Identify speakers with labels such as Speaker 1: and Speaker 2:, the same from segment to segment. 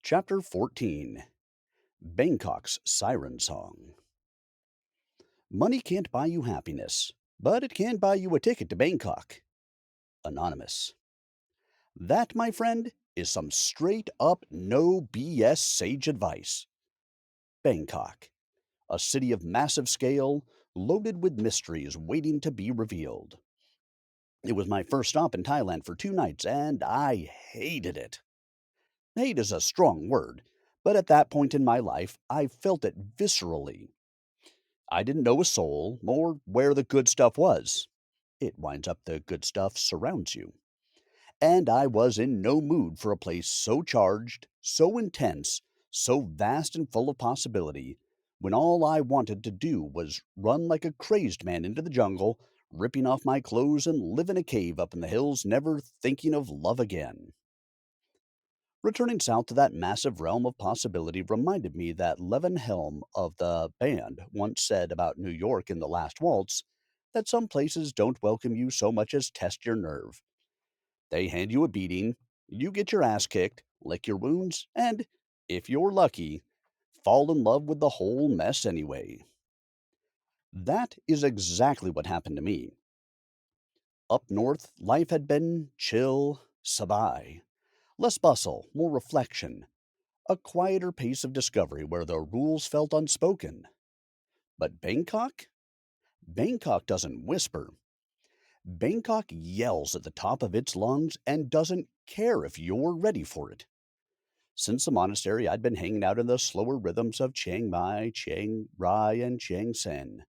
Speaker 1: Chapter 14. Bangkok's Siren Song. Money can't buy you happiness, but it can buy you a ticket to Bangkok. Anonymous. That, my friend, is some straight up no BS sage advice. Bangkok, a city of massive scale, loaded with mysteries waiting to be revealed. It was my first stop in Thailand for 2 nights, and I hated it. Hate is a strong word, but at that point in my life, I felt it viscerally. I didn't know a soul or where the good stuff was. It winds up the good stuff surrounds you. And I was in no mood for a place so charged, so intense, so vast and full of possibility, when all I wanted to do was run like a crazed man into the jungle, ripping off my clothes and live in a cave up in the hills, never thinking of love again. Returning south to that massive realm of possibility reminded me that Levin Helm of the band once said about New York in The Last Waltz that some places don't welcome you so much as test your nerve. They hand you a beating, you get your ass kicked, lick your wounds, and, if you're lucky, fall in love with the whole mess anyway. That is exactly what happened to me. Up north, life had been chill, sabai. Less bustle, more reflection, a quieter pace of discovery where the rules felt unspoken. But Bangkok? Bangkok doesn't whisper. Bangkok yells at the top of its lungs and doesn't care if you're ready for it. Since the monastery, I'd been hanging out in the slower rhythms of Chiang Mai, Chiang Rai, and Chiang Sen.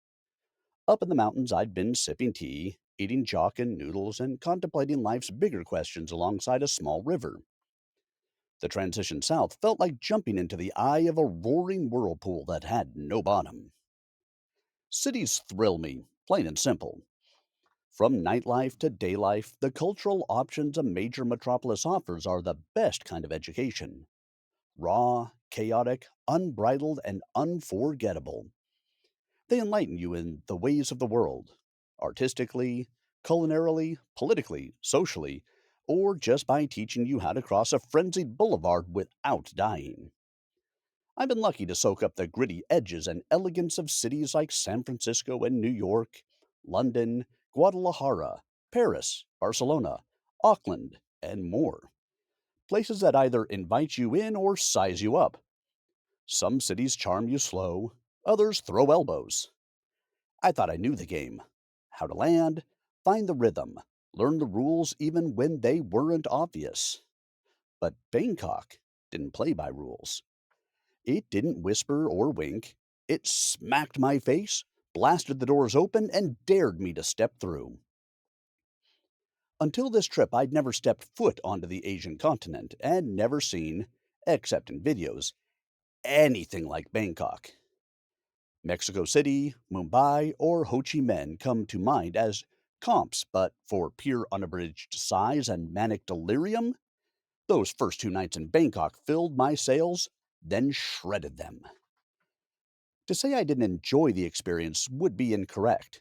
Speaker 1: Up in the mountains, I'd been sipping tea, eating jock and noodles, and contemplating life's bigger questions alongside a small river. The transition south felt like jumping into the eye of a roaring whirlpool that had no bottom. Cities thrill me, plain and simple. From nightlife to day life, the cultural options a major metropolis offers are the best kind of education. Raw, chaotic, unbridled, and unforgettable. They enlighten you in the ways of the world, artistically, culinarily, politically, socially, or just by teaching you how to cross a frenzied boulevard without dying. I've been lucky to soak up the gritty edges and elegance of cities like San Francisco and New York, London, Guadalajara, Paris, Barcelona, Auckland, and more. Places that either invite you in or size you up. Some cities charm you slow, others throw elbows. I thought I knew the game. How to land, find the rhythm, learn the rules even when they weren't obvious. But Bangkok didn't play by rules. It didn't whisper or wink. It smacked my face, blasted the doors open, and dared me to step through. Until this trip, I'd never stepped foot onto the Asian continent and never seen, except in videos, anything like Bangkok. Mexico City, Mumbai, or Ho Chi Minh come to mind as comps, but for pure unabridged size and manic delirium, those first 2 nights in Bangkok filled my sails, then shredded them. To say I didn't enjoy the experience would be incorrect,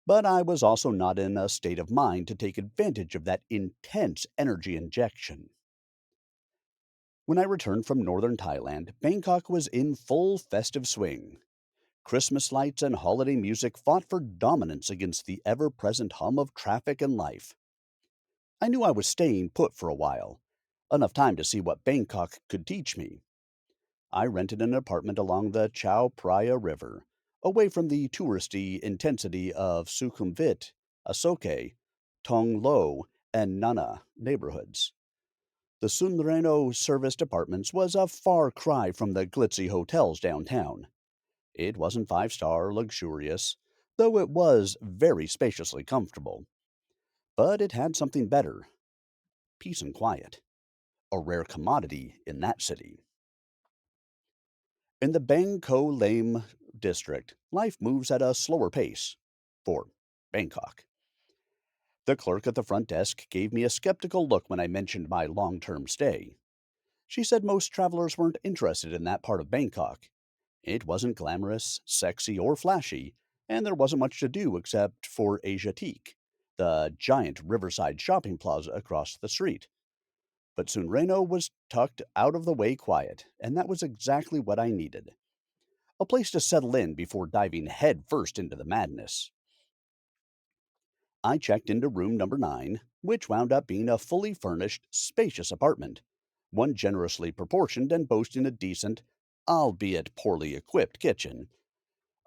Speaker 1: but I was also not in a state of mind to take advantage of that intense energy injection. When I returned from northern Thailand, Bangkok was in full festive swing. Christmas lights and holiday music fought for dominance against the ever present hum of traffic and life. I knew I was staying put for a while, enough time to see what Bangkok could teach me. I rented an apartment along the Chao Phraya River, away from the touristy intensity of Sukhumvit, Asoke, Tong Lo, and Nana neighborhoods. The Sunreno serviced apartments was a far cry from the glitzy hotels downtown. It wasn't five-star luxurious, though it was very spaciously comfortable. But it had something better: peace and quiet, a rare commodity in that city. In the Bang Ko Lame district, life moves at a slower pace. For Bangkok. The clerk at the front desk gave me a skeptical look when I mentioned my long term stay. She said most travelers weren't interested in that part of Bangkok. It wasn't glamorous, sexy, or flashy, and there wasn't much to do except for Asiatique, the giant riverside shopping plaza across the street. but Sunreno was tucked out of the way quiet, and that was exactly what I needed. A place to settle in before diving head first into the madness. I checked into room number 9, which wound up being a fully furnished, spacious apartment, one generously proportioned and boasting a decent, albeit poorly equipped kitchen,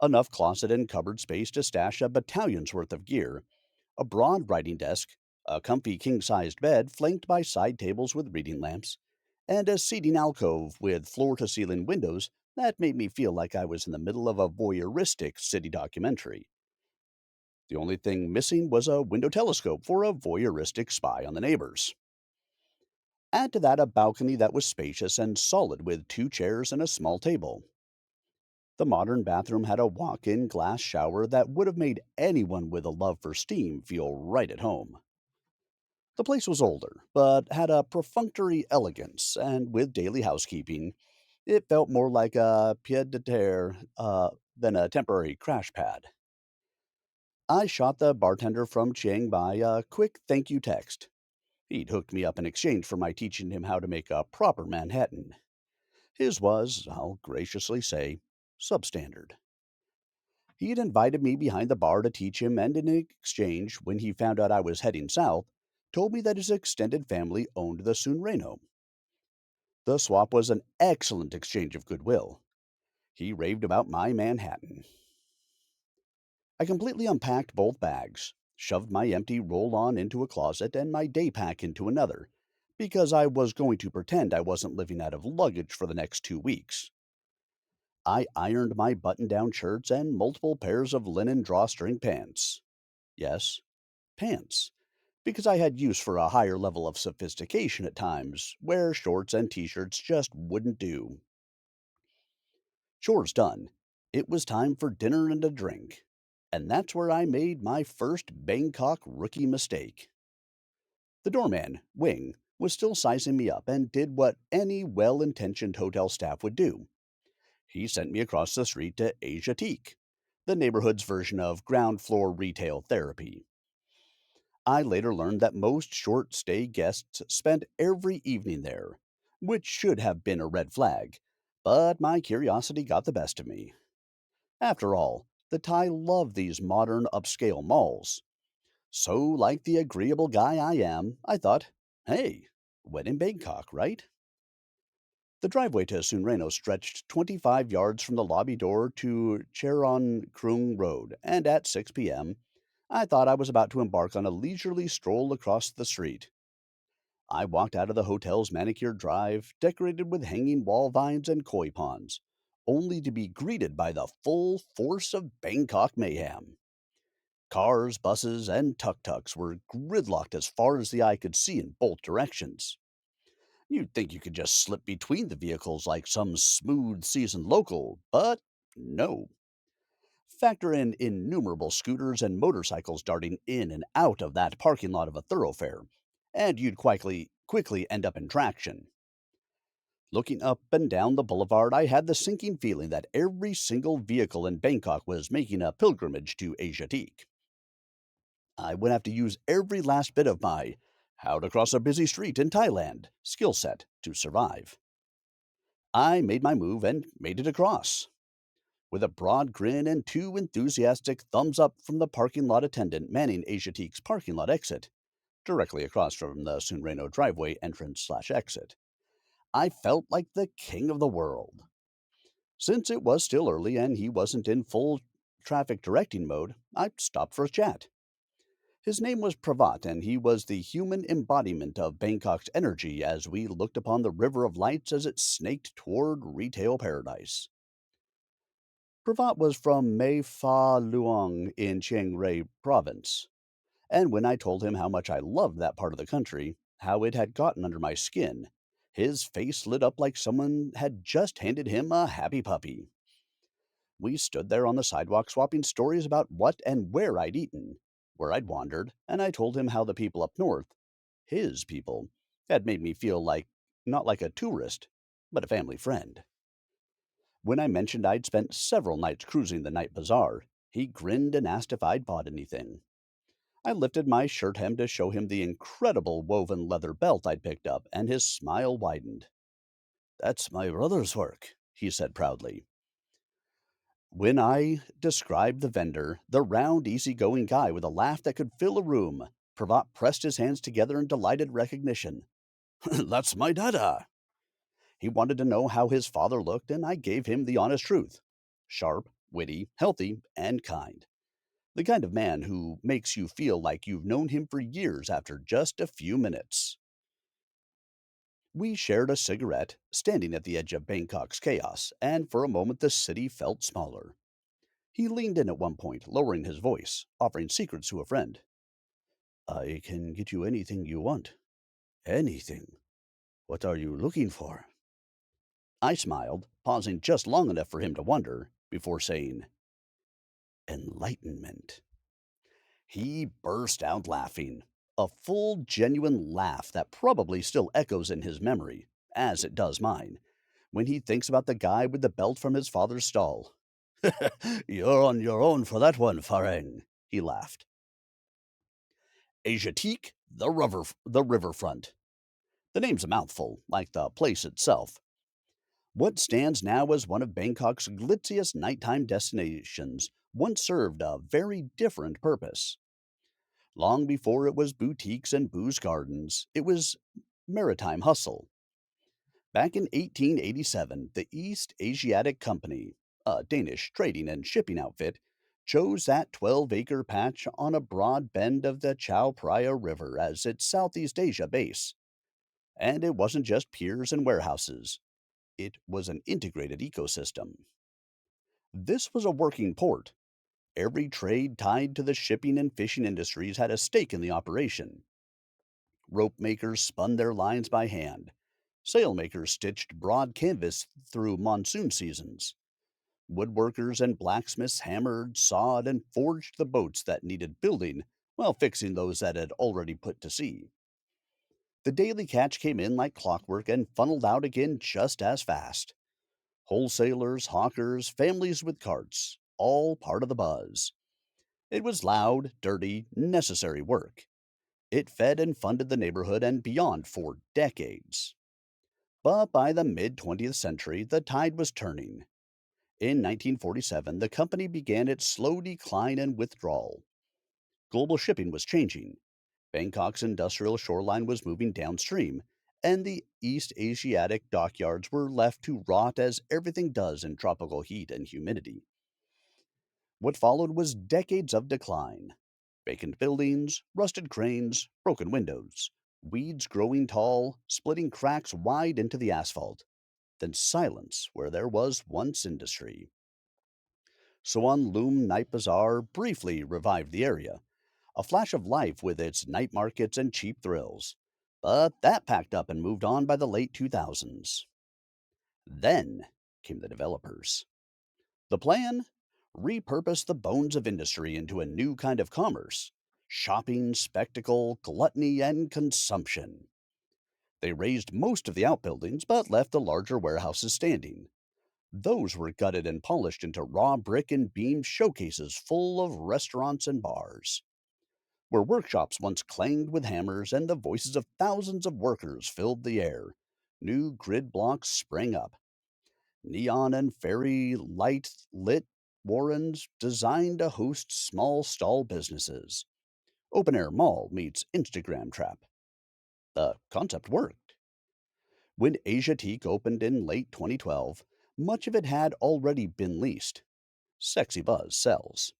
Speaker 1: enough closet and cupboard space to stash a battalion's worth of gear, a broad writing desk, a comfy king-sized bed flanked by side tables with reading lamps, and a seating alcove with floor-to-ceiling windows that made me feel like I was in the middle of a voyeuristic city documentary. The only thing missing was a window telescope for a voyeuristic spy on the neighbors. Add to that a balcony that was spacious and solid with 2 chairs and a small table. The modern bathroom had a walk-in glass shower that would have made anyone with a love for steam feel right at home. The place was older, but had a perfunctory elegance, and with daily housekeeping, it felt more like a pied-à-terre than a temporary crash pad. I shot the bartender from Chiang Mai a quick thank you text. He'd hooked me up in exchange for my teaching him how to make a proper Manhattan. His was, I'll graciously say, substandard. He'd invited me behind the bar to teach him, and in exchange, when he found out I was heading south, told me that his extended family owned the Sunreno. The swap was an excellent exchange of goodwill. He raved about my Manhattan. I completely unpacked both bags, shoved my empty roll on into a closet and my day pack into another, because I was going to pretend I wasn't living out of luggage for the next 2 weeks. I ironed my button down shirts and multiple pairs of linen drawstring pants. Yes, pants, because I had use for a higher level of sophistication at times, where shorts and t shirts just wouldn't do. Chores done, it was time for dinner and a drink. And that's where I made my first Bangkok rookie mistake. The doorman, Wing, was still sizing me up and did what any well intentioned hotel staff would do. He sent me across the street to Asiatique, the neighborhood's version of ground floor retail therapy. I later learned that most short stay guests spent every evening there, which should have been a red flag, but my curiosity got the best of me. After all, the Thai love these modern upscale malls. So, like the agreeable guy I am, I thought, hey, when in Bangkok, right? The driveway to Sunreno stretched 25 yards from the lobby door to Charon Krung Road, and at 6 p.m., I thought I was about to embark on a leisurely stroll across the street. I walked out of the hotel's manicured drive, decorated with hanging wall vines and koi ponds, only to be greeted by the full force of Bangkok mayhem. Cars, buses, and tuk-tuks were gridlocked as far as the eye could see in both directions. You'd think you could just slip between the vehicles like some smooth seasoned local, but no. Factor in innumerable scooters and motorcycles darting in and out of that parking lot of a thoroughfare, and you'd quickly end up in traction. Looking up and down the boulevard, I had the sinking feeling that every single vehicle in Bangkok was making a pilgrimage to Asiatique. I would have to use every last bit of my how to cross a busy street in Thailand skill set to survive. I made my move and made it across. With a broad grin and 2 enthusiastic thumbs up from the parking lot attendant manning Asiatique's parking lot exit, directly across from the Sunreno driveway entrance/exit, I felt like the king of the world. Since it was still early and he wasn't in full traffic directing mode, I stopped for a chat. His name was Pravat, and he was the human embodiment of Bangkok's energy as we looked upon the river of lights as it snaked toward retail paradise. Pravat was from Mae Fa Luang in Chiang Rai province, and when I told him how much I loved that part of the country, how it had gotten under my skin, his face lit up like someone had just handed him a happy puppy. We stood there on the sidewalk swapping stories about what and where I'd eaten, where I'd wandered, and I told him how the people up north, his people, had made me feel like not like a tourist, but a family friend. When I mentioned I'd spent several nights cruising the night bazaar, he grinned and asked if I'd bought anything. I lifted my shirt hem to show him the incredible woven leather belt I'd picked up, and his smile widened. That's my brother's work, he said proudly. When I described the vendor, the round, easygoing guy with a laugh that could fill a room, Pravat pressed his hands together in delighted recognition. That's my dada. He wanted to know how his father looked, and I gave him the honest truth. Sharp, witty, healthy, and kind. The kind of man who makes you feel like you've known him for years after just a few minutes. We shared a cigarette, standing at the edge of Bangkok's chaos, and for a moment the city felt smaller. He leaned in at one point, lowering his voice, offering secrets to a friend. I can get you anything you want. Anything. What are you looking for? I smiled, pausing just long enough for him to wonder, before saying, Enlightenment. He burst out laughing, a full, genuine laugh that probably still echoes in his memory, as it does mine, when he thinks about the guy with the belt from his father's stall. You're on your own for that one, Farang, he laughed. Asiatique, the riverfront. The name's a mouthful, like the place itself. What stands now as one of Bangkok's glitziest nighttime destinations once served a very different purpose. Long before it was boutiques and booze gardens, it was maritime hustle. Back in 1887, the East Asiatic Company, a Danish trading and shipping outfit, chose that 12-acre patch on a broad bend of the Chao Phraya River as its Southeast Asia base. And it wasn't just piers and warehouses. It was an integrated ecosystem. This was a working port. Every trade tied to the shipping and fishing industries had a stake in the operation. Rope makers spun their lines by hand. Sailmakers stitched broad canvas through monsoon seasons. Woodworkers and blacksmiths hammered, sawed, and forged the boats that needed building while fixing those that had already put to sea. The daily catch came in like clockwork and funneled out again just as fast. Wholesalers, hawkers, families with carts, all part of the buzz. It was loud, dirty, necessary work. It fed and funded the neighborhood and beyond for decades. But by the mid 20th century, the tide was turning. In 1947, the company began its slow decline and withdrawal. Global shipping was changing. Bangkok's industrial shoreline was moving downstream, and the East Asiatic dockyards were left to rot as everything does in tropical heat and humidity. What followed was decades of decline. Vacant buildings, rusted cranes, broken windows, weeds growing tall, splitting cracks wide into the asphalt, then silence where there was once industry. Suan Loom Night Bazaar briefly revived the area, a flash of life with its night markets and cheap thrills. But that packed up and moved on by the late 2000s. Then came the developers. The plan? Repurpose the bones of industry into a new kind of commerce: shopping, spectacle, gluttony, and consumption. They razed most of the outbuildings but left the larger warehouses standing. Those were gutted and polished into raw brick and beam showcases full of restaurants and bars. Where workshops once clanged with hammers and the voices of thousands of workers filled the air, new grid blocks sprang up. Neon and fairy light lit warrens designed to host small stall businesses. Open air mall meets Instagram trap. The concept worked. When Asiatique opened in late 2012, much of it had already been leased. Sexy buzz sells.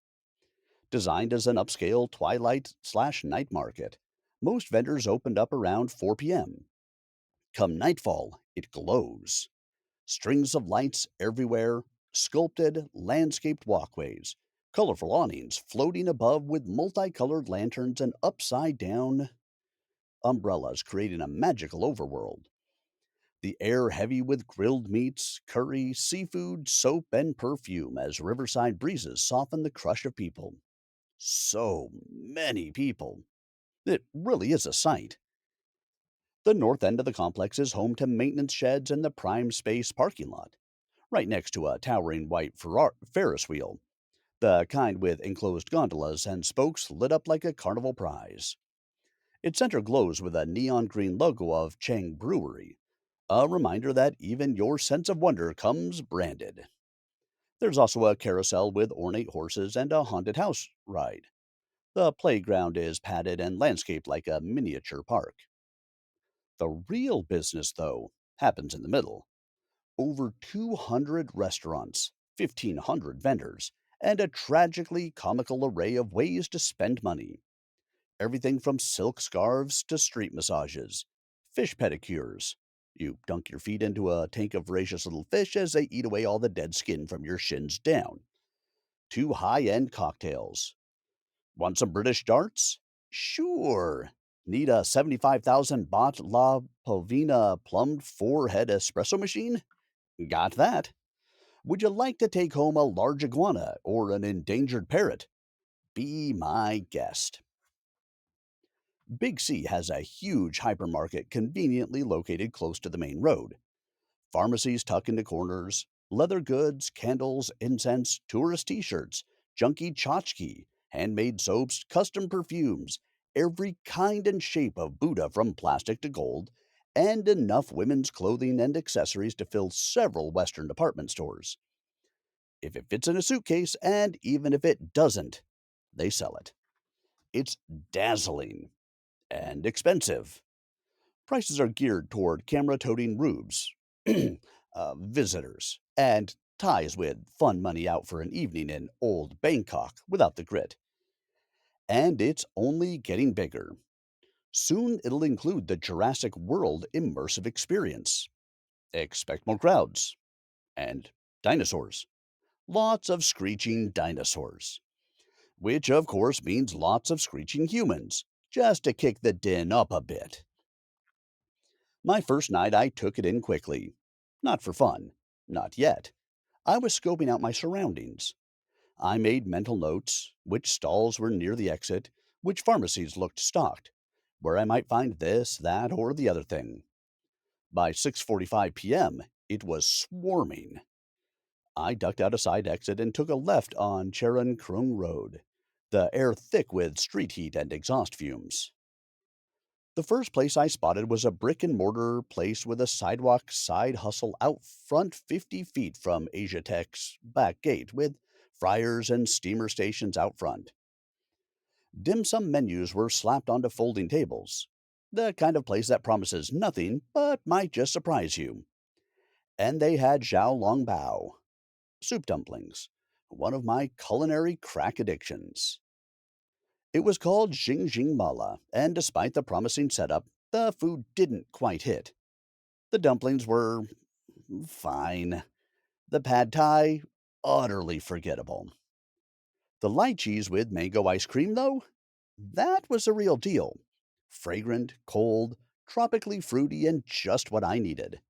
Speaker 1: Designed as an upscale twilight/night market, most vendors opened up around 4 p.m. Come nightfall, it glows. Strings of lights everywhere, sculpted, landscaped walkways, colorful awnings floating above with multicolored lanterns and upside down umbrellas creating a magical overworld. The air heavy with grilled meats, curry, seafood, soap, and perfume as riverside breezes soften the crush of people. So many people. It really is a sight. The north end of the complex is home to maintenance sheds and the prime space parking lot, right next to a towering white Ferris wheel. the kind with enclosed gondolas and spokes lit up like a carnival prize. Its center glows with a neon green logo of Chang Brewery, a reminder that even your sense of wonder comes branded. There's also a carousel with ornate horses and a haunted house ride. The playground is padded and landscaped like a miniature park. The real business, though, happens in the middle. Over 200 restaurants, 1,500 vendors, and a tragically comical array of ways to spend money. Everything from silk scarves to street massages, fish pedicures. You dunk your feet into a tank of voracious little fish as they eat away all the dead skin from your shins down. To high end cocktails. Want some British darts? Sure. Need a 75,000 baht La Povina plumbed four head espresso machine? Got that. Would you like to take home a large iguana or an endangered parrot? Be my guest. Big C has a huge hypermarket conveniently located close to the main road. Pharmacies tuck into corners, leather goods, candles, incense, tourist t shirts, junky tchotchke, handmade soaps, custom perfumes, every kind and shape of Buddha from plastic to gold, and enough women's clothing and accessories to fill several Western department stores. If it fits in a suitcase, and even if it doesn't, they sell it. It's dazzling and expensive. Prices are geared toward camera toting rubes, visitors, and ties with fun money out for an evening in old Bangkok without the grit. And it's only getting bigger. Soon it'll include the Jurassic World immersive experience. Expect more crowds and dinosaurs. Lots of screeching dinosaurs. Which, of course, means lots of screeching humans, just to kick the din up a bit. My first night, I took it in quickly. Not for fun. Not yet. I was scoping out my surroundings. I made mental notes which stalls were near the exit, which pharmacies looked stocked, where I might find this, that, or the other thing. By 6:45 p.m., it was swarming. I ducked out a side exit and took a left on Charon Krung Road, the air thick with street heat and exhaust fumes. The first place I spotted was a brick and mortar place with a sidewalk side hustle out front 50 feet from Asia Tech's back gate with fryers and steamer stations out front. Dim sum menus were slapped onto folding tables. The kind of place that promises nothing but might just surprise you. And they had Xiao Long Bao, soup dumplings, one of my culinary crack addictions. It was called Jing Jing Mala, and despite the promising setup, the food didn't quite hit. The dumplings were fine. The pad thai, utterly forgettable. The lychees with mango ice cream, though, that was the real deal. Fragrant, cold, tropically fruity, and just what I needed.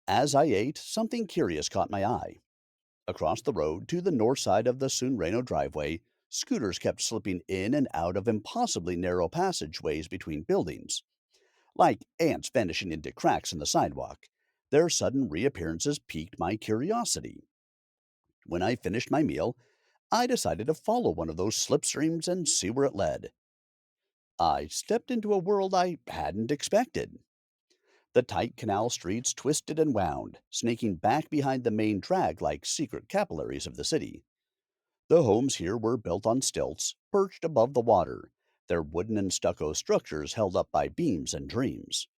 Speaker 1: As I ate, something curious caught my eye. Across the road to the north side of the Sunreno driveway, scooters kept slipping in and out of impossibly narrow passageways between buildings. Like ants vanishing into cracks in the sidewalk, their sudden reappearances piqued my curiosity. When I finished my meal, I decided to follow one of those slipstreams and see where it led. I stepped into a world I hadn't expected. The tight canal streets twisted and wound, snaking back behind the main drag like secret capillaries of the city. The homes here were built on stilts, perched above the water, their wooden and stucco structures held up by beams and dreams.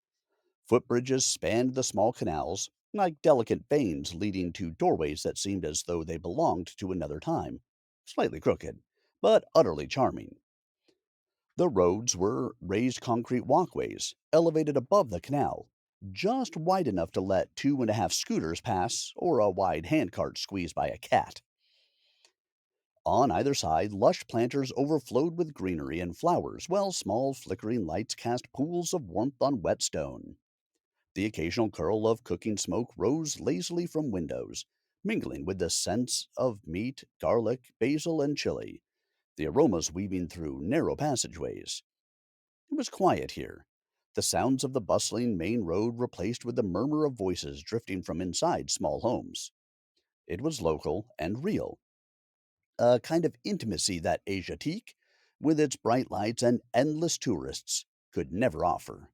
Speaker 1: Footbridges spanned the small canals, like delicate veins leading to doorways that seemed as though they belonged to another time. Slightly crooked, but utterly charming. The roads were raised concrete walkways, elevated above the canal, just wide enough to let 2.5 scooters pass or a wide handcart squeezed by a cat. On either side, lush planters overflowed with greenery and flowers, while small flickering lights cast pools of warmth on wet stone. The occasional curl of cooking smoke rose lazily from windows, mingling with the scents of meat, garlic, basil, and chili, the aromas weaving through narrow passageways. It was quiet here, the sounds of the bustling main road replaced with the murmur of voices drifting from inside small homes. It was local and real. a kind of intimacy that Asiatique, with its bright lights and endless tourists, could never offer.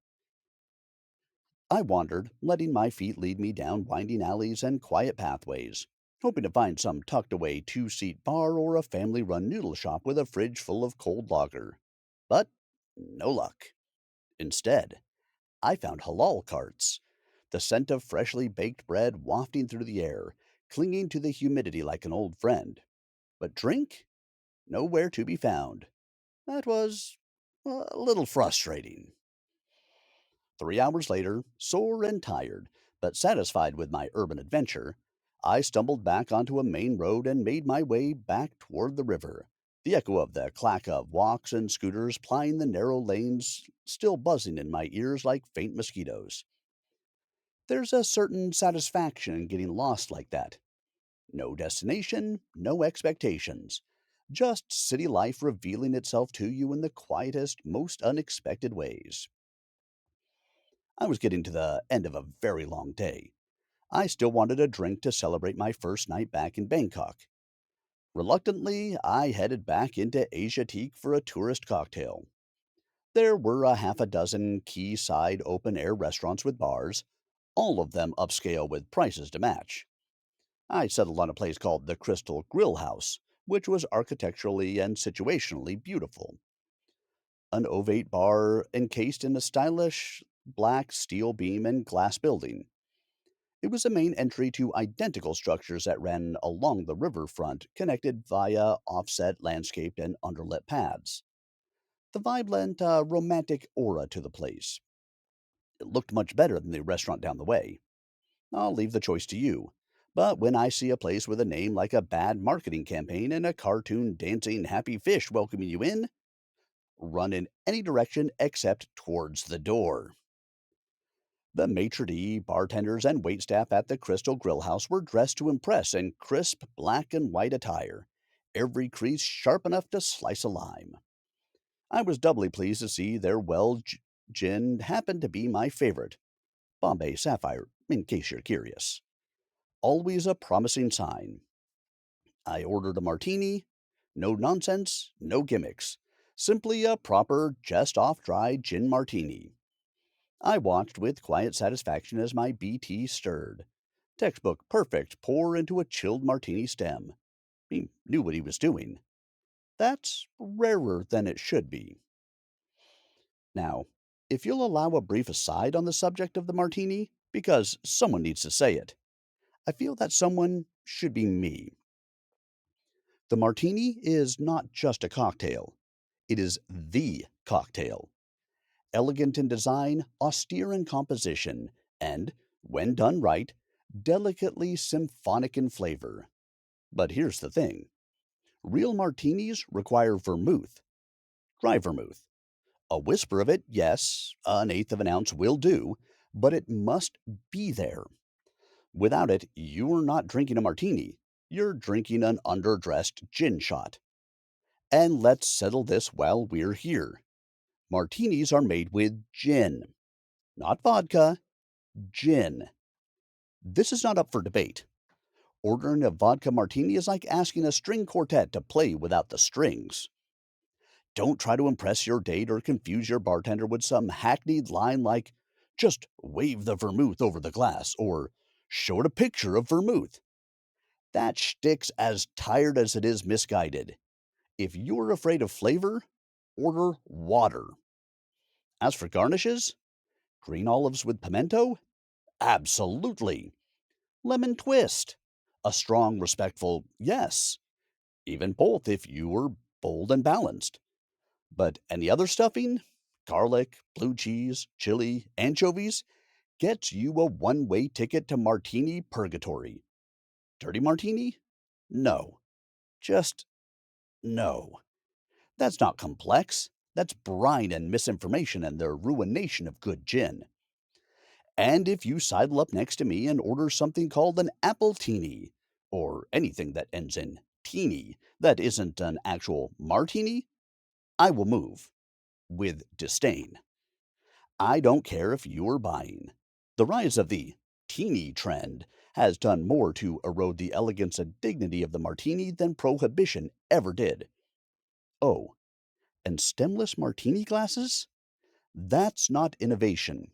Speaker 1: I wandered, letting my feet lead me down winding alleys and quiet pathways, hoping to find some tucked away two-seat bar or a family-run noodle shop with a fridge full of cold lager. But no luck. Instead, I found halal carts, the scent of freshly baked bread wafting through the air, clinging to the humidity like an old friend. But drink? Nowhere to be found. That was a little frustrating. 3 hours later, sore and tired, but satisfied with my urban adventure, I stumbled back onto a main road and made my way back toward the river, the echo of the clack of walks and scooters plying the narrow lanes still buzzing in my ears like faint mosquitoes. There's a certain satisfaction in getting lost like that. No destination, no expectations. Just city life revealing itself to you in the quietest, most unexpected ways. I was getting to the end of a very long day. I still wanted a drink to celebrate my first night back in Bangkok. Reluctantly, I headed back into Asiatique for a tourist cocktail. There were a half a dozen quayside open air restaurants with bars, all of them upscale with prices to match. I settled on a place called the Crystal Grill House, which was architecturally and situationally beautiful. An ovate bar encased in a stylish black steel beam and glass building. It was a main entry to identical structures that ran along the riverfront, connected via offset landscaped and underlit paths. The vibe lent a romantic aura to the place. It looked much better than the restaurant down the way. I'll leave the choice to you. But when I see a place with a name like a bad marketing campaign and a cartoon dancing happy fish welcoming you in, run in any direction except towards the door. The maitre d', bartenders, and waitstaff at the Crystal Grill House were dressed to impress in crisp black and white attire, every crease sharp enough to slice a lime. I was doubly pleased to see their gin happened to be my favorite, Bombay Sapphire, in case you're curious. Always a promising sign. I ordered a martini. No nonsense, no gimmicks. Simply a proper, just off dry gin martini. I watched with quiet satisfaction as my BT stirred. Textbook perfect pour into a chilled martini stem. He knew what he was doing. That's rarer than it should be. Now, if you'll allow a brief aside on the subject of the martini, because someone needs to say it, I feel that someone should be me. The martini is not just a cocktail, it is the cocktail. Elegant in design, austere in composition, and, when done right, delicately symphonic in flavor. But here's the thing: real martinis require vermouth, dry vermouth. A whisper of it, yes, an eighth of an ounce will do, but it must be there. Without it, you're not drinking a martini. You're drinking an underdressed gin shot. And let's settle this while we're here. Martinis are made with gin, not vodka, gin. This is not up for debate. Ordering a vodka martini is like asking a string quartet to play without the strings. Don't try to impress your date or confuse your bartender with some hackneyed line like, just wave the vermouth over the glass, or show it a picture of vermouth. That shtick's as tired as it is misguided. If you're afraid of flavor, order water. As for garnishes, green olives with pimento? Absolutely. Lemon twist? A strong, respectful yes. Even both if you're bold and balanced. But any other stuffing? Garlic, blue cheese, chili, anchovies? Gets you a one-way ticket to martini purgatory. Dirty martini? No. Just no. That's not complex. That's brine and misinformation and the ruination of good gin. And if you sidle up next to me and order something called an apple teeny, or anything that ends in teeny that isn't an actual martini, I will move with disdain. I don't care if you're buying. The rise of the teeny trend has done more to erode the elegance and dignity of the martini than prohibition ever did. Oh, and stemless martini glasses? That's not innovation.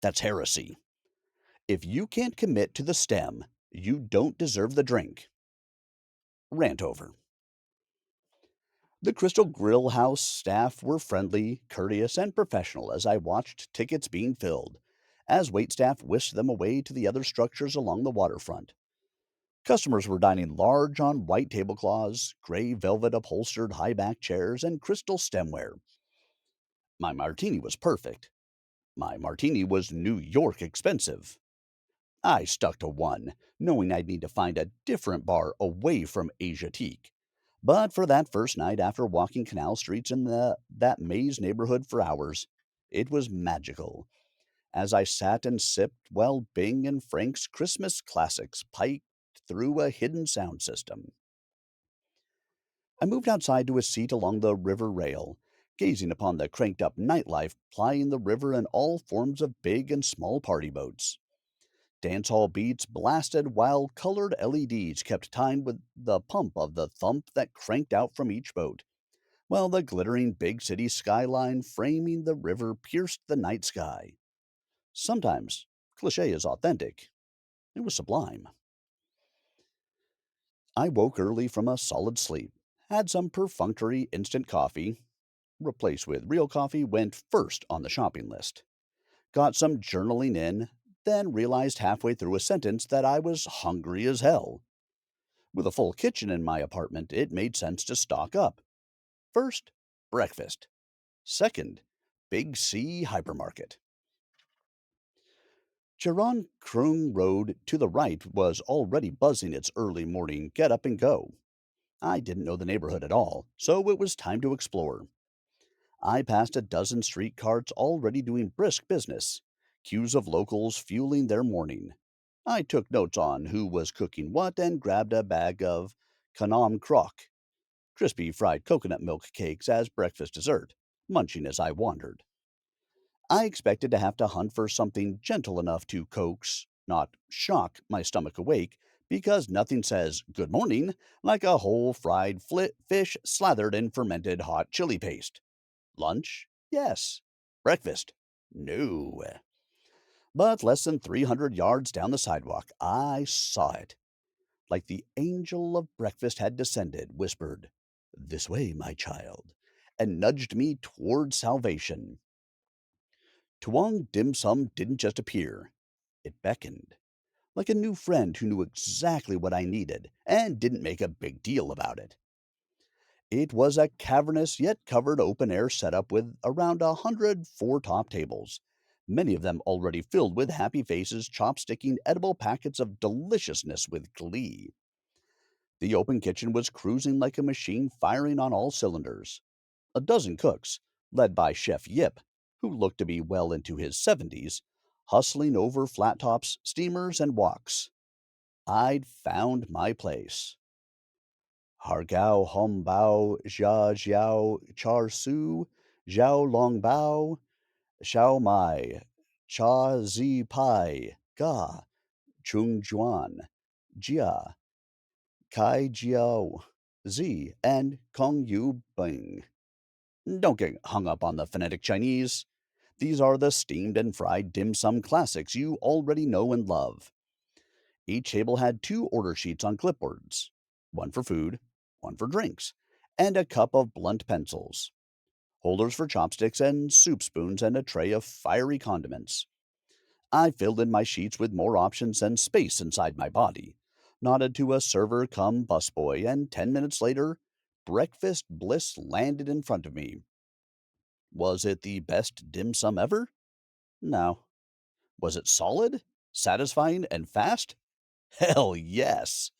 Speaker 1: That's heresy. If you can't commit to the stem, you don't deserve the drink. Rant over. The Crystal Grill House staff were friendly, courteous, and professional as I watched tickets being filled, as waitstaff whisked them away to the other structures along the waterfront. Customers were dining large on white tablecloths, gray velvet upholstered high back chairs, and crystal stemware. My martini was perfect. My martini was New York expensive. I stuck to one, knowing I'd need to find a different bar away from Asiatique. But for that first night after walking canal streets in that maze neighborhood for hours, it was magical. As I sat and sipped while Bing and Frank's Christmas classics piped through a hidden sound system. I moved outside to a seat along the river rail, gazing upon the cranked up nightlife plying the river in all forms of big and small party boats. Dance hall beats blasted while colored LEDs kept time with the pump of the thump that cranked out from each boat, while the glittering big city skyline framing the river pierced the night sky. Sometimes cliche is authentic. It was sublime. I woke early from a solid sleep, had some perfunctory instant coffee, replaced with real coffee went first on the shopping list. Got some journaling in, then realized halfway through a sentence that I was hungry as hell. With a full kitchen in my apartment, it made sense to stock up. First, breakfast. Second, Big C hypermarket. Charon Krung Road to the right was already buzzing its early morning get up and go. I didn't know the neighborhood at all, so it was time to explore. I passed a dozen street carts already doing brisk business, queues of locals fueling their morning. I took notes on who was cooking what and grabbed a bag of Kanam Krok, crispy fried coconut milk cakes as breakfast dessert, munching as I wandered. I expected to have to hunt for something gentle enough to coax, not shock, my stomach awake, because nothing says good morning like a whole fried fish slathered in fermented hot chili paste. Lunch? Yes. Breakfast? No. But less than 300 yards down the sidewalk, I saw it. Like the angel of breakfast had descended, whispered, "This way, my child," and nudged me toward salvation. Tuong Dim Sum didn't just appear, it beckoned, like a new friend who knew exactly what I needed and didn't make a big deal about it. It was a cavernous yet covered open air setup with around 100 four-top tables, many of them already filled with happy faces chopsticking edible packets of deliciousness with glee. The open kitchen was cruising like a machine firing on all cylinders. A dozen cooks, led by Chef Yip, who looked to be well into his 70s, hustling over flat tops, steamers, and woks. I'd found my place. Har Gao Hom Bao Jia Jiao Char Su Jiao Long Bao Xiao Mai Cha Zi Pai Ga Chung Juan Jia Kai Jiao Zi and Kong Yu Bing. Don't get hung up on the phonetic Chinese. These are the steamed and fried dim sum classics you already know and love. Each table had two order sheets on clipboards, one for food, one for drinks, and a cup of blunt pencils, holders for chopsticks and soup spoons, and a tray of fiery condiments. I filled in my sheets with more options than space inside my body, nodded to a server come busboy, and 10 minutes later, breakfast bliss landed in front of me. Was it the best dim sum ever? No. Was it solid, satisfying, and fast? Hell yes.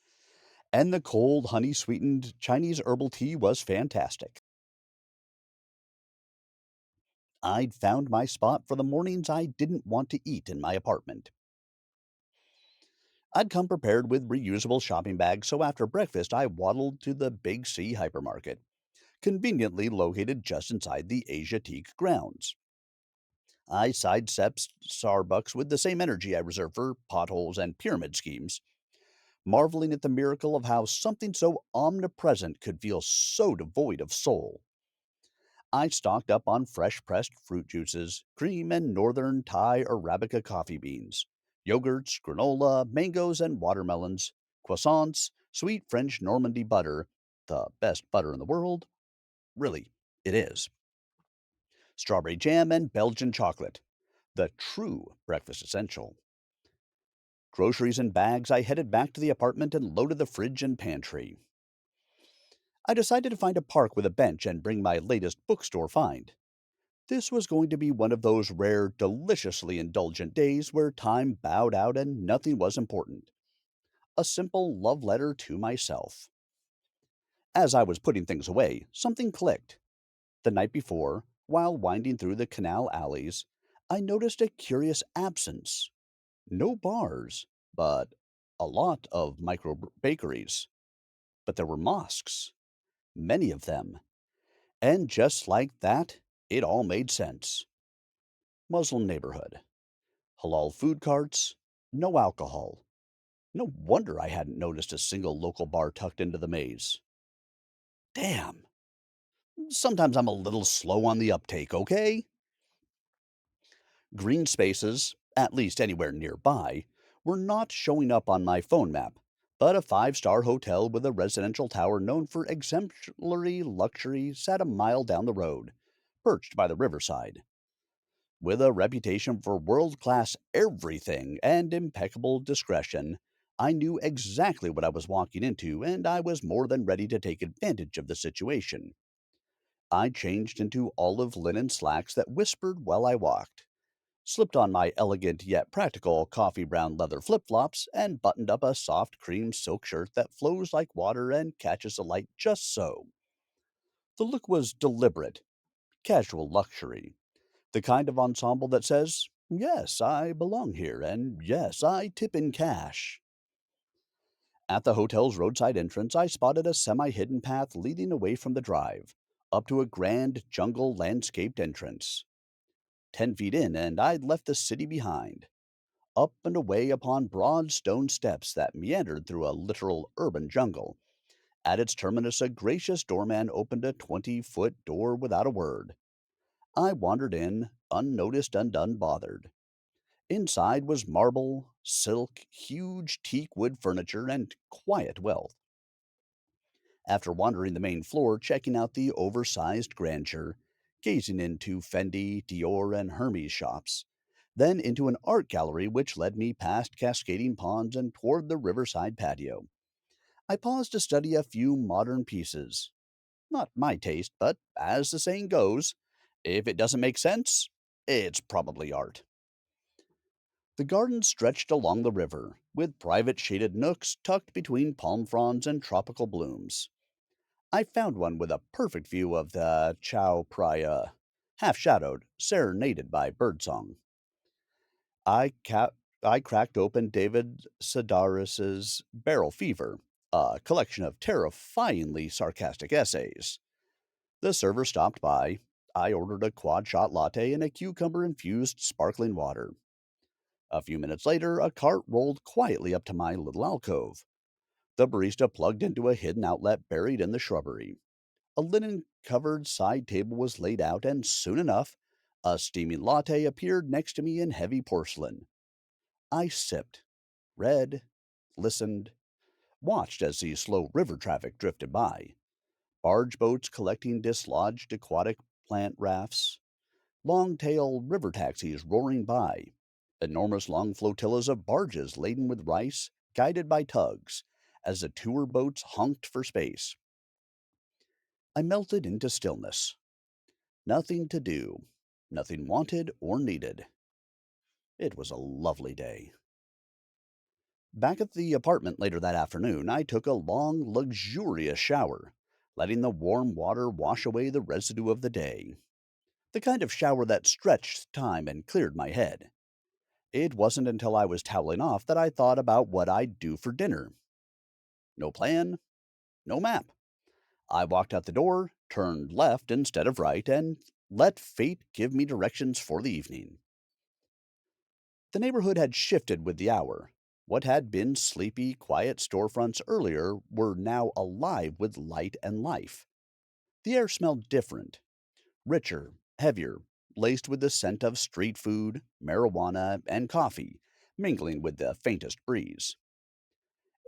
Speaker 1: And the cold, honey sweetened Chinese herbal tea was fantastic. I'd found my spot for the mornings I didn't want to eat in my apartment. I'd come prepared with reusable shopping bags, so after breakfast I waddled to the Big C hypermarket, conveniently located just inside the Asiatique grounds. I sidestepped Starbucks with the same energy I reserve for potholes and pyramid schemes, marveling at the miracle of how something so omnipresent could feel so devoid of soul. I stocked up on fresh pressed fruit juices, cream and northern Thai Arabica coffee beans, yogurts, granola, mangoes and watermelons, croissants, sweet French Normandy butter, the best butter in the world. Really, it is. Strawberry jam and Belgian chocolate, the true breakfast essential. Groceries in bags, I headed back to the apartment and loaded the fridge and pantry. I decided to find a park with a bench and bring my latest bookstore find. This was going to be one of those rare, deliciously indulgent days where time bowed out and nothing was important. A simple love letter to myself. As I was putting things away, something clicked. The night before, while winding through the canal alleys, I noticed a curious absence. No bars, but a lot of micro bakeries. But there were mosques, many of them. And just like that, it all made sense. Muslim neighborhood, halal food carts, no alcohol. No wonder I hadn't noticed a single local bar tucked into the maze. Damn. Sometimes I'm a little slow on the uptake, okay? Green spaces, at least anywhere nearby, were not showing up on my phone map, but a five-star hotel with a residential tower known for exemplary luxury sat a mile down the road, perched by the riverside. With a reputation for world-class everything and impeccable discretion, I knew exactly what I was walking into, and I was more than ready to take advantage of the situation. I changed into olive linen slacks that whispered while I walked, slipped on my elegant yet practical coffee brown leather flip flops, and buttoned up a soft cream silk shirt that flows like water and catches the light just so. The look was deliberate, casual luxury, the kind of ensemble that says, "Yes, I belong here, and yes, I tip in cash." At the hotel's roadside entrance, I spotted a semi hidden path leading away from the drive, up to a grand jungle landscaped entrance. 10 feet in, and I'd left the city behind. Up and away upon broad stone steps that meandered through a literal urban jungle. At its terminus, a gracious doorman opened a 20-foot door without a word. I wandered in, unnoticed and unbothered. Inside was marble, silk, huge teak wood furniture, and quiet wealth. After wandering the main floor, checking out the oversized grandeur, gazing into Fendi, Dior, and Hermes shops, then into an art gallery which led me past cascading ponds and toward the riverside patio, I paused to study a few modern pieces. Not my taste, but as the saying goes, if it doesn't make sense, it's probably art. The garden stretched along the river, with private shaded nooks tucked between palm fronds and tropical blooms. I found one with a perfect view of the Chao Phraya, half shadowed, serenaded by birdsong. I, ca- I cracked open David Sedaris's Barrel Fever, a collection of terrifyingly sarcastic essays. The server stopped by. I ordered a quad shot latte and a cucumber infused sparkling water. A few minutes later, a cart rolled quietly up to my little alcove. The barista plugged into a hidden outlet buried in the shrubbery. A linen covered side table was laid out, and soon enough, a steaming latte appeared next to me in heavy porcelain. I sipped, read, listened, watched as the slow river traffic drifted by. Barge boats collecting dislodged aquatic plant rafts, long tail river taxis roaring by, enormous long flotillas of barges laden with rice, guided by tugs, as the tour boats honked for space. I melted into stillness. Nothing to do, nothing wanted or needed. It was a lovely day. Back at the apartment later that afternoon, I took a long, luxurious shower, letting the warm water wash away the residue of the day. The kind of shower that stretched time and cleared my head. It wasn't until I was toweling off that I thought about what I'd do for dinner. No plan, no map. I walked out the door, turned left instead of right, and Let fate give me directions for the evening. The neighborhood had shifted with the hour. What had been sleepy, quiet storefronts earlier were now alive with light and life. The air smelled different, richer, heavier, laced with the scent of street food, marijuana, and coffee, mingling with the faintest breeze.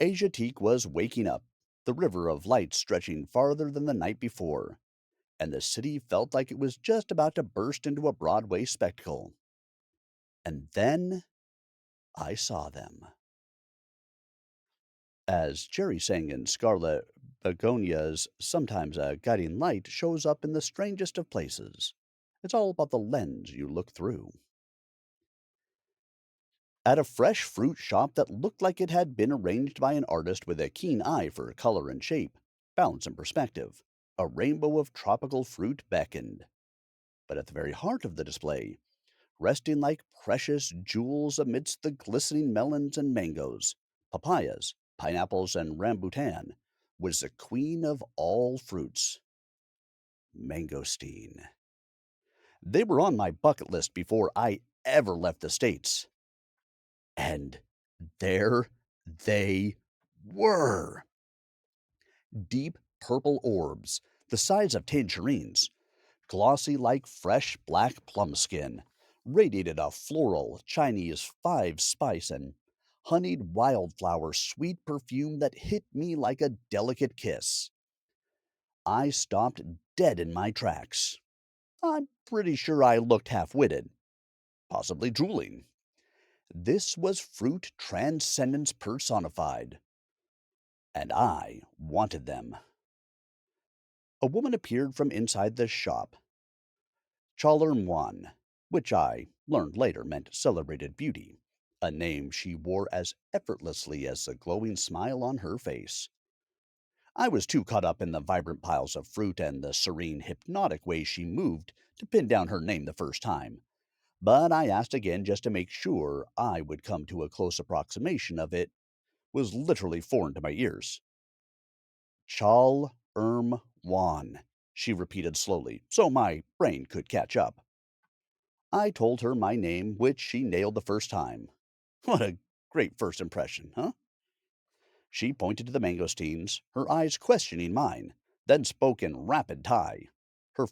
Speaker 1: Asiatique was waking up, the river of light stretching farther than the night before, and the city felt like it was just about to burst into a Broadway spectacle. And then I saw them. As Jerry sang in Scarlet Begonia's Sometimes a Guiding Light shows up in the strangest of places. It's all about the lens you look through. At a fresh fruit shop that looked like it had been arranged by an artist with a keen eye for color and shape, balance and perspective, a rainbow of tropical fruit beckoned. But at the very heart of the display, resting like precious jewels amidst the glistening melons and mangoes, papayas, pineapples, and rambutan, was the queen of all fruits, mangosteen. They were on my bucket list before I ever left the States. And there they were. Deep purple orbs, the size of tangerines, glossy like fresh black plum skin, radiated a floral Chinese five spice and honeyed wildflower sweet perfume that hit me like a delicate kiss. I stopped dead in my tracks. I'm pretty sure I looked half witted, possibly drooling. This was fruit transcendence personified, and I wanted them. A woman appeared from inside the shop, Chalermwan, which I learned later meant celebrated beauty, a name she wore as effortlessly as the glowing smile on her face. I was too caught up in the vibrant piles of fruit and the serene, hypnotic way she moved to pin down her name the first time, but I asked again just to make sure I would come to a close approximation of it was literally foreign to my ears. Chal Wan, she repeated slowly, so my brain could catch up. I told her my name, which she nailed the first time. What a great first impression, huh? She pointed to the mangosteens, her eyes questioning mine, then spoke in rapid Thai, her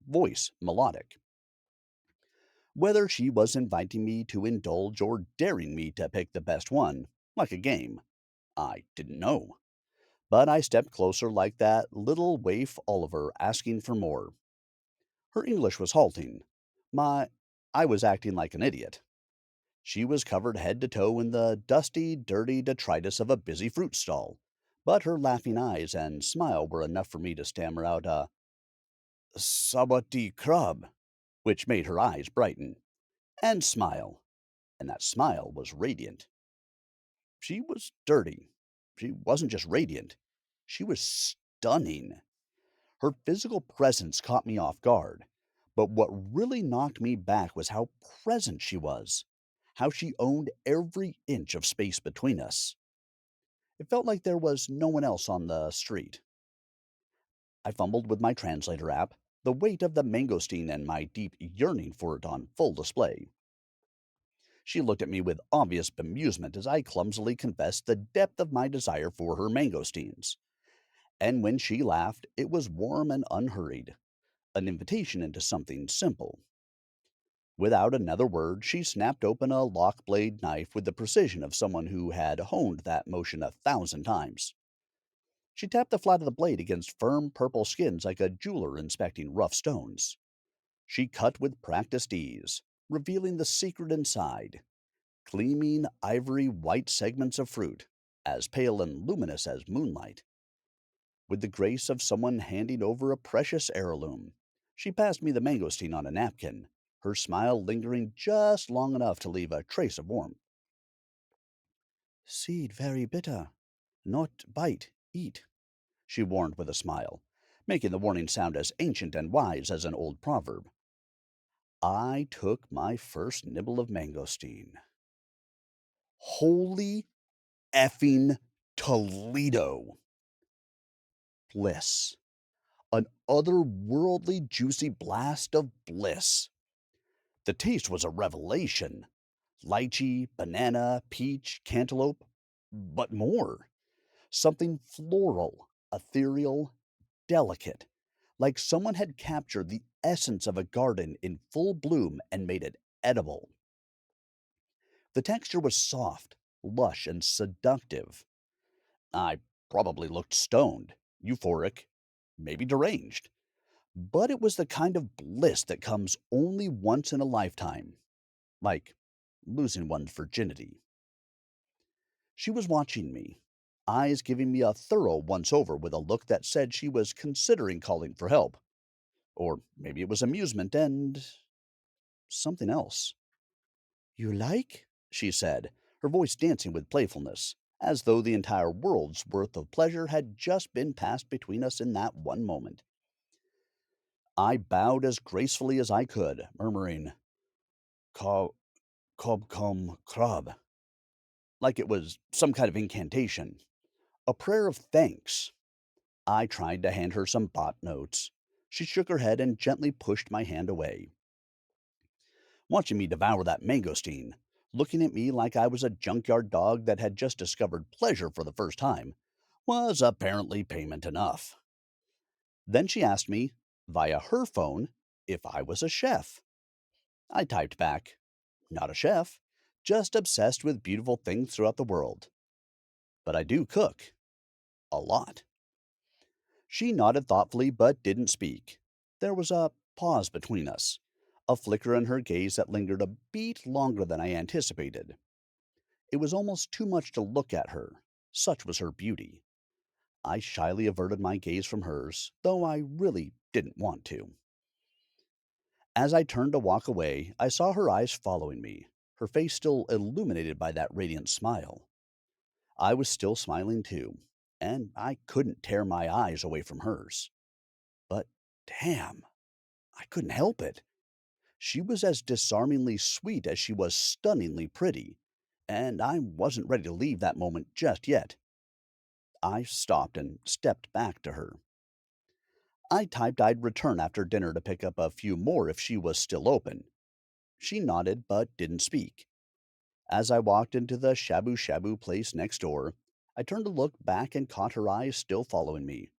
Speaker 1: voice melodic. Whether she was inviting me to indulge or daring me to pick the best one, like a game, I didn't know. But I stepped closer like that little waif Oliver asking for more. Her English was halting. My I was acting like an idiot. She was covered head to toe in the dusty, dirty detritus of a busy fruit stall, but her laughing eyes and smile were enough for me to stammer out a "Sabati Krab," which made her eyes brighten, and smile, and that smile was radiant. She was dirty. She wasn't just radiant. She was stunning. Her physical presence caught me off guard, but what really knocked me back was how present she was, how she owned every inch of space between us. It felt like there was no one else on the street. I fumbled with my translator app, the weight of the mangosteen and my deep yearning for it on full display. She looked at me with obvious bemusement as I clumsily confessed the depth of my desire for her mangosteens. And when she laughed, it was warm and unhurried, an invitation into something simple. Without another word, she snapped open a lock blade knife with the precision of someone who had honed that motion 1,000 times. She tapped the flat of the blade against firm purple skins like a jeweler inspecting rough stones. She cut with practiced ease, revealing the secret inside, gleaming ivory white segments of fruit, as pale and luminous as moonlight. With the grace of someone handing over a precious heirloom, she passed me the mangosteen on a napkin, her smile lingering just long enough to leave a trace of warmth. Seed very bitter. Not bite, eat, she warned with a smile, making the warning sound as ancient and wise as an old proverb. I took my first nibble of mangosteen. Holy effing Toledo! Bliss. An otherworldly juicy blast of bliss. The taste was a revelation. Lychee, banana, peach, cantaloupe, but more. Something floral, ethereal, delicate, like someone had captured the essence of a garden in full bloom and made it edible. The texture was soft, lush, and seductive. I probably looked stoned, euphoric, maybe deranged, but it was the kind of bliss that comes only once in a lifetime, like losing one's virginity. She was watching me, eyes giving me a thorough once over with a look that said she was considering calling for help. Or maybe it was amusement and something else. You like? She said, her voice dancing with playfulness, as though the entire world's worth of pleasure had just been passed between us in that one moment. I bowed as gracefully as I could, murmuring, Cob, cob, com, crab, like it was some kind of incantation, a prayer of thanks. I tried to hand her some bot notes. She shook her head and gently pushed my hand away. Watching me devour that mangosteen, looking at me like I was a junkyard dog that had just discovered pleasure for the first time, was apparently payment enough. Then she asked me, via her phone, if I was a chef. I typed back, not a chef, just obsessed with beautiful things throughout the world. But I do cook. A lot. She nodded thoughtfully but didn't speak. There was a pause between us, a flicker in her gaze that lingered a beat longer than I anticipated. It was almost too much to look at her, such was her beauty. I shyly averted my gaze from hers, though I really didn't want to. As I turned to walk away, I saw her eyes following me, her face still illuminated by that radiant smile. I was still smiling too, and I couldn't tear my eyes away from hers. But damn, I couldn't help it. She was as disarmingly sweet as she was stunningly pretty, and I wasn't ready to leave that moment just yet. I stopped and stepped back to her. I typed I'd return after dinner to pick up a few more if she was still open. She nodded but didn't speak. As I walked into the shabu shabu place next door, I turned to look back and caught her eyes still following me.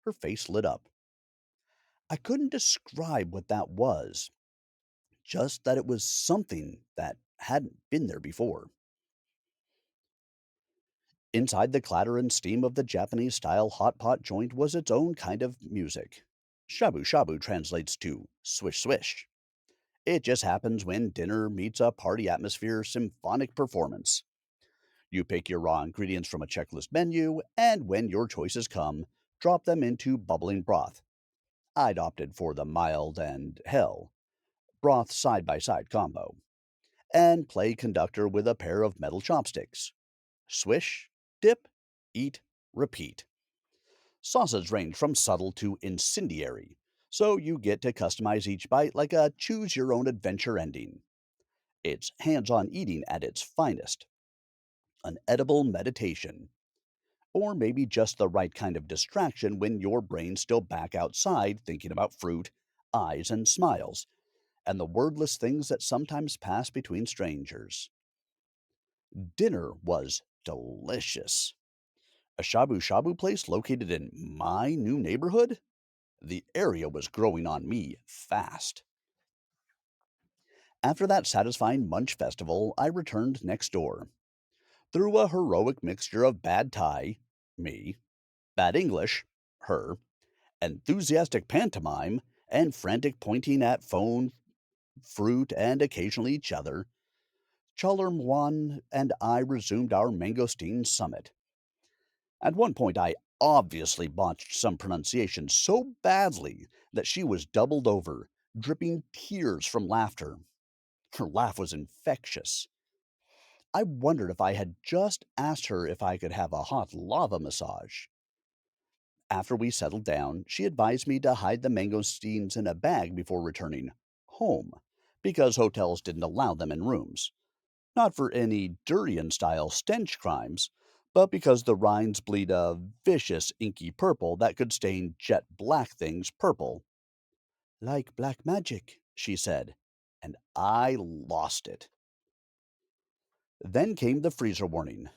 Speaker 1: Her face lit up. I couldn't describe what that was, just that it was something that hadn't been there before. Inside the clatter and steam of the Japanese style hot pot joint was its own kind of music. Shabu shabu translates to swish swish. It just happens when dinner meets a party atmosphere symphonic performance. You pick your raw ingredients from a checklist menu, and when your choices come, drop them into bubbling broth. I'd opted for the mild and hell broth side by side combo, and play conductor with a pair of metal chopsticks. Swish, dip, eat, repeat. Sauces range from subtle to incendiary, so you get to customize each bite like a choose your own adventure ending. It's hands on eating at its finest, an edible meditation. Or maybe just the right kind of distraction when your brain's still back outside thinking about fruit, eyes, and smiles, and the wordless things that sometimes pass between strangers. Dinner was delicious. A shabu shabu place located in my new neighborhood? The area was growing on me fast. After that satisfying munch festival, I returned next door. Through a heroic mixture of bad Thai, me, bad English, her, enthusiastic pantomime, and frantic pointing at phone, fruit, and occasionally each other, Chalermwan and I resumed our mangosteen summit. At one point, I obviously botched some pronunciation so badly that she was doubled over, dripping tears from laughter. Her laugh was infectious. I wondered if I had just asked her if I could have a hot lava massage. After we settled down, she advised me to hide the mangosteens in a bag before returning home, because hotels didn't allow them in rooms. Not for any durian style stench crimes, but because the rinds bleed a vicious inky purple that could stain jet black things purple. Like black magic, she said, and I lost it. Then came the freezer warning.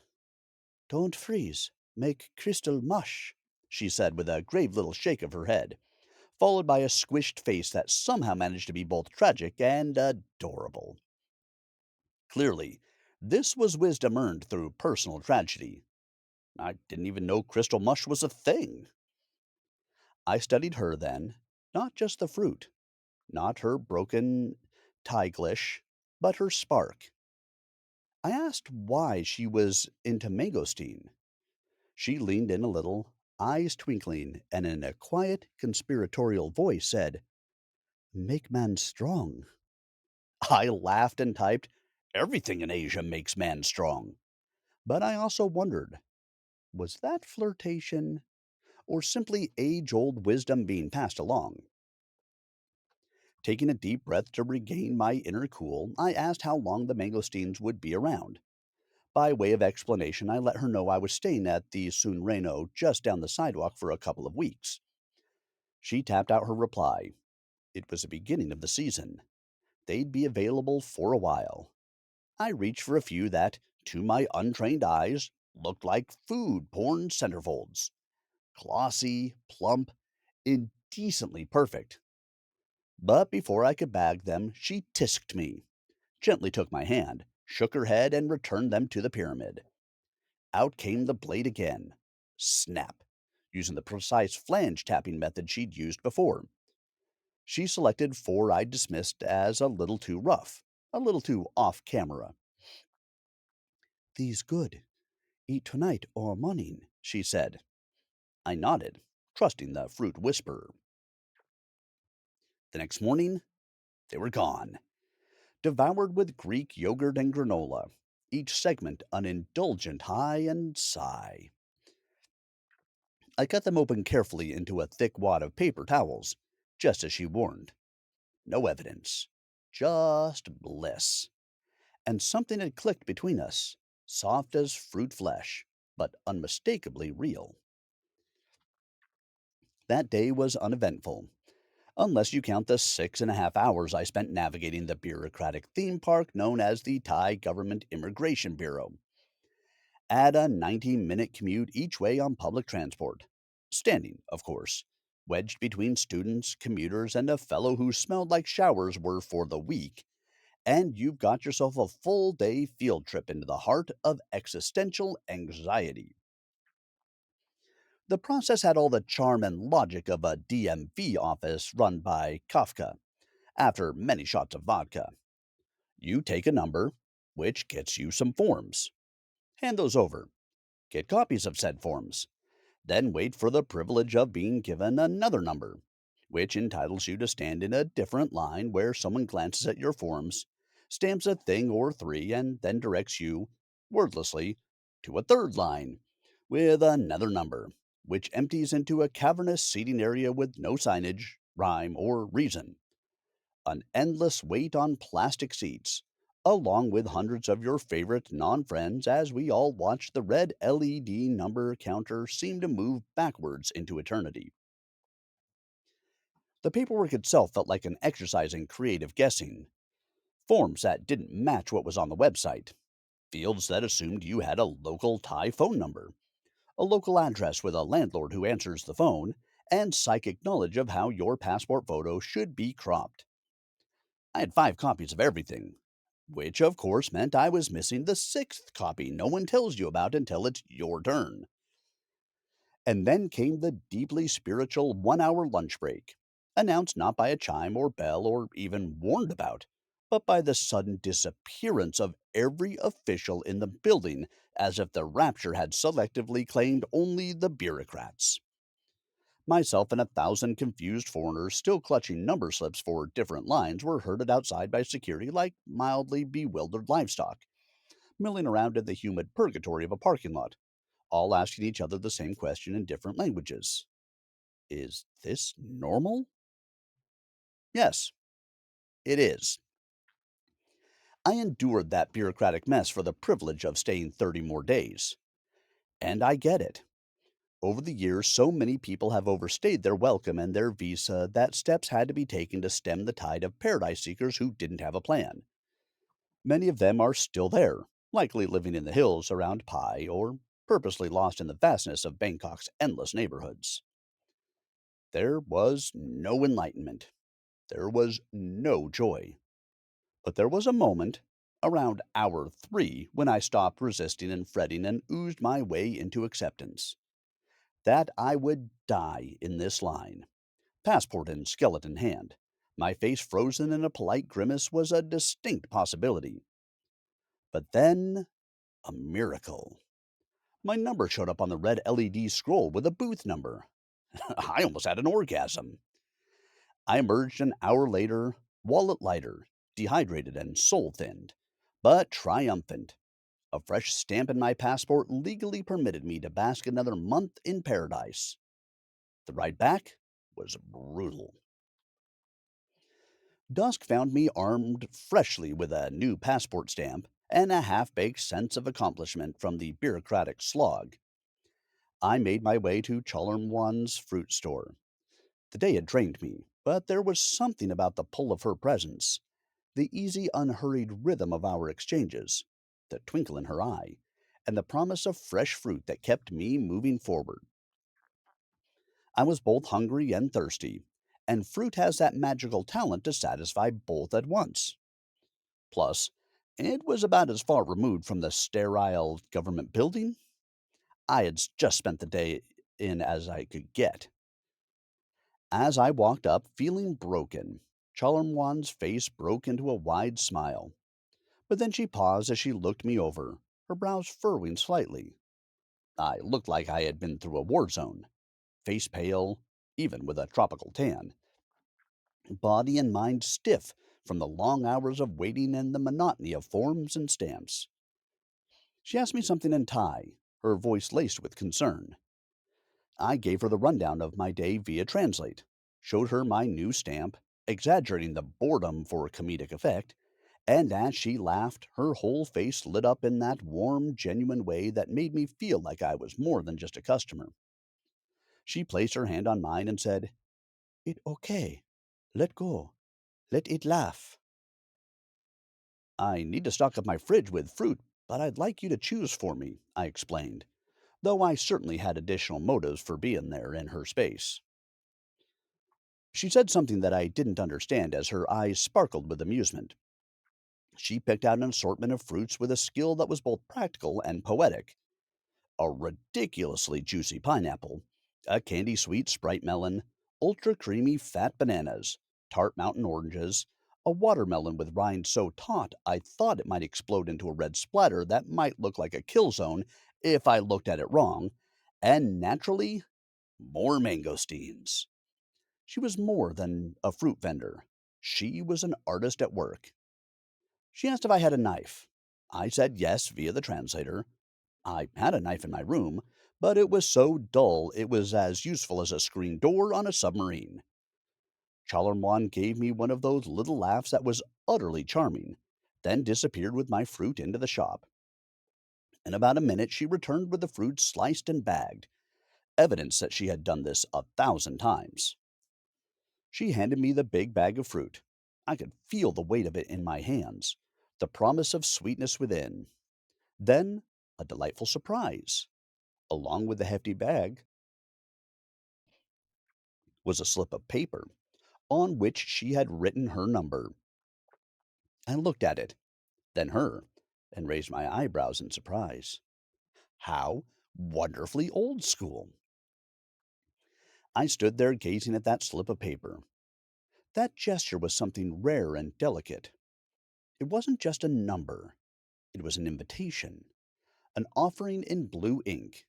Speaker 1: Don't freeze. Make crystal mush, she said with a grave little shake of her head, followed by a squished face that somehow managed to be both tragic and adorable. Clearly, this was wisdom earned through personal tragedy. I didn't even know crystal mush was a thing. I studied her then, not just the fruit, not her broken Thai-glish, but her spark. I asked why she was into mangosteen. She leaned in a little, eyes twinkling, and in a quiet, conspiratorial voice said, Make man strong. I laughed and typed, Everything in Asia makes man strong. But I also wondered, was that flirtation or simply age old wisdom being passed along? Taking a deep breath to regain my inner cool, I asked how long the mangosteens would be around. By way of explanation, I let her know I was staying at the Sunreno just down the sidewalk for a couple of weeks. She tapped out her reply. It was the beginning of the season. They'd be available for a while. I reached for a few that, to my untrained eyes, looked like food porn centerfolds. Glossy, plump, indecently perfect. But before I could bag them, she tisked me, gently took my hand, shook her head, and returned them to the pyramid. Out came the blade again. Snap, using the precise flange tapping method she'd used before. She selected four I dismissed as a little too rough, a little too off camera. These good. Eat tonight or morning, she said. I nodded, trusting the fruit whisperer. The next morning, they were gone, devoured with Greek yogurt and granola, each segment an indulgent high and sigh. I cut them open carefully into a thick wad of paper towels, just as she warned. No evidence, just bliss. And something had clicked between us, soft as fruit flesh, but unmistakably real. That day was uneventful, unless you count the 6.5 hours I spent navigating the bureaucratic theme park known as the Thai Government Immigration Bureau. Add a 90-minute commute each way on public transport. Standing, of course, wedged between students, commuters, and a fellow who smelled like showers were for the weak, and you've got yourself a full day field trip into the heart of existential anxiety. The process had all the charm and logic of a DMV office run by Kafka, after many shots of vodka. You take a number, which gets you some forms. Hand those over. Get copies of said forms. Then wait for the privilege of being given another number, which entitles you to stand in a different line where someone glances at your forms, stamps a thing or three, and then directs you, wordlessly, to a third line with another number, which empties into a cavernous seating area with no signage, rhyme, or reason. An endless wait on plastic seats, along with hundreds of your favorite non friends as we all watch the red LED number counter seem to move backwards into eternity. The paperwork itself felt like an exercise in creative guessing. Forms that didn't match what was on the website, fields that assumed you had a local Thai phone number, a local address with a landlord who answers the phone, and psychic knowledge of how your passport photo should be cropped. I had 5 copies of everything, which of course meant I was missing the sixth copy no one tells you about until it's your turn. And then came the deeply spiritual 1 hour lunch break, announced not by a chime or bell or even warned about, but by the sudden disappearance of every official in the building as if the rapture had selectively claimed only the bureaucrats. Myself and 1,000 confused foreigners still clutching number slips for different lines were herded outside by security like mildly bewildered livestock, milling around in the humid purgatory of a parking lot, all asking each other the same question in different languages. Is this normal? Yes, it is. I endured that bureaucratic mess for the privilege of staying 30 more days. And I get it. Over the years, so many people have overstayed their welcome and their visa that steps had to be taken to stem the tide of paradise seekers who didn't have a plan. Many of them are still there, likely living in the hills around Pai or purposely lost in the vastness of Bangkok's endless neighborhoods. There was no enlightenment. There was no joy. But there was a moment, around hour 3, when I stopped resisting and fretting and oozed my way into acceptance. That I would die in this line, passport in skeleton hand. My face frozen in a polite grimace was a distinct possibility. But then, a miracle. My number showed up on the red LED scroll with a booth number. I almost had an orgasm. I emerged an hour later, wallet lighter, dehydrated and soul thinned, but triumphant. A fresh stamp in my passport legally permitted me to bask another month in paradise. The ride back was brutal. Dusk found me armed freshly with a new passport stamp and a half baked sense of accomplishment from the bureaucratic slog. I made my way to Chalormwan's fruit store. The day had drained me, but there was something about the pull of her presence, the easy, unhurried rhythm of our exchanges, the twinkle in her eye, and the promise of fresh fruit that kept me moving forward. I was both hungry and thirsty, and fruit has that magical talent to satisfy both at once. Plus, it was about as far removed from the sterile government building I had just spent the day in as I could get. As I walked up, feeling broken, Chalormwan's face broke into a wide smile. But then she paused as she looked me over, her brows furrowing slightly. I looked like I had been through a war zone, face pale, even with a tropical tan, body and mind stiff from the long hours of waiting and the monotony of forms and stamps. She asked me something in Thai, her voice laced with concern. I gave her the rundown of my day via Translate, showed her my new stamp, exaggerating the boredom for comedic effect, and as she laughed, her whole face lit up in that warm, genuine way that made me feel like I was more than just a customer. She placed her hand on mine and said, "It okay. Let go. Let it laugh." "I need to stock up my fridge with fruit, but I'd like you to choose for me," I explained, though I certainly had additional motives for being there in her space. She said something that I didn't understand as her eyes sparkled with amusement. She picked out an assortment of fruits with a skill that was both practical and poetic. A ridiculously juicy pineapple, a candy sweet Sprite melon, ultra creamy fat bananas, tart mountain oranges, a watermelon with rind so taut I thought it might explode into a red splatter that might look like a kill zone if I looked at it wrong, and naturally, more mangosteens. She was more than a fruit vendor. She was an artist at work. She asked if I had a knife. I said yes via the translator. I had a knife in my room, but it was so dull it was as useful as a screen door on a submarine. Chalermon gave me one of those little laughs that was utterly charming, then disappeared with my fruit into the shop. In about a minute she returned with the fruit sliced and bagged, evidence that she had done this 1,000 times. She handed me the big bag of fruit. I could feel the weight of it in my hands, the promise of sweetness within. Then a delightful surprise. Along with the hefty bag was a slip of paper on which she had written her number. I looked at it, then her, and raised my eyebrows in surprise. How wonderfully old school! I stood there gazing at that slip of paper. That gesture was something rare and delicate. It wasn't just a number, it was an invitation, an offering in blue ink,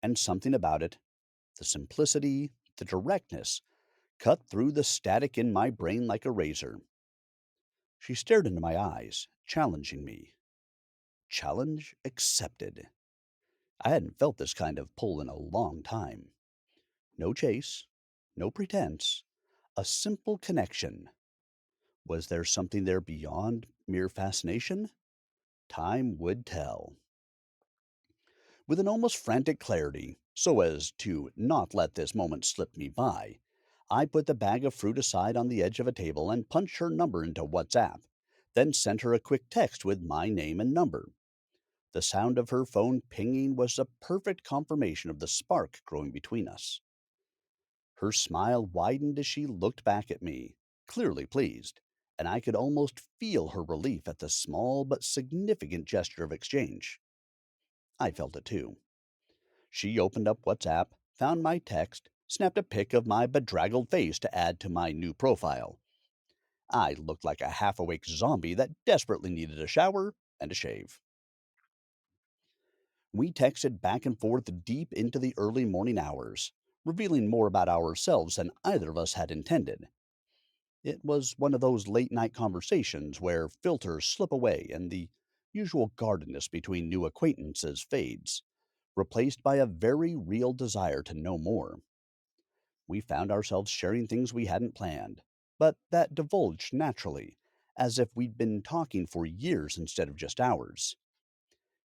Speaker 1: and something about it, the simplicity, the directness, cut through the static in my brain like a razor. She stared into my eyes, challenging me. Challenge accepted. I hadn't felt this kind of pull in a long time. No chase, no pretense, a simple connection. Was there something there beyond mere fascination? Time would tell. With an almost frantic clarity, so as to not let this moment slip me by, I put the bag of fruit aside on the edge of a table and punched her number into WhatsApp, then sent her a quick text with my name and number. The sound of her phone pinging was a perfect confirmation of the spark growing between us. Her smile widened as she looked back at me, clearly pleased, and I could almost feel her relief at the small but significant gesture of exchange. I felt it too. She opened up WhatsApp, found my text, snapped a pic of my bedraggled face to add to my new profile. I looked like a half awake zombie that desperately needed a shower and a shave. We texted back and forth deep into the early morning hours, revealing more about ourselves than either of us had intended. It was one of those late night conversations where filters slip away and the usual guardedness between new acquaintances fades, replaced by a very real desire to know more. We found ourselves sharing things we hadn't planned, but that divulged naturally, as if we'd been talking for years instead of just hours.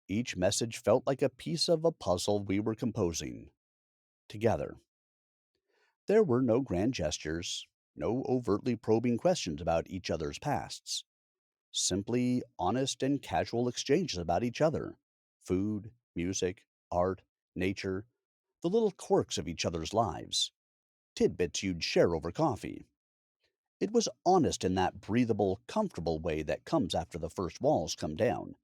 Speaker 1: Each message felt like a piece of a puzzle we were composing together. There were no grand gestures, no overtly probing questions about each other's pasts, simply honest and casual exchanges about each other: food, music, art, nature, the little quirks of each other's lives, tidbits you'd share over coffee. It was honest in that breathable, comfortable way that comes after the first walls come down,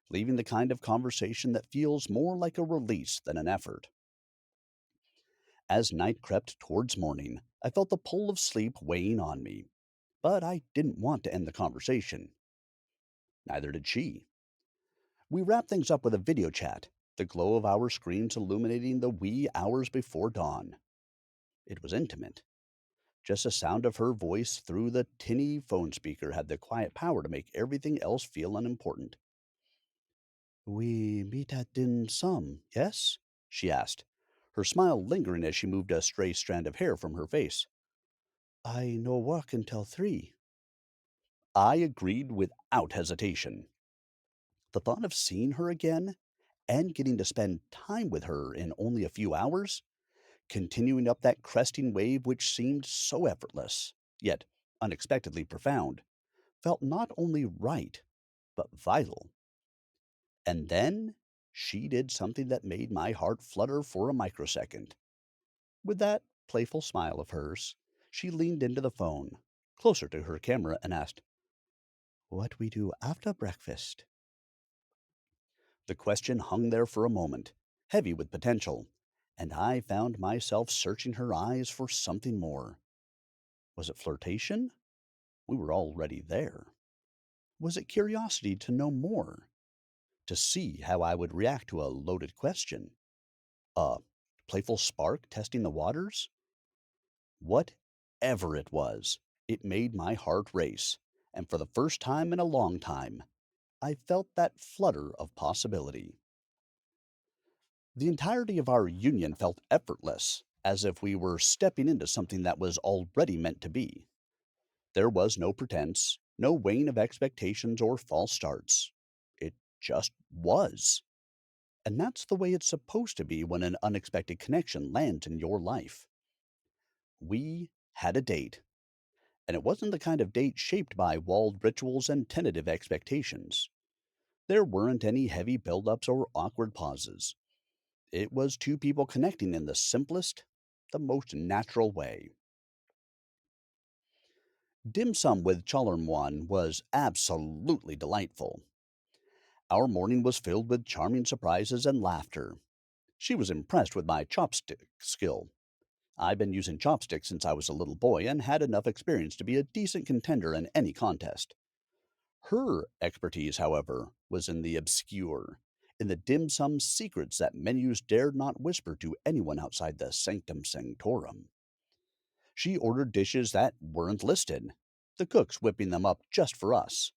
Speaker 1: leaving the kind of conversation that feels more like a release than an effort. As night crept towards morning, I felt the pull of sleep weighing on me, but I didn't want to end the conversation. Neither did she. We wrapped things up with a video chat, the glow of our screens illuminating the wee hours before dawn. It was intimate. Just the sound of her voice through the tinny phone speaker had the quiet power to make everything else feel unimportant. "We meet at dim sum, yes?" she asked, her smile lingering as she moved a stray strand of hair from her face. "I no work until 3." I agreed without hesitation. The thought of seeing her again and getting to spend time with her in only a few hours, continuing up that cresting wave which seemed so effortless, yet unexpectedly profound, felt not only right, but vital. And then she did something that made my heart flutter for a microsecond. With that playful smile of hers, she leaned into the phone, closer to her camera, and asked, "What we do after breakfast?" The question hung there for a moment, heavy with potential, and I found myself searching her eyes for something more. Was it flirtation? We were already there. Was it curiosity to know more? To see how I would react to a loaded question? A playful spark testing the waters? Whatever it was, it made my heart race, and for the first time in a long time, I felt that flutter of possibility. The entirety of our union felt effortless, as if we were stepping into something that was already meant to be. There was no pretense, no weighing of expectations or false starts. It just was. And that's the way it's supposed to be when an unexpected connection lands in your life. We had a date, and it wasn't the kind of date shaped by walled rituals and tentative expectations. There weren't any heavy build-ups or awkward pauses. It was two people connecting in the simplest, the most natural way. Dim sum with Chalermwan was absolutely delightful. Our morning was filled with charming surprises and laughter. She was impressed with my chopstick skill. I've been using chopsticks since I was a little boy and had enough experience to be a decent contender in any contest. Her expertise, however, was in the obscure, in the dim sum secrets that menus dared not whisper to anyone outside the sanctum sanctorum. She ordered dishes that weren't listed, the cooks whipping them up just for us.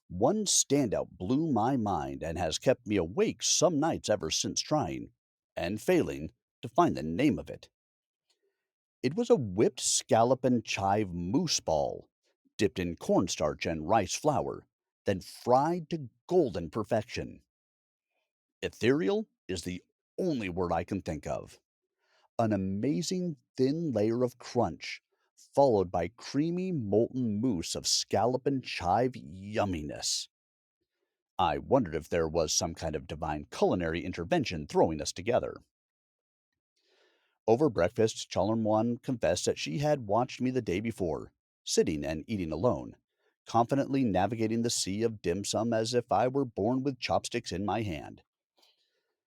Speaker 1: One standout blew my mind and has kept me awake some nights ever since trying, and failing, to find the name of it. It was a whipped scallop and chive moose ball, dipped in cornstarch and rice flour, then fried to golden perfection. Ethereal? is the only word I can think of. An amazing thin layer of crunch, followed by creamy molten mousse of scallop and chive yumminess. I wondered if there was some kind of divine culinary intervention throwing us together. Over breakfast, Chalermwan confessed that she had watched me the day before, sitting and eating alone, confidently navigating the sea of dim sum as if I were born with chopsticks in my hand.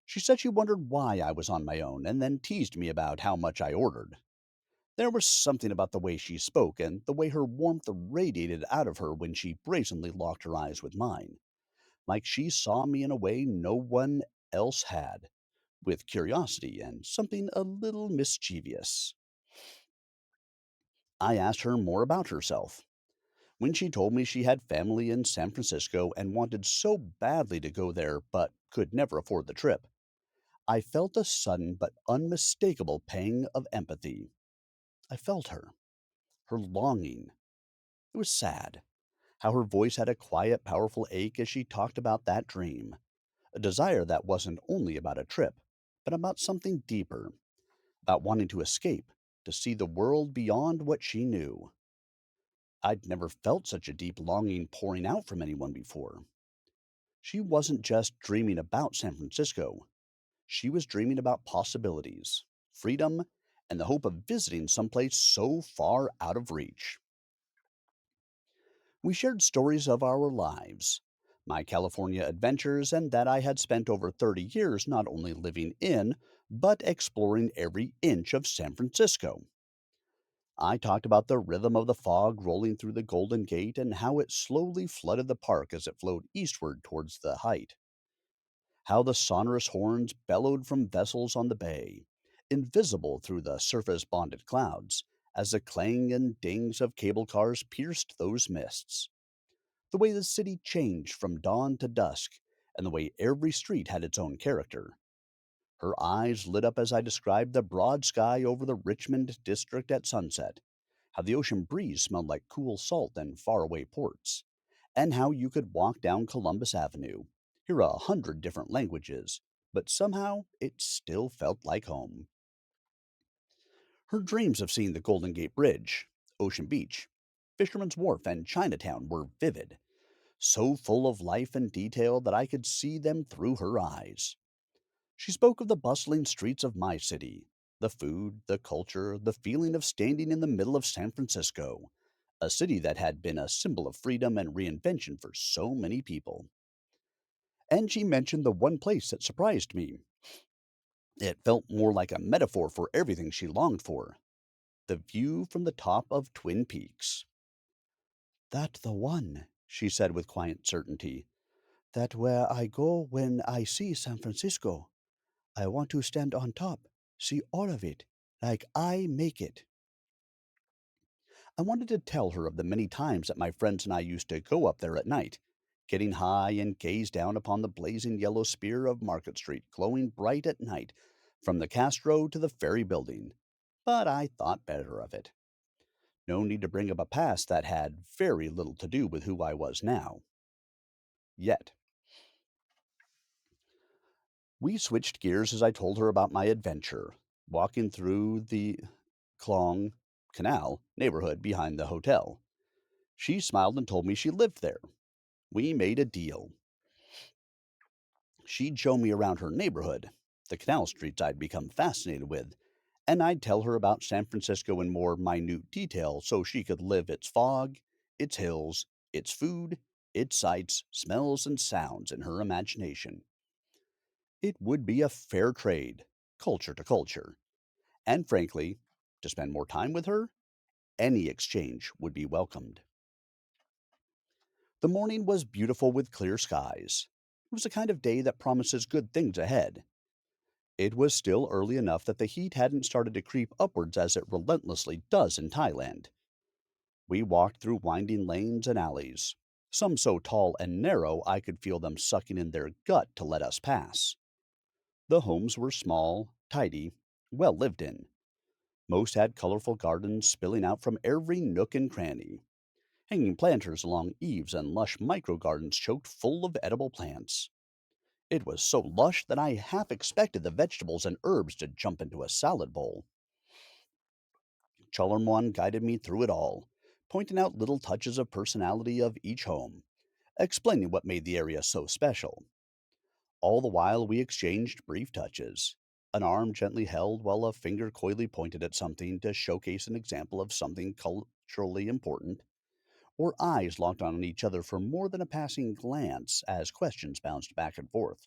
Speaker 1: She said she wondered why I was on my own, and then teased me about how much I ordered. There was something about the way she spoke and the way her warmth radiated out of her when she brazenly locked her eyes with mine, like she saw me in a way no one else had, with curiosity and something a little mischievous. I asked her more about herself. When she told me she had family in San Francisco and wanted so badly to go there but could never afford the trip, I felt a sudden but unmistakable pang of empathy. I felt her longing. It was sad, how her voice had a quiet, powerful ache as she talked about that dream, a desire that wasn't only about a trip, but about something deeper, about wanting to escape, to see the world beyond what she knew. I'd never felt such a deep longing pouring out from anyone before. She wasn't just dreaming about San Francisco, she was dreaming about possibilities, freedom, and the hope of visiting someplace so far out of reach. We shared stories of our lives, my California adventures, and that I had spent over 30 years not only living in, but exploring every inch of San Francisco. I talked about the rhythm of the fog rolling through the Golden Gate and how it slowly flooded the park as it flowed eastward towards the height. How the sonorous horns bellowed from vessels on the bay, invisible through the surface bonded clouds, as the clang and dings of cable cars pierced those mists. The way the city changed from dawn to dusk, and the way every street had its own character. Her eyes lit up as I described the broad sky over the Richmond district at sunset, how the ocean breeze smelled like cool salt and faraway ports, and how you could walk down Columbus Avenue, hear 100 different languages, but somehow it still felt like home. Her dreams of seeing the Golden Gate Bridge, Ocean Beach, Fisherman's Wharf, and Chinatown were vivid, so full of life and detail that I could see them through her eyes. She spoke of the bustling streets of my city, the food, the culture, the feeling of standing in the middle of San Francisco, a city that had been a symbol of freedom and reinvention for so many people. And she mentioned the one place that surprised me. It felt more like a metaphor for everything she longed for, the view from the top of Twin Peaks. That the one, she said with quiet certainty. That where I go when I see San Francisco. I want to stand on top, see all of it, like I make it. I wanted to tell her of the many times that my friends and I used to go up there at night, getting high and gaze down upon the blazing yellow spear of Market Street glowing bright at night from the Castro to the Ferry Building. But I thought better of it. No need to bring up a past that had very little to do with who I was now. Yet. We switched gears as I told her about my adventure, walking through the Klong Canal neighborhood behind the hotel. She smiled and told me she lived there. We made a deal. She'd show me around her neighborhood, the canal streets I'd become fascinated with, and I'd tell her about San Francisco in more minute detail so she could live its fog, its hills, its food, its sights, smells, and sounds in her imagination. It would be a fair trade, culture to culture, and frankly, to spend more time with her, any exchange would be welcomed. The morning was beautiful with clear skies. It was the kind of day that promises good things ahead. It was still early enough that the heat hadn't started to creep upwards as it relentlessly does in Thailand. We walked through winding lanes and alleys, some so tall and narrow I could feel them sucking in their gut to let us pass. The homes were small, tidy, well lived in. Most had colorful gardens spilling out from every nook and cranny, hanging planters along eaves and lush micro gardens choked full of edible plants. It was so lush that I half expected the vegetables and herbs to jump into a salad bowl. Chalermon guided me through it all, pointing out little touches of personality of each home, explaining what made the area so special. All the while we exchanged brief touches, an arm gently held while a finger coyly pointed at something to showcase an example of something culturally important, or eyes locked on each other for more than a passing glance as questions bounced back and forth.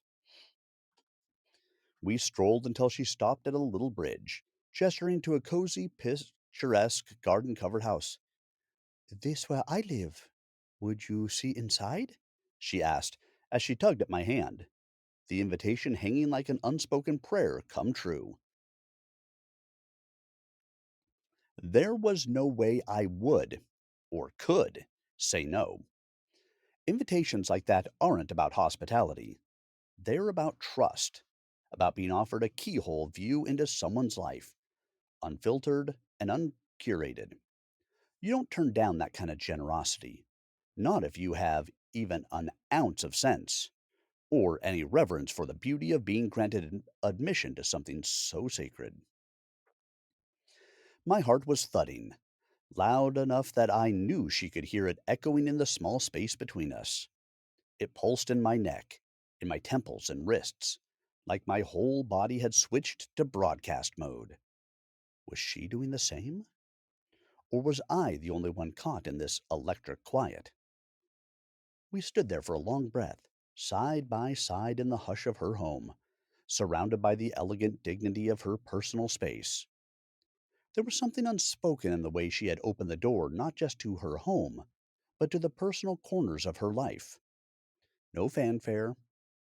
Speaker 1: We strolled until she stopped at a little bridge, gesturing to a cozy, picturesque, garden covered house. This where I live. Would you see inside? She asked as she tugged at my hand, the invitation hanging like an unspoken prayer come true. There was no way I would, or could, say no. Invitations like that aren't about hospitality. They're about trust, about being offered a keyhole view into someone's life, unfiltered and uncurated. You don't turn down that kind of generosity. Not if you have even an ounce of sense, or any reverence for the beauty of being granted admission to something so sacred. My heart was thudding, loud enough that I knew she could hear it echoing in the small space between us. It pulsed in my neck, in my temples and wrists, like my whole body had switched to broadcast mode. Was she doing the same? Or was I the only one caught in this electric quiet? We stood there for a long breath, side by side in the hush of her home, surrounded by the elegant dignity of her personal space. There was something unspoken in the way she had opened the door not just to her home, but to the personal corners of her life. No fanfare,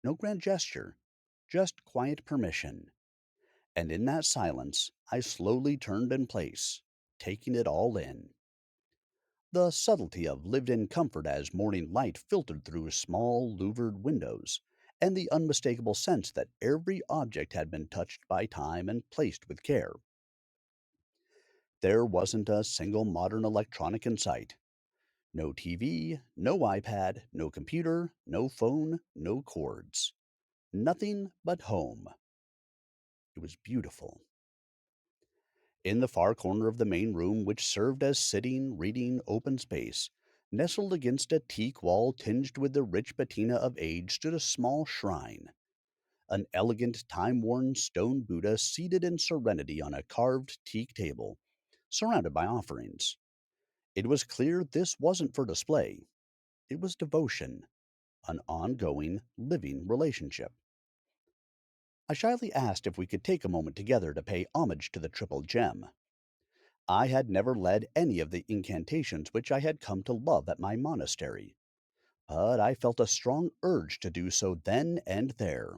Speaker 1: no grand gesture, just quiet permission. And in that silence, I slowly turned in place, taking it all in. The subtlety of lived in comfort as morning light filtered through small louvered windows, and the unmistakable sense that every object had been touched by time and placed with care. There wasn't a single modern electronic in sight. No TV, no iPad, no computer, no phone, no cords. Nothing but home. It was beautiful. In the far corner of the main room, which served as sitting, reading, open space, nestled against a teak wall tinged with the rich patina of age, stood a small shrine, an elegant, time worn stone Buddha seated in serenity on a carved teak table, surrounded by offerings. It was clear this wasn't for display, it was devotion, an ongoing, living relationship. I shyly asked if we could take a moment together to pay homage to the triple gem. I had never led any of the incantations which I had come to love at my monastery, but I felt a strong urge to do so then and there.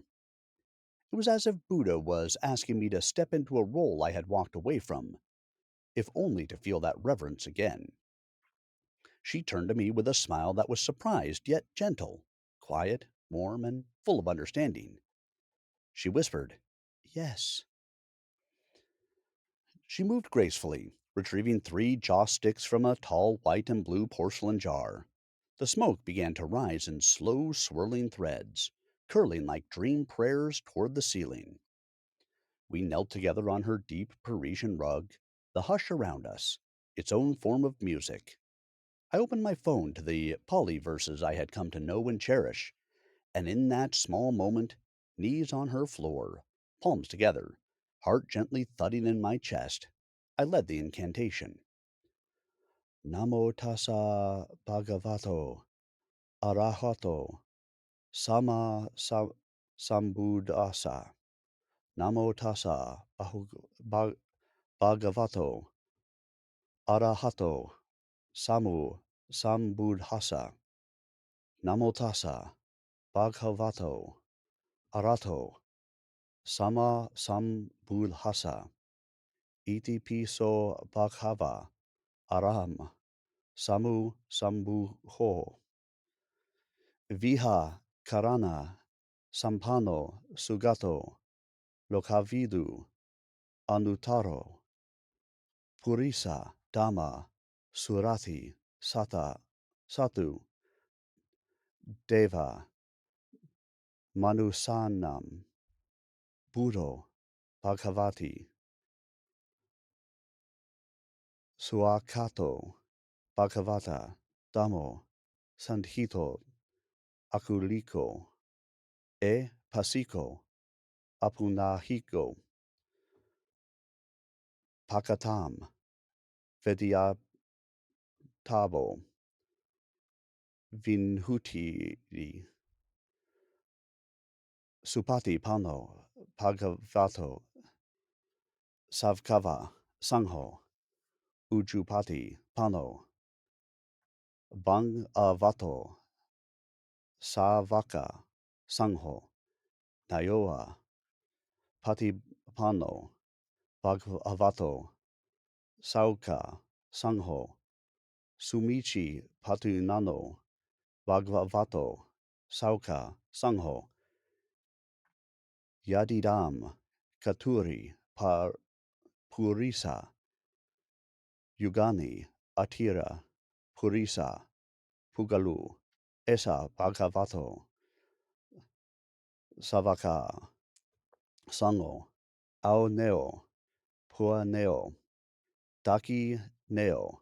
Speaker 1: It was as if Buddha was asking me to step into a role I had walked away from, if only to feel that reverence again. She turned to me with a smile that was surprised yet gentle, quiet, warm, and full of understanding. She whispered, Yes. She moved gracefully, retrieving three joss sticks from a tall white and blue porcelain jar. The smoke began to rise in slow, swirling threads, curling like dream prayers toward the ceiling. We knelt together on her deep Parisian rug, the hush around us, its own form of music. I opened my phone to the Pali verses I had come to know and cherish, and in that small moment, knees on her floor, palms together, heart gently thudding in my chest, I led the incantation. Namo tassa bhagavato arahato sambuddhasa. Namo tassa bhagavato arahato sambuddhasa. Namo tassa bhagavato arahato sambuddhasa. Iti piso bhaghava aram sambuho. Viha karana sampano sugato lokavidu anutaro purisa dhamma surati sata satu deva Manusanam, Buddho, Bhagavati, Suakato, Bhagavata, Damo, Sandhito, Akuliko, E Pasiko, Apunahiko, Pakatam, Vidyatabo, Vinhuti, Supati Pano, Bhagavato, Savkava, Sangho, Ujupati Pano, Bhagavato, Savaka, Sangho, Nayoa, Patipano, Bhagavato, Sauka, Sangho, Sumichi Patunano, Bhagavato, Sauka, Sangho, Yadidam, Katuri, Purisa, Yugani, Atira, Purisa, Pugalu, Esa Bhagavato, Savaka, Sango, Ao Neo, Pua Neo, Daki Neo,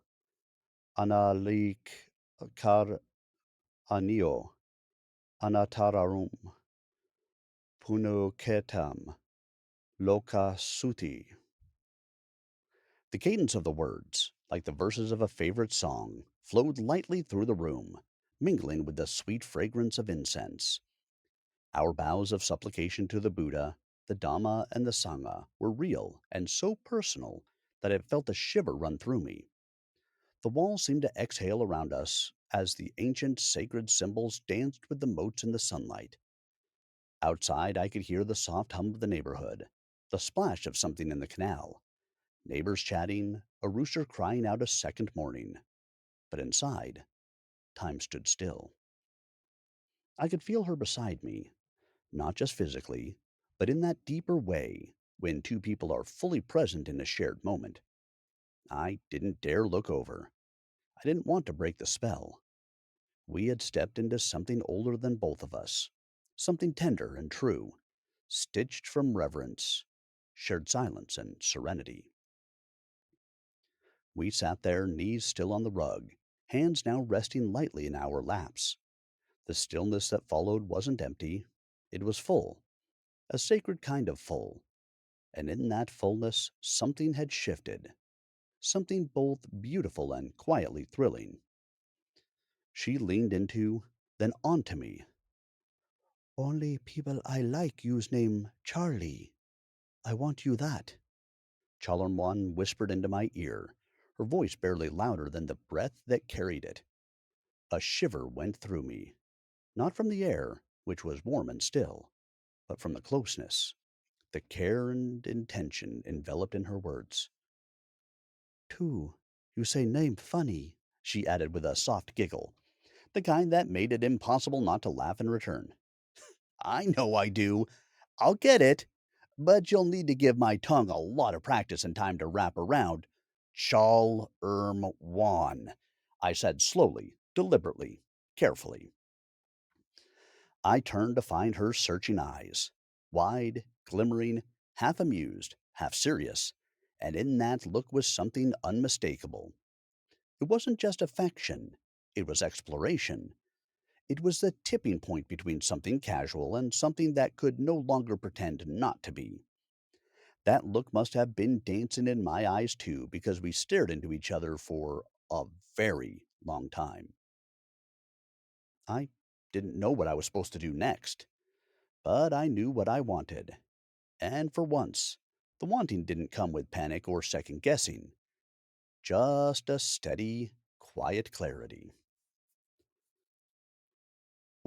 Speaker 1: Analik Kar Anio, Anatararum, Punuketam, Loka Suti. The cadence of the words, like the verses of a favorite song, flowed lightly through the room, mingling with the sweet fragrance of incense. Our vows of supplication to the Buddha, the Dhamma, and the Sangha were real and so personal that it felt a shiver run through me. The walls seemed to exhale around us as the ancient sacred symbols danced with the motes in the sunlight. Outside, I could hear the soft hum of the neighborhood, the splash of something in the canal, neighbors chatting, a rooster crying out a second morning. But inside, time stood still. I could feel her beside me, not just physically, but in that deeper way when two people are fully present in a shared moment. I didn't dare look over. I didn't want to break the spell. We had stepped into something older than both of us, something tender and true, stitched from reverence, shared silence, and serenity. We sat there, knees still on the rug, hands now resting lightly in our laps. The stillness that followed wasn't empty, it was full, a sacred kind of full, and in that fullness something had shifted, something both beautiful and quietly thrilling. She leaned into, then onto me. Only people I like use name Charlie. I want you that. Chalermon whispered into my ear, her voice barely louder than the breath that carried it. A shiver went through me, not from the air, which was warm and still, but from the closeness, the care and intention enveloped in her words. Too, you say name funny, she added with a soft giggle, the kind that made it impossible not to laugh in return. I know I do. I'll get it. But you'll need to give my tongue a lot of practice and time to wrap around. Wan, I said slowly, deliberately, carefully. I turned to find her searching eyes, wide, glimmering, half amused, half serious, and in that look was something unmistakable. It wasn't just affection, it was exploration. It was the tipping point between something casual and something that could no longer pretend not to be. That look must have been dancing in my eyes too, because we stared into each other for a very long time. I didn't know what I was supposed to do next, but I knew what I wanted. And for once, the wanting didn't come with panic or second guessing, just a steady, quiet clarity.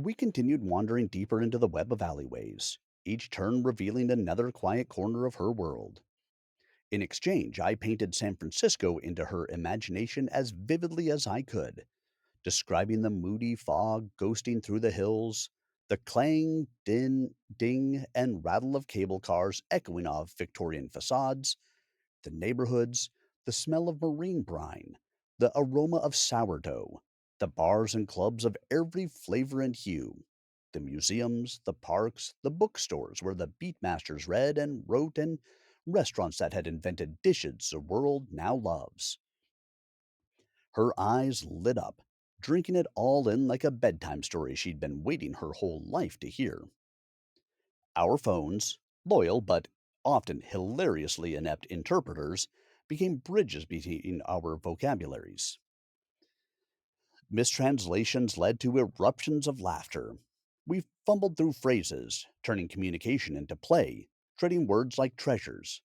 Speaker 1: We continued wandering deeper into the web of alleyways, each turn revealing another quiet corner of her world. In exchange, I painted San Francisco into her imagination as vividly as I could, describing the moody fog ghosting through the hills, the clang, din, ding, and rattle of cable cars echoing off Victorian facades, the neighborhoods, the smell of marine brine, the aroma of sourdough, the bars and clubs of every flavor and hue. The museums, the parks, the bookstores where the beatmasters read and wrote, and restaurants that had invented dishes the world now loves. Her eyes lit up, drinking it all in like a bedtime story she'd been waiting her whole life to hear. Our phones, loyal but often hilariously inept interpreters, became bridges between our vocabularies. Mistranslations led to eruptions of laughter. We fumbled through phrases, turning communication into play, treating words like treasures.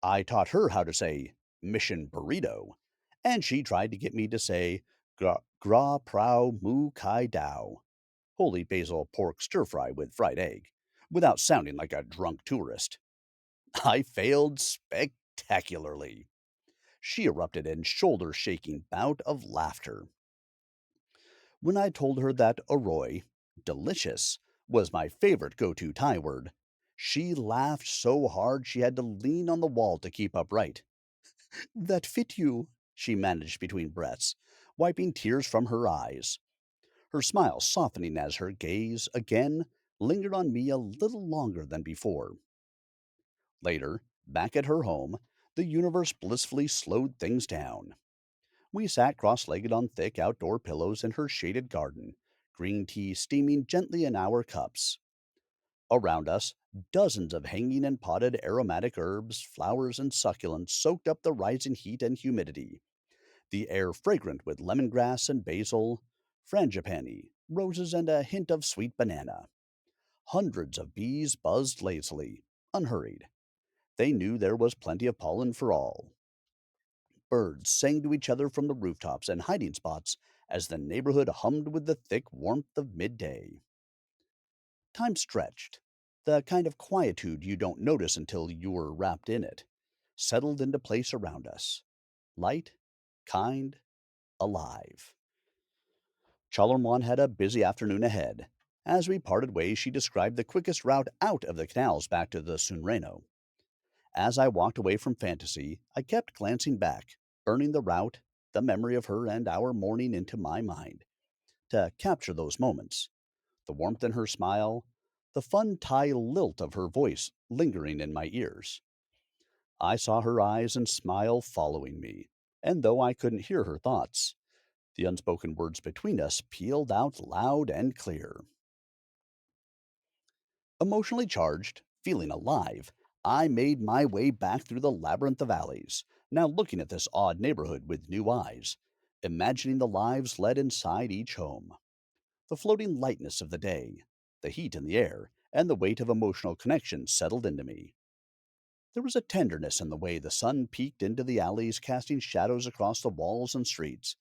Speaker 1: I taught her how to say mission burrito, and she tried to get me to say gra prao mu kai dao, holy basil pork stir fry with fried egg, without sounding like a drunk tourist. I failed spectacularly. She erupted in shoulder shaking bout of laughter. When I told her that Arroy, delicious, was my favorite go to Thai word, she laughed so hard she had to lean on the wall to keep upright. That fit you, she managed between breaths, wiping tears from her eyes, her smile softening as her gaze again lingered on me a little longer than before. Later, back at her home, the universe blissfully slowed things down. We sat cross legged on thick outdoor pillows in her shaded garden, green tea steaming gently in our cups. Around us, dozens of hanging and potted aromatic herbs, flowers, and succulents soaked up the rising heat and humidity, the air fragrant with lemongrass and basil, frangipani, roses, and a hint of sweet banana. Hundreds of bees buzzed lazily, unhurried. They knew there was plenty of pollen for all. Birds sang to each other from the rooftops and hiding spots as the neighborhood hummed with the thick warmth of midday. Time stretched. The kind of quietude you don't notice until you're wrapped in it settled into place around us. Light, kind, alive. Chalermon had a busy afternoon ahead. As we parted ways, she described the quickest route out of the canals back to the Sunreno. As I walked away from fantasy, I kept glancing back, burning the route, the memory of her and our morning into my mind, to capture those moments, the warmth in her smile, the fun Thai lilt of her voice lingering in my ears. I saw her eyes and smile following me, and though I couldn't hear her thoughts, the unspoken words between us pealed out loud and clear. Emotionally charged, feeling alive, I made my way back through the labyrinth of alleys, now looking at this odd neighborhood with new eyes, imagining the lives led inside each home. The floating lightness of the day, the heat in the air, and the weight of emotional connection settled into me. There was a tenderness in the way the sun peeked into the alleys, casting shadows across the walls and streets,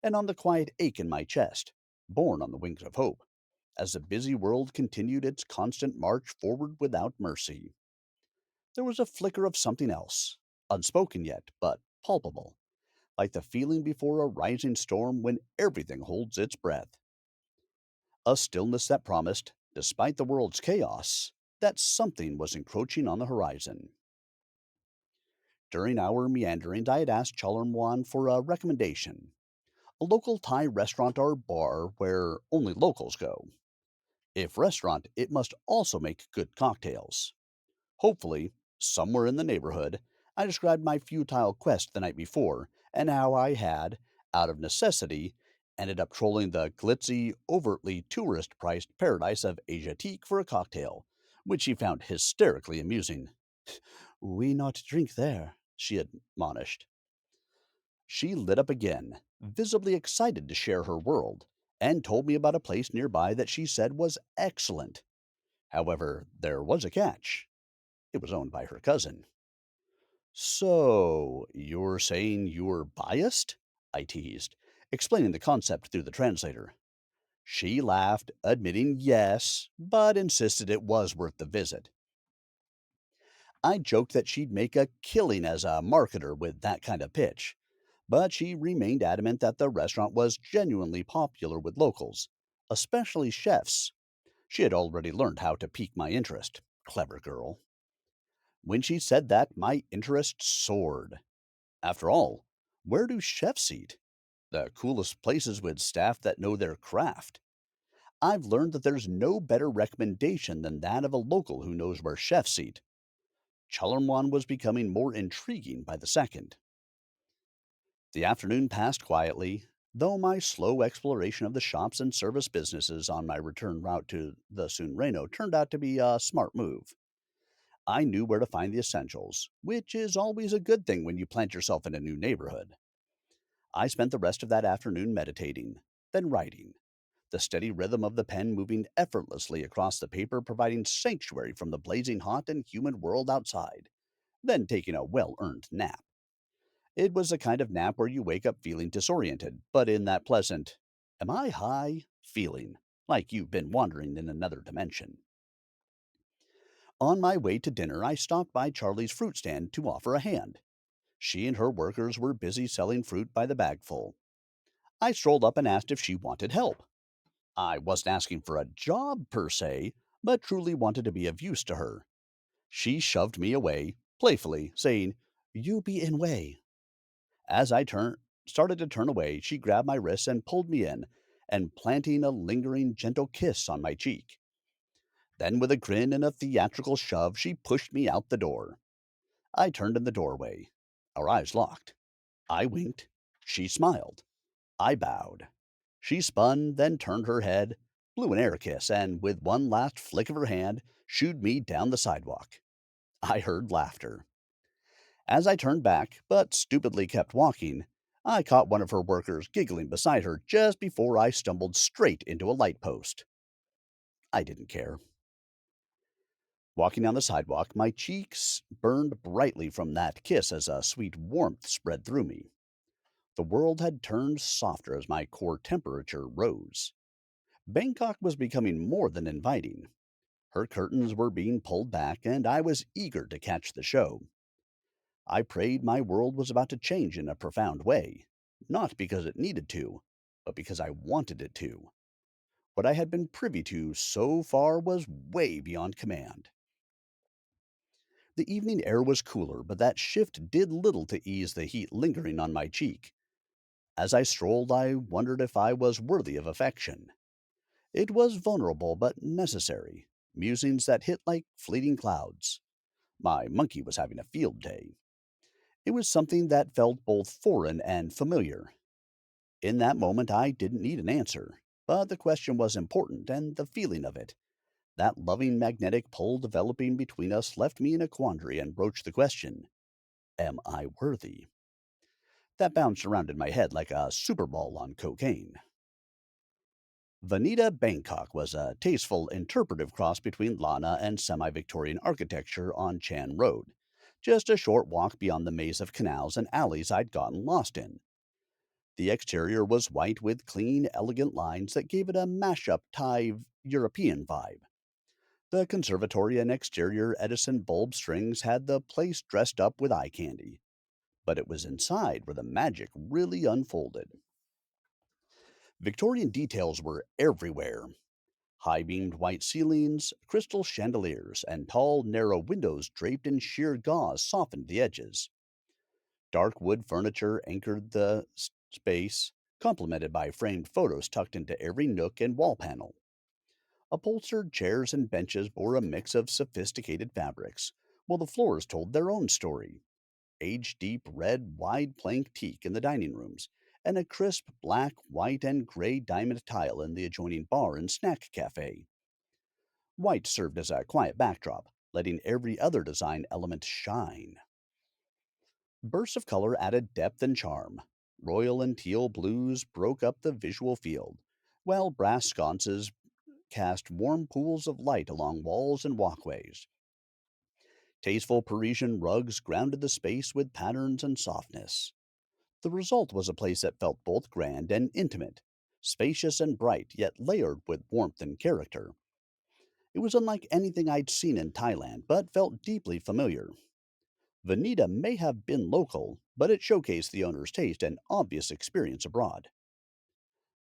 Speaker 1: and on the quiet ache in my chest, borne on the wings of hope, as the busy world continued its constant march forward without mercy. There was a flicker of something else, unspoken yet, but palpable, like the feeling before a rising storm when everything holds its breath. A stillness that promised, despite the world's chaos, that something was encroaching on the horizon. During our meanderings, I had asked Chalermwan for a recommendation, a local Thai restaurant or bar where only locals go. If restaurant, it must also make good cocktails. Hopefully, somewhere in the neighborhood, I described my futile quest the night before and how I had, out of necessity, ended up trolling the glitzy, overtly tourist priced paradise of Asiatique for a cocktail, which she found hysterically amusing. We not drink there, she admonished. She lit up again, visibly excited to share her world, and told me about a place nearby that she said was excellent. However, there was a catch. It was owned by her cousin. So, you're saying you're biased? I teased, explaining the concept through the translator. She laughed, admitting yes, but insisted it was worth the visit. I joked that she'd make a killing as a marketer with that kind of pitch, but she remained adamant that the restaurant was genuinely popular with locals, especially chefs. She had already learned how to pique my interest. Clever girl. When she said that, my interest soared. After all, where do chefs eat? The coolest places with staff that know their craft. I've learned that there's no better recommendation than that of a local who knows where chefs eat. Chalermon was becoming more intriguing by the second. The afternoon passed quietly, though my slow exploration of the shops and service businesses on my return route to the Sunreno turned out to be a smart move. I knew where to find the essentials, which is always a good thing when you plant yourself in a new neighborhood. I spent the rest of that afternoon meditating, then writing, the steady rhythm of the pen moving effortlessly across the paper providing sanctuary from the blazing hot and humid world outside, then taking a well earned nap. It was the kind of nap where you wake up feeling disoriented, but in that pleasant, am I high feeling, like you've been wandering in another dimension. On my way to dinner, I stopped by Charlie's fruit stand to offer a hand. She and her workers were busy selling fruit by the bagful. I strolled up and asked if she wanted help. I wasn't asking for a job per se, but truly wanted to be of use to her. She shoved me away, playfully, saying, "You be in way." As I started to turn away, she grabbed my wrist and pulled me in, and planting a lingering, gentle kiss on my cheek. Then, with a grin and a theatrical shove, she pushed me out the door. I turned in the doorway. Our eyes locked. I winked. She smiled. I bowed. She spun, then turned her head, blew an air kiss, and with one last flick of her hand, shooed me down the sidewalk. I heard laughter. As I turned back, but stupidly kept walking, I caught one of her workers giggling beside her just before I stumbled straight into a light post. I didn't care. Walking down the sidewalk, my cheeks burned brightly from that kiss as a sweet warmth spread through me. The world had turned softer as my core temperature rose. Bangkok was becoming more than inviting. Her curtains were being pulled back, and I was eager to catch the show. I prayed my world was about to change in a profound way, not because it needed to, but because I wanted it to. What I had been privy to so far was way beyond command. The evening air was cooler, but that shift did little to ease the heat lingering on my cheek. As I strolled, I wondered if I was worthy of affection. It was vulnerable but necessary, musings that hit like fleeting clouds. My monkey was having a field day. It was something that felt both foreign and familiar. In that moment, I didn't need an answer, but the question was important, and the feeling of it, that loving magnetic pull developing between us, left me in a quandary and broached the question, am I worthy? That bounced around in my head like a super ball on cocaine. Vanita Bangkok was a tasteful, interpretive cross between Lana and semi Victorian architecture on Chan Road, just a short walk beyond the maze of canals and alleys I'd gotten lost in. The exterior was white with clean, elegant lines that gave it a mash-up Thai European vibe. The conservatory and exterior Edison bulb strings had the place dressed up with eye candy, but it was inside where the magic really unfolded. Victorian details were everywhere. High beamed white ceilings, crystal chandeliers, and tall, narrow windows draped in sheer gauze softened the edges. Dark wood furniture anchored the space, complemented by framed photos tucked into every nook and wall panel. Upholstered chairs and benches bore a mix of sophisticated fabrics, while the floors told their own story. Age deep red wide plank teak in the dining rooms, and a crisp black, white, and gray diamond tile in the adjoining bar and snack cafe. White served as a quiet backdrop, letting every other design element shine. Bursts of color added depth and charm. Royal and teal blues broke up the visual field, while brass sconces cast warm pools of light along walls and walkways. Tasteful Parisian rugs grounded the space with patterns and softness. The result was a place that felt both grand and intimate, spacious and bright, yet layered with warmth and character. It was unlike anything I'd seen in Thailand, but felt deeply familiar. Vanita may have been local, but it showcased the owner's taste and obvious experience abroad.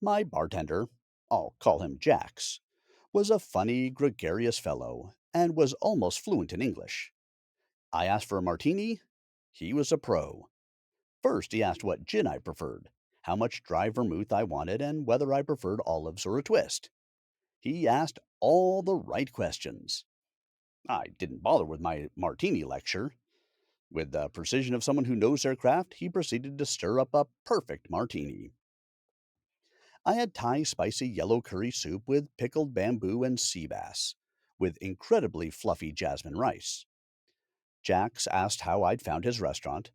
Speaker 1: My bartender, I'll call him Jax, was a funny, gregarious fellow and was almost fluent in English. I asked for a martini. He was a pro. First, he asked what gin I preferred, how much dry vermouth I wanted, and whether I preferred olives or a twist. He asked all the right questions. I didn't bother with my martini lecture. With the precision of someone who knows their craft, he proceeded to stir up a perfect martini. I had Thai spicy yellow curry soup with pickled bamboo and sea bass, with incredibly fluffy jasmine rice. Jax asked how I'd found his restaurant.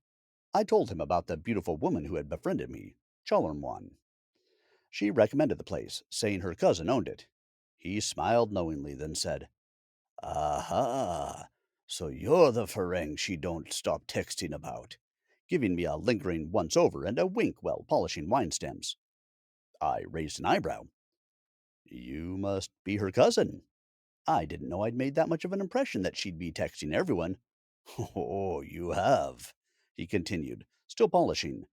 Speaker 1: I told him about the beautiful woman who had befriended me, Cholorn. She recommended the place, saying her cousin owned it. He smiled knowingly, then said, Aha! So you're the Ferenc she don't stop texting about, giving me a lingering once over and a wink while polishing wine stems. I raised an eyebrow. You must be her cousin. I didn't know I'd made that much of an impression that she'd be texting everyone. Oh, you have, he continued, still polishing.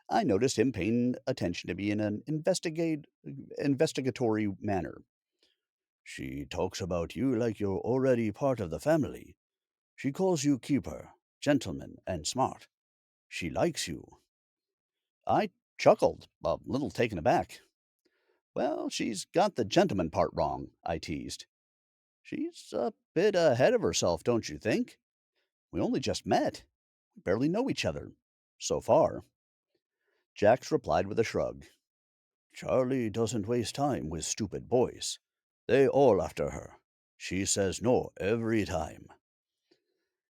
Speaker 1: I noticed him paying attention to me in an investigatory manner. She talks about you like you're already part of the family. She calls you keeper, gentleman, and smart. She likes you. I chuckled, a little taken aback. Well, she's got the gentleman part wrong, I teased. She's a bit ahead of herself, don't you think? We only just met. We barely know each other. So far. Jax replied with a shrug. Charlie doesn't waste time with stupid boys. They all after her. She says no every time.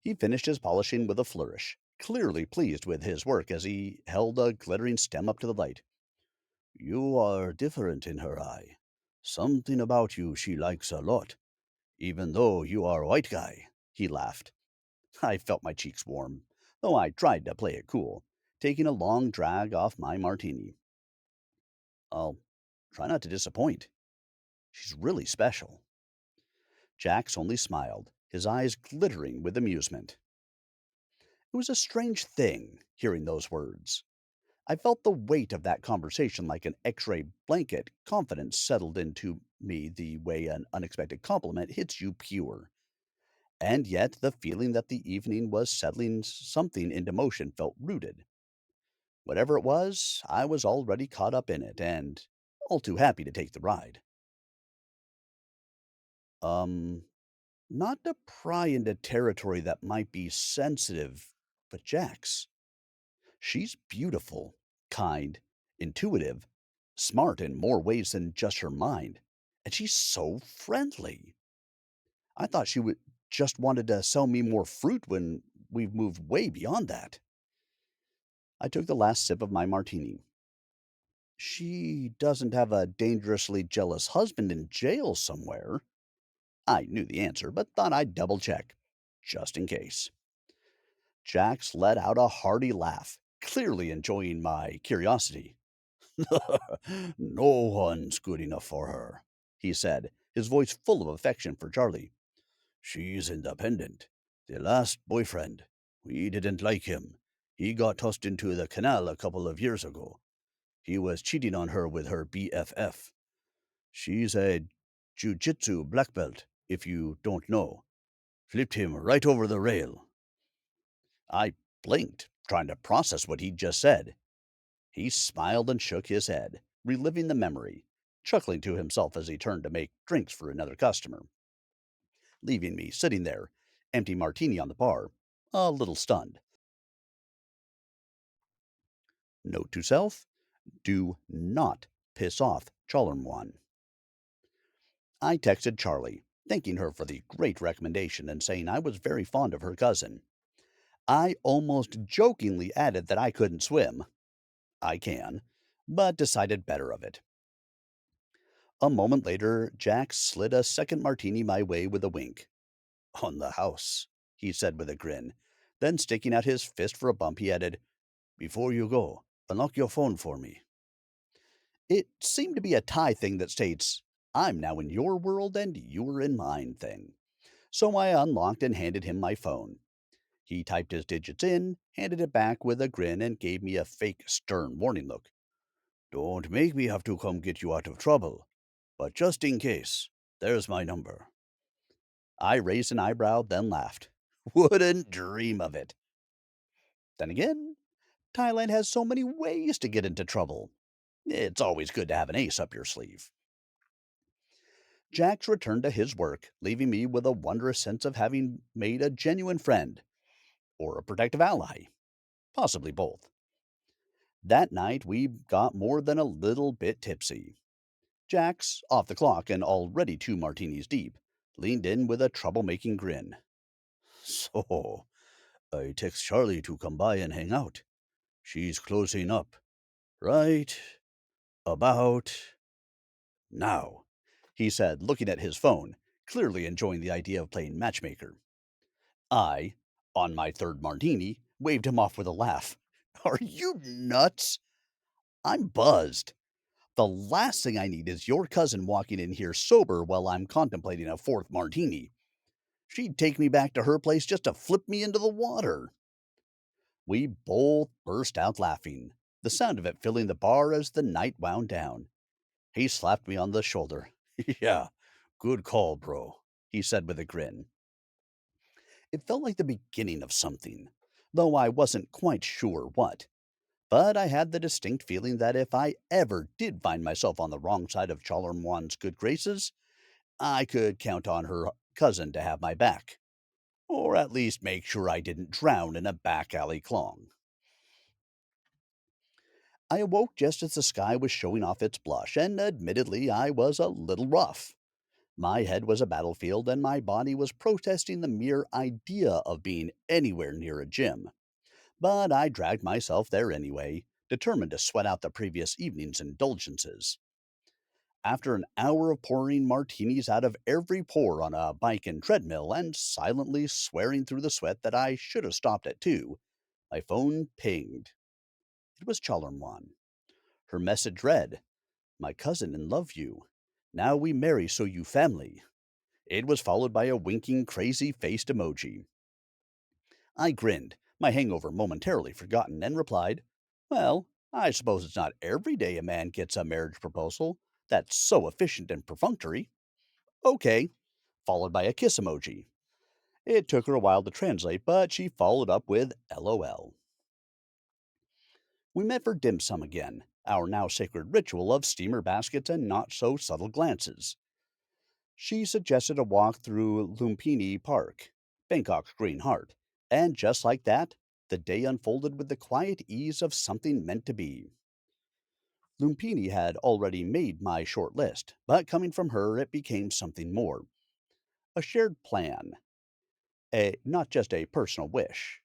Speaker 1: He finished his polishing with a flourish, clearly pleased with his work as he held a glittering stem up to the light. You are different in her eye. Something about you she likes a lot, even though you are a white guy. He laughed. I felt my cheeks warm, though I tried to play it cool, taking a long drag off my martini. I'll try not to disappoint. She's really special. Jax only smiled, his eyes glittering with amusement. It was a strange thing, hearing those words. I felt the weight of that conversation like an x ray blanket. Confidence settled into me the way an unexpected compliment hits you pure. And yet, the feeling that the evening was settling something into motion felt rooted. Whatever it was, I was already caught up in it and all too happy to take the ride. Um, Not to pry into territory that might be sensitive, but Jax. She's beautiful, kind, intuitive, smart in more ways than just her mind, and she's so friendly. I thought she would just wanted to sell me more fruit when we've moved way beyond that. I took the last sip of my martini. She doesn't have a dangerously jealous husband in jail somewhere. I knew the answer, but thought I'd double check, just in case. Jax let out a hearty laugh, clearly enjoying my curiosity. No one's good enough for her, he said, his voice full of affection for Charlie. She's independent. The last boyfriend, we didn't like him. He got tossed into the canal a couple of years ago. He was cheating on her with her BFF. She's a jiu-jitsu black belt, if you don't know. Flipped him right over the rail. I blinked, trying to process what he'd just said. He smiled and shook his head, reliving the memory, chuckling to himself as he turned to make drinks for another customer, leaving me sitting there, empty martini on the bar, a little stunned. Note to self, do not piss off Cholorn. I texted Charlie, thanking her for the great recommendation and saying I was very fond of her cousin. I almost jokingly added that I couldn't swim. I can, but decided better of it. A moment later, Jack slid a second martini my way with a wink. On the house, he said with a grin. Then, sticking out his fist for a bump, he added, Before you go, unlock your phone for me. It seemed to be a Thai thing that states, I'm now in your world and you're in mine thing. So I unlocked and handed him my phone. He typed his digits in, handed it back with a grin, and gave me a fake stern warning look. Don't make me have to come get you out of trouble. But just in case, there's my number. I raised an eyebrow, then laughed. Wouldn't dream of it. Then again, Thailand has so many ways to get into trouble. It's always good to have an ace up your sleeve. Jax returned to his work, leaving me with a wondrous sense of having made a genuine friend, or a protective ally, possibly both. That night we got more than a little bit tipsy. Jax, off the clock and already 2 martinis deep, leaned in with a troublemaking grin. So, I text Charlie to come by and hang out. She's closing up. Right about now, he said, looking at his phone, clearly enjoying the idea of playing matchmaker. I, on my third martini, waved him off with a laugh. Are you nuts? I'm buzzed. The last thing I need is your cousin walking in here sober while I'm contemplating a fourth martini. She'd take me back to her place just to flip me into the water. We both burst out laughing, the sound of it filling the bar as the night wound down. He slapped me on the shoulder. Yeah, good call, bro, he said with a grin. It felt like the beginning of something, though I wasn't quite sure what. But I had the distinct feeling that if I ever did find myself on the wrong side of Charlermoine's good graces, I could count on her cousin to have my back, or at least make sure I didn't drown in a back alley clong. I awoke just as the sky was showing off its blush, and admittedly I was a little rough. My head was a battlefield, and my body was protesting the mere idea of being anywhere near a gym. But I dragged myself there anyway, determined to sweat out the previous evening's indulgences. After an hour of pouring martinis out of every pore on a bike and treadmill and silently swearing through the sweat that I should have stopped at 2, my phone pinged. It was Charleroi. Her message read, My cousin and love you. Now we marry so you family. It was followed by a winking, crazy faced emoji. I grinned, my hangover momentarily forgotten, and replied, Well, I suppose it's not every day a man gets a marriage proposal that's so efficient and perfunctory. Okay, followed by a kiss emoji. It took her a while to translate, but she followed up with LOL. We met for dim sum again, our now sacred ritual of steamer baskets and not so subtle glances. She suggested a walk through Lumpini Park, Bangkok's Green Heart, and just like that, the day unfolded with the quiet ease of something meant to be. Lumpini had already made my short list, but coming from her, it became something more. A shared plan, not just a personal wish.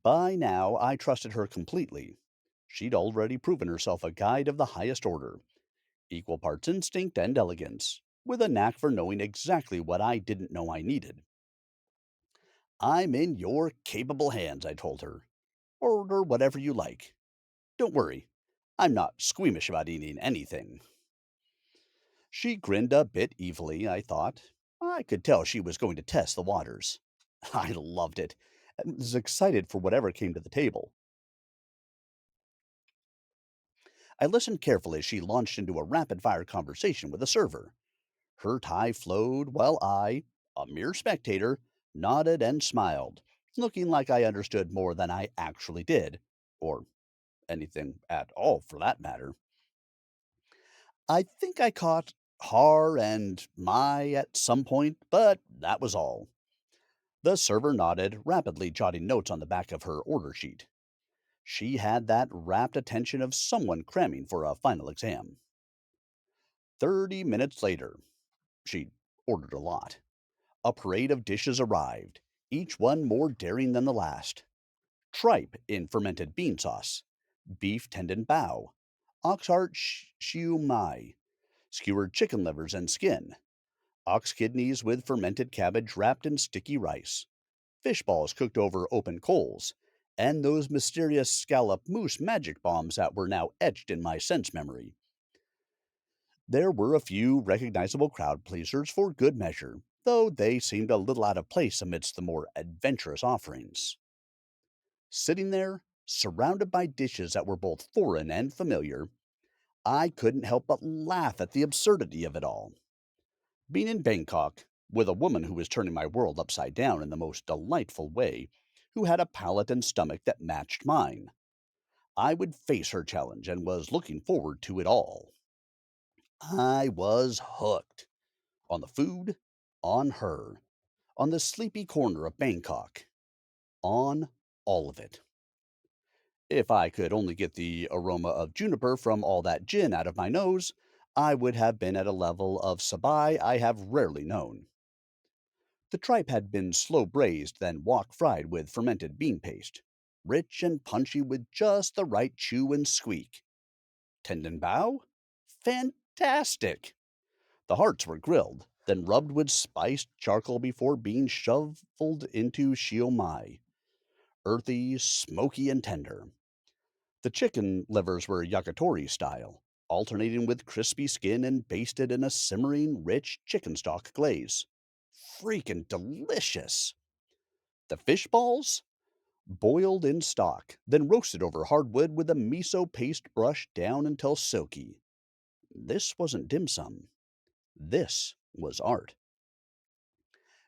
Speaker 1: By now, I trusted her completely. She'd already proven herself a guide of the highest order, equal parts instinct and elegance, with a knack for knowing exactly what I didn't know I needed. I'm in your capable hands, I told her. Order whatever you like. Don't worry, I'm not squeamish about eating anything. She grinned a bit evilly, I thought. I could tell she was going to test the waters. I loved it, and was excited for whatever came to the table. I listened carefully as she launched into a rapid fire conversation with a server. Her Thai flowed while I, a mere spectator, nodded and smiled, looking like I understood more than I actually did, or anything at all for that matter. I think I caught har and my at some point, but that was all. The server nodded, rapidly jotting notes on the back of her order sheet. She had that rapt attention of someone cramming for a final exam. 30 minutes later, she'd ordered a lot. A parade of dishes arrived, each one more daring than the last. Tripe in fermented bean sauce, beef tendon bao, ox heart shiu mai, skewered chicken livers and skin, ox kidneys with fermented cabbage wrapped in sticky rice, fish balls cooked over open coals, and those mysterious scallop mousse magic bombs that were now etched in my sense memory. There were a few recognizable crowd pleasers for good measure, though they seemed a little out of place amidst the more adventurous offerings. Sitting there, surrounded by dishes that were both foreign and familiar, I couldn't help but laugh at the absurdity of it all. Being in Bangkok, with a woman who was turning my world upside down in the most delightful way, who had a palate and stomach that matched mine, I would face her challenge and was looking forward to it all. I was hooked. On the food, on her, on this sleepy corner of Bangkok, on all of it. If I could only get the aroma of juniper from all that gin out of my nose, I would have been at a level of sabai I have rarely known. The tripe had been slow braised, then wok fried with fermented bean paste, rich and punchy with just the right chew and squeak. Tendon bao? Fantastic! The hearts were grilled, then rubbed with spiced charcoal before being shoveled into shiomai, earthy, smoky, and tender. The chicken livers were yakitori style, alternating with crispy skin and basted in a simmering, rich chicken stock glaze. Freaking delicious! The fish balls? Boiled in stock, then roasted over hardwood with a miso paste brushed down until silky. This wasn't dim sum. This was art.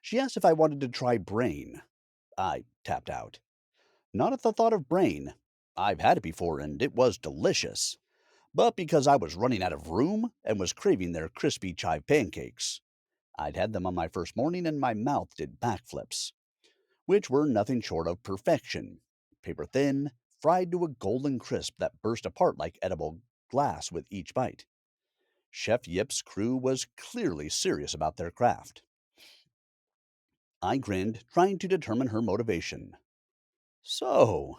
Speaker 1: She asked if I wanted to try brain. I tapped out. Not at the thought of brain. I've had it before and it was delicious. But because I was running out of room and was craving their crispy chive pancakes. I'd had them on my first morning and my mouth did backflips, which were nothing short of perfection. Paper thin, fried to a golden crisp that burst apart like edible glass with each bite. Chef Yip's crew was clearly serious about their craft. I grinned, trying to determine her motivation. So,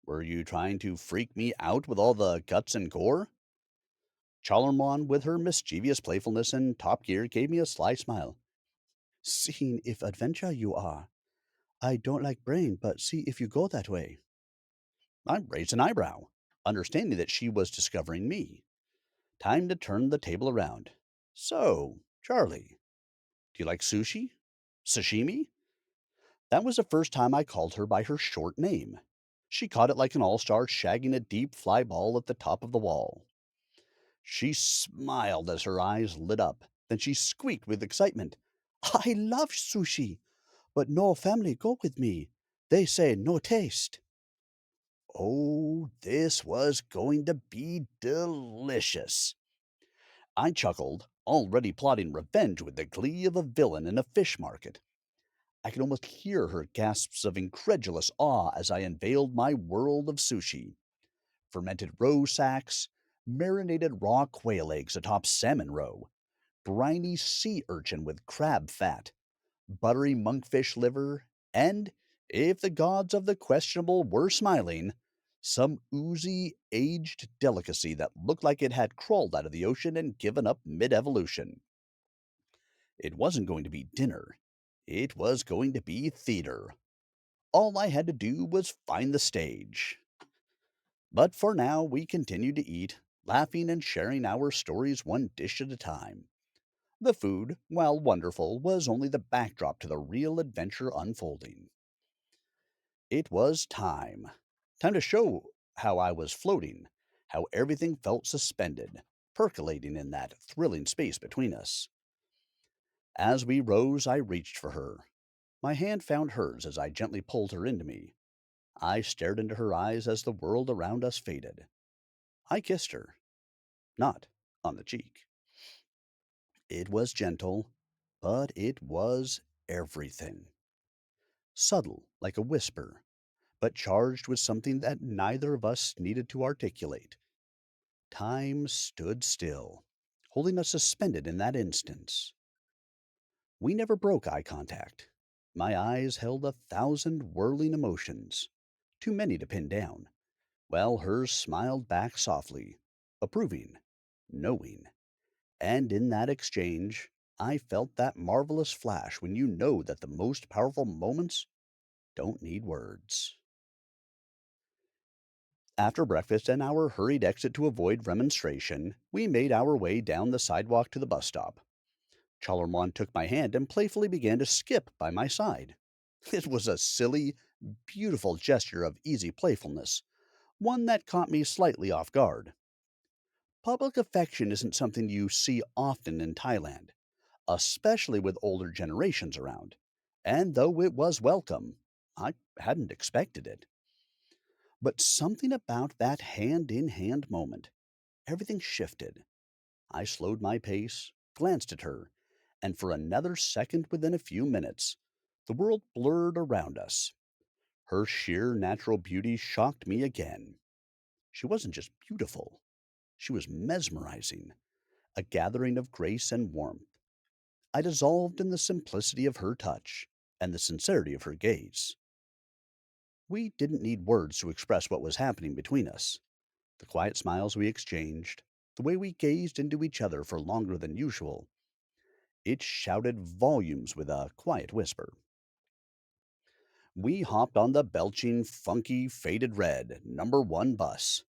Speaker 1: were you trying to freak me out with all the guts and gore? Charleroi, with her mischievous playfulness and top gear, gave me a sly smile. Seeing if adventure you are. I don't like brain, but see if you go that way. I raised an eyebrow, understanding that she was discovering me. Time to turn the table around. So, Charlie, do you like sushi? Sashimi? That was the first time I called her by her short name. She caught it like an all-star shagging a deep fly ball at the top of the wall. She smiled as her eyes lit up. Then she squeaked with excitement. I love sushi, but no family go with me. They say no taste. Oh, this was going to be delicious. I chuckled, already plotting revenge with the glee of a villain in a fish market. I could almost hear her gasps of incredulous awe as I unveiled my world of sushi. Fermented roe sacks, marinated raw quail eggs atop salmon roe, briny sea urchin with crab fat, buttery monkfish liver, and, if the gods of the questionable were smiling, some oozy, aged delicacy that looked like it had crawled out of the ocean and given up mid evolution. It wasn't going to be dinner, it was going to be theater. All I had to do was find the stage. But for now, we continued to eat, laughing and sharing our stories one dish at a time. The food, while wonderful, was only the backdrop to the real adventure unfolding. It was time. Time to show how I was floating, how everything felt suspended, percolating in that thrilling space between us. As we rose, I reached for her. My hand found hers as I gently pulled her into me. I stared into her eyes as the world around us faded. I kissed her, not on the cheek. It was gentle, but it was everything. Subtle, like a whisper, but charged with something that neither of us needed to articulate. Time stood still, holding us suspended in that instance. We never broke eye contact. My eyes held 1,000 whirling emotions, too many to pin down, while hers smiled back softly, approving, knowing. And in that exchange, I felt that marvelous flash when you know that the most powerful moments don't need words. After breakfast and our hurried exit to avoid remonstration, we made our way down the sidewalk to the bus stop. Charleroi took my hand and playfully began to skip by my side. It was a silly, beautiful gesture of easy playfulness, one that caught me slightly off guard. Public affection isn't something you see often in Thailand, especially with older generations around, and though it was welcome, I hadn't expected it. But something about that hand in hand moment, everything shifted. I slowed my pace, glanced at her, and for another second within a few minutes, the world blurred around us. Her sheer natural beauty shocked me again. She wasn't just beautiful, she was mesmerizing, a gathering of grace and warmth. I dissolved in the simplicity of her touch and the sincerity of her gaze. We didn't need words to express what was happening between us. The quiet smiles we exchanged, the way we gazed into each other for longer than usual, it shouted volumes with a quiet whisper. We hopped on the belching, funky, faded red #1 bus.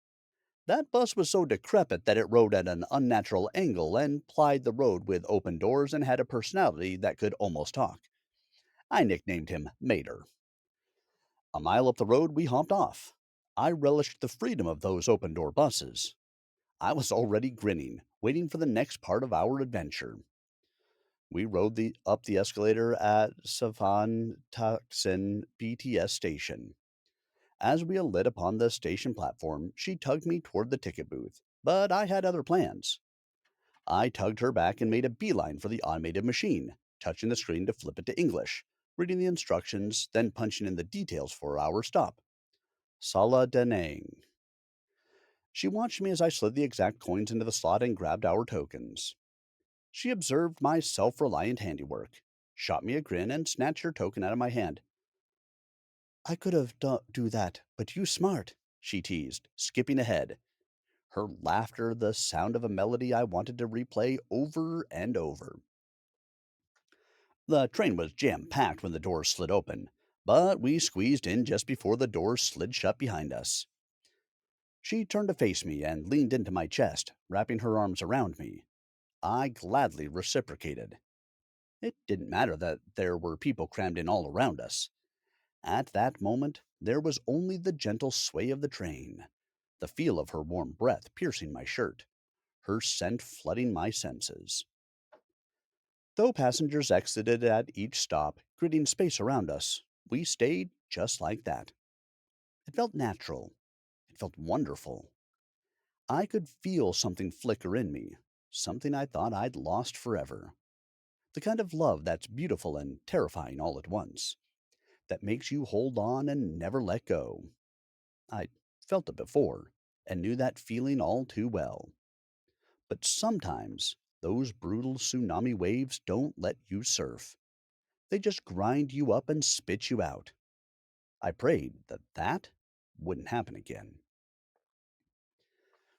Speaker 1: That bus was so decrepit that it rode at an unnatural angle and plied the road with open doors and had a personality that could almost talk. I nicknamed him Mater. A mile up the road, we hopped off. I relished the freedom of those open door buses. I was already grinning, waiting for the next part of our adventure. We rode up the escalator at Savan Taksin BTS station. As we lit upon the station platform, she tugged me toward the ticket booth, but I had other plans. I tugged her back and made a beeline for the automated machine, touching the screen to flip it to English, reading the instructions, then punching in the details for our stop. Sala Danang. She watched me as I slid the exact coins into the slot and grabbed our tokens. She observed my self reliant handiwork, shot me a grin, and snatched her token out of my hand. I could have do that, but you smart, she teased, skipping ahead. Her laughter, the sound of a melody I wanted to replay over and over. The train was jam packed when the doors slid open, but we squeezed in just before the doors slid shut behind us. She turned to face me and leaned into my chest, wrapping her arms around me. I gladly reciprocated. It didn't matter that there were people crammed in all around us. At that moment, there was only the gentle sway of the train, the feel of her warm breath piercing my shirt, her scent flooding my senses. Though passengers exited at each stop, gritting space around us, we stayed just like that. It felt natural. It felt wonderful. I could feel something flicker in me, something I thought I'd lost forever. The kind of love that's beautiful and terrifying all at once, that makes you hold on and never let go. I felt it before and knew that feeling all too well. But sometimes those brutal tsunami waves don't let you surf. They just grind you up and spit you out. I prayed that that wouldn't happen again.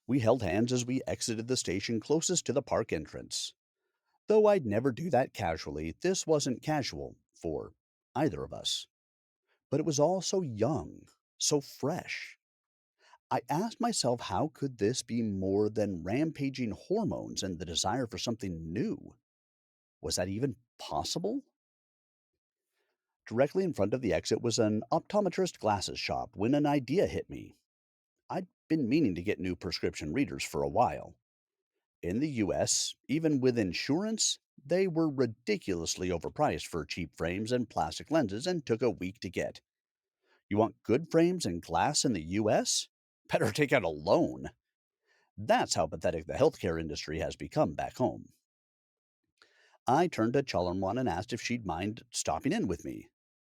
Speaker 1: We held hands as we exited the station closest to the park entrance. Though I'd never do that casually, this wasn't casual for either of us. But it was all so young, so fresh. I asked myself, how could this be more than rampaging hormones and the desire for something new? Was that even possible? Directly in front of the exit was an optometrist glasses shop when an idea hit me. I'd been meaning to get new prescription readers for a while. In the US, even with insurance, they were ridiculously overpriced for cheap frames and plastic lenses and took a week to get. You want good frames and glass in the US? Better take out a loan. That's how pathetic the healthcare industry has become back home. I turned to Chalarmwan and asked if she'd mind stopping in with me.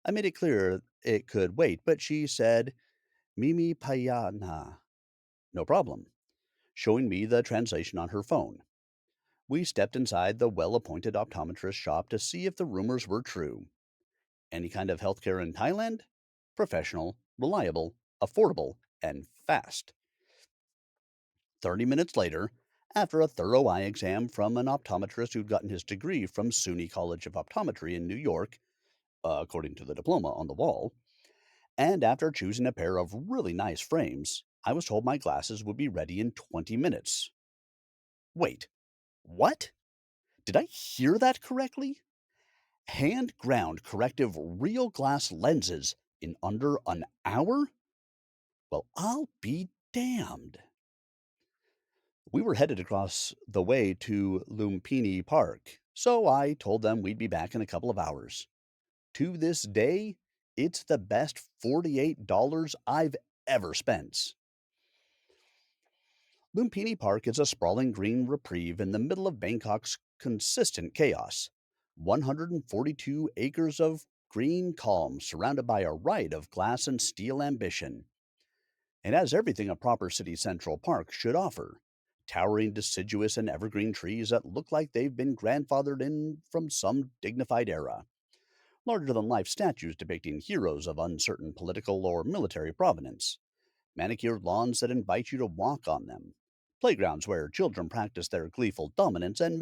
Speaker 1: I made it clear it could wait, but she said, Mimi Payana. No problem, showing me the translation on her phone. We stepped inside the well appointed optometrist shop to see if the rumors were true. Any kind of healthcare in Thailand? Professional, reliable, affordable, and fast. 30 minutes later, after a thorough eye exam from an optometrist who'd gotten his degree from SUNY College of Optometry in New York, according to the diploma on the wall, and after choosing a pair of really nice frames, I was told my glasses would be ready in 20 minutes. Wait, what? Did I hear that correctly? Hand ground corrective real glass lenses in under an hour? Well, I'll be damned. We were headed across the way to Lumpini Park, so I told them we'd be back in a couple of hours. To this day, it's the best $48 I've ever spent. Lumpini Park is a sprawling green reprieve in the middle of Bangkok's consistent chaos. 142 acres of green calm surrounded by a riot of glass and steel ambition. It has everything a proper city central park should offer. Towering deciduous and evergreen trees that look like they've been grandfathered in from some dignified era. Larger than life statues depicting heroes of uncertain political or military provenance. Manicured lawns that invite you to walk on them. Playgrounds where children practice their gleeful dominance and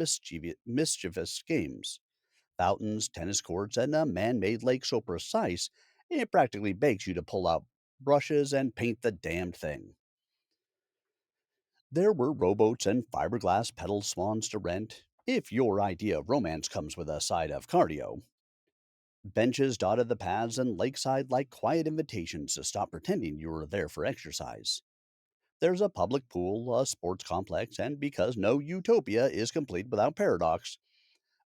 Speaker 1: mischievous games. Fountains, tennis courts, and a man made lake so precise it practically begs you to pull out brushes and paint the damned thing. There were rowboats and fiberglass pedal swans to rent, if your idea of romance comes with a side of cardio. Benches dotted the paths and lakeside like quiet invitations to stop pretending you were there for exercise. There's a public pool, a sports complex, and because no utopia is complete without paradox,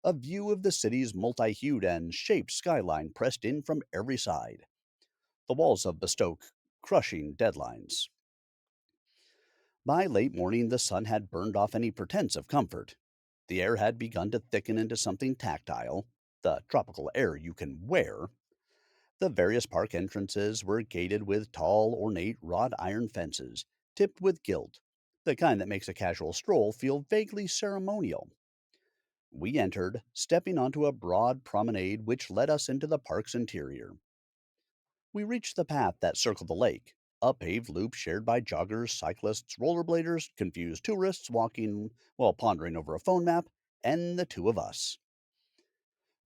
Speaker 1: a view of the city's multi hued and shaped skyline pressed in from every side. The walls of Bestoke crushing deadlines. By late morning, the sun had burned off any pretense of comfort. The air had begun to thicken into something tactile, the tropical air you can wear. The various park entrances were gated with tall, ornate wrought iron fences, tipped with gilt, the kind that makes a casual stroll feel vaguely ceremonial. We entered, stepping onto a broad promenade which led us into the park's interior. We reached the path that circled the lake, a paved loop shared by joggers, cyclists, rollerbladers, confused tourists walking while pondering over a phone map, and the two of us.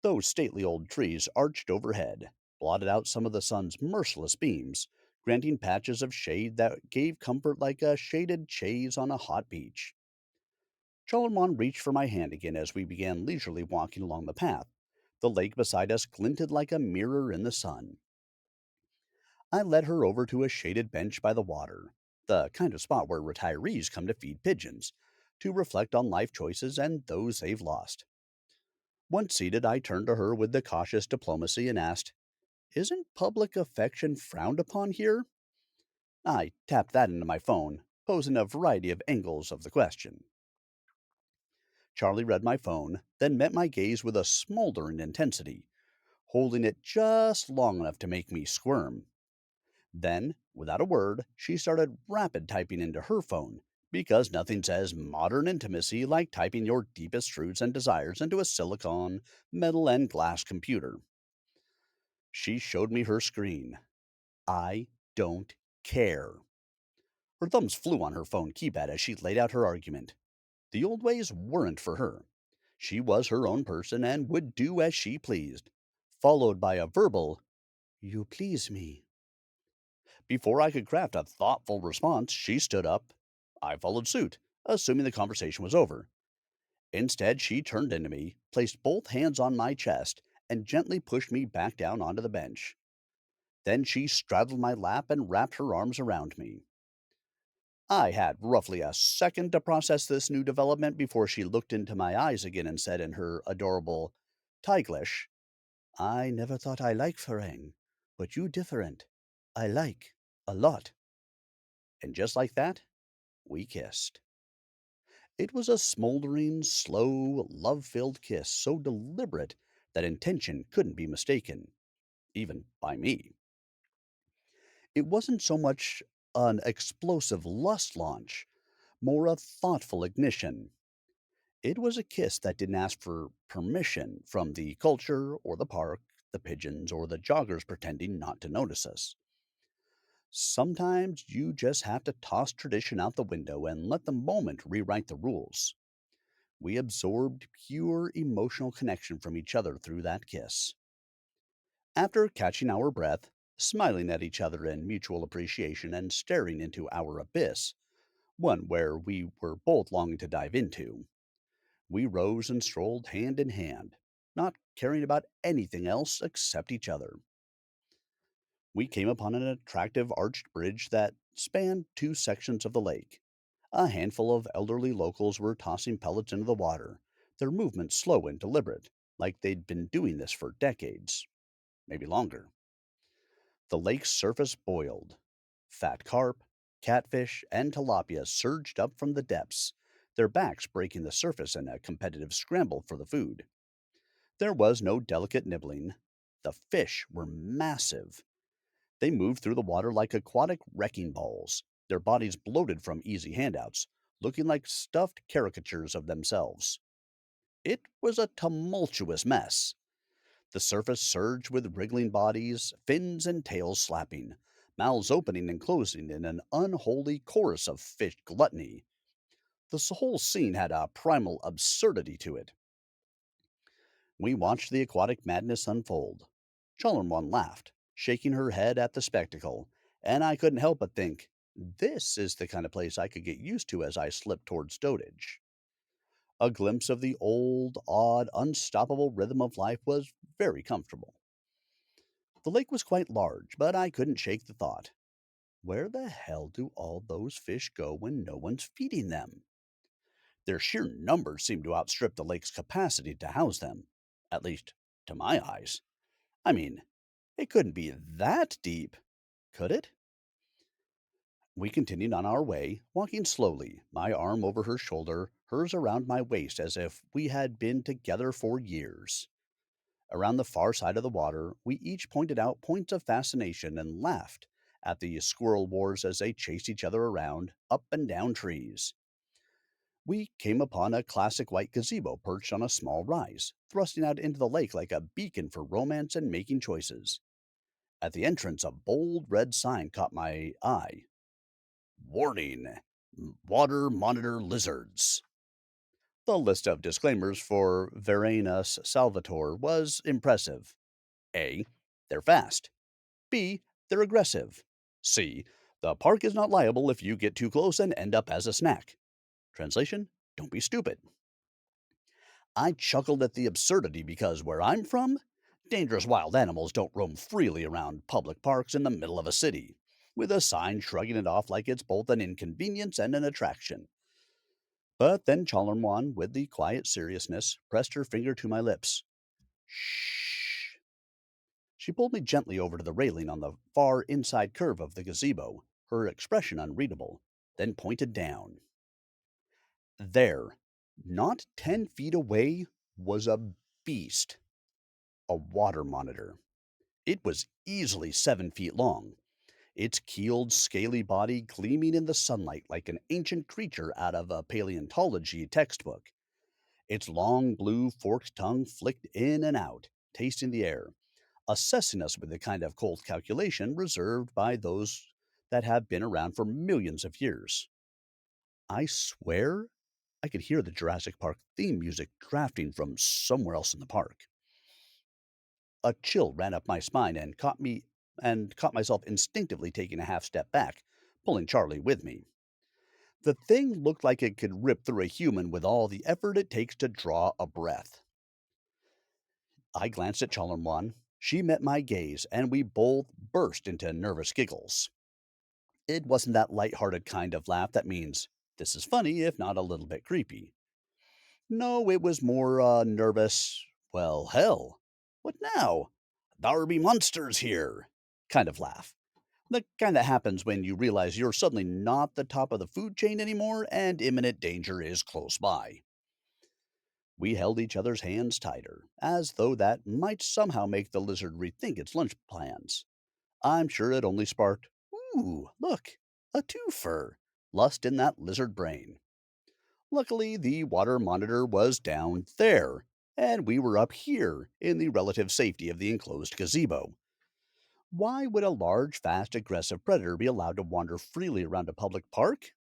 Speaker 1: Those stately old trees arched overhead, blotted out some of the sun's merciless beams, granting patches of shade that gave comfort like a shaded chaise on a hot beach. Charlemagne reached for my hand again as we began leisurely walking along the path. The lake beside us glinted like a mirror in the sun. I led her over to a shaded bench by the water, the kind of spot where retirees come to feed pigeons, to reflect on life choices and those they've lost. Once seated, I turned to her with the cautious diplomacy and asked, "Isn't public affection frowned upon here?" I tapped that into my phone, posing a variety of angles of the question. Charlie read my phone, then met my gaze with a smoldering intensity, holding it just long enough to make me squirm. Then, without a word, she started rapid typing into her phone, because nothing says modern intimacy like typing your deepest truths and desires into a silicon, metal, and glass computer. She showed me her screen. I don't care. Her thumbs flew on her phone keypad as she laid out her argument. The old ways weren't for her. She was her own person and would do as she pleased, followed by a verbal, "You please me." Before I could craft a thoughtful response, she stood up. I followed suit, assuming the conversation was over. Instead, she turned into me, placed both hands on my chest, and gently pushed me back down onto the bench. Then she straddled my lap and wrapped her arms around me. I had roughly a second to process this new development before she looked into my eyes again and said in her adorable Taiglish, "I never thought I liked Farang, but you different. I like a lot." And just like that, we kissed. It was a smoldering, slow, love filled kiss so deliberate that intention couldn't be mistaken, even by me. It wasn't so much an explosive lust launch, more a thoughtful ignition. It was a kiss that didn't ask for permission from the culture or the park, the pigeons or the joggers pretending not to notice us. Sometimes you just have to toss tradition out the window and let the moment rewrite the rules. We absorbed pure emotional connection from each other through that kiss. After catching our breath, smiling at each other in mutual appreciation, and staring into our abyss, one where we were both longing to dive into, we rose and strolled hand in hand, not caring about anything else except each other. We came upon an attractive arched bridge that spanned two sections of the lake. A handful of elderly locals were tossing pellets into the water, their movements slow and deliberate, like they'd been doing this for decades, maybe longer. The lake's surface boiled. Fat carp, catfish, and tilapia surged up from the depths, their backs breaking the surface in a competitive scramble for the food. There was no delicate nibbling. The fish were massive. They moved through the water like aquatic wrecking balls, their bodies bloated from easy handouts, looking like stuffed caricatures of themselves. It was a tumultuous mess. The surface surged with wriggling bodies, fins and tails slapping, mouths opening and closing in an unholy chorus of fish gluttony. Whole scene had a primal absurdity to it. We watched the aquatic madness unfold. Charleroi laughed, shaking her head at the spectacle, and I couldn't help but think, this is the kind of place I could get used to as I slipped towards dotage. A glimpse of the old, odd, unstoppable rhythm of life was very comfortable. The lake was quite large, but I couldn't shake the thought, where the hell do all those fish go when no one's feeding them? Their sheer numbers seemed to outstrip the lake's capacity to house them, at least to my eyes. I mean, it couldn't be that deep, could it? We continued on our way, walking slowly, my arm over her shoulder, hers around my waist as if we had been together for years. Around the far side of the water, we each pointed out points of fascination and laughed at the squirrel wars as they chased each other around, up and down trees. We came upon a classic white gazebo perched on a small rise, thrusting out into the lake like a beacon for romance and making choices. At the entrance, a bold red sign caught my eye. Warning: Water Monitor Lizards. The list of disclaimers for Varanus Salvator was impressive. A. They're fast. B. They're aggressive. C. The park is not liable if you get too close and end up as a snack. Translation: Don't be stupid. I chuckled at the absurdity because where I'm from, dangerous wild animals don't roam freely around public parks in the middle of a city, with a sign shrugging it off like it's both an inconvenience and an attraction. But then Chalermon, with the quiet seriousness, pressed her finger to my lips. Shh. She pulled me gently over to the railing on the far inside curve of the gazebo, her expression unreadable, then pointed down. There, not 10 feet away, was a beast. A water monitor. It was easily 7 feet long, its keeled, scaly body gleaming in the sunlight like an ancient creature out of a paleontology textbook. Its long blue forked tongue flicked in and out, tasting the air, assessing us with the kind of cold calculation reserved by those that have been around for millions of years. I swear I could hear the Jurassic Park theme music drafting from somewhere else in the park. A chill ran up my spine and caught myself instinctively taking a half step back, pulling Charlie with me. The thing looked like it could rip through a human with all the effort it takes to draw a breath. I glanced at Charleroi. She met my gaze, and we both burst into nervous giggles. It wasn't that light-hearted kind of laugh that means, this is funny, if not a little bit creepy. No, it was more nervous, well, hell, what now? There be monsters here kind of laugh. The kind that happens when you realize you're suddenly not the top of the food chain anymore and imminent danger is close by. We held each other's hands tighter, as though that might somehow make the lizard rethink its lunch plans. I'm sure it only sparked, ooh, look, a twofer, lust in that lizard brain. Luckily, the water monitor was down there, and we were up here in the relative safety of the enclosed gazebo. Why would a large, fast, aggressive predator be allowed to wander freely around a public park?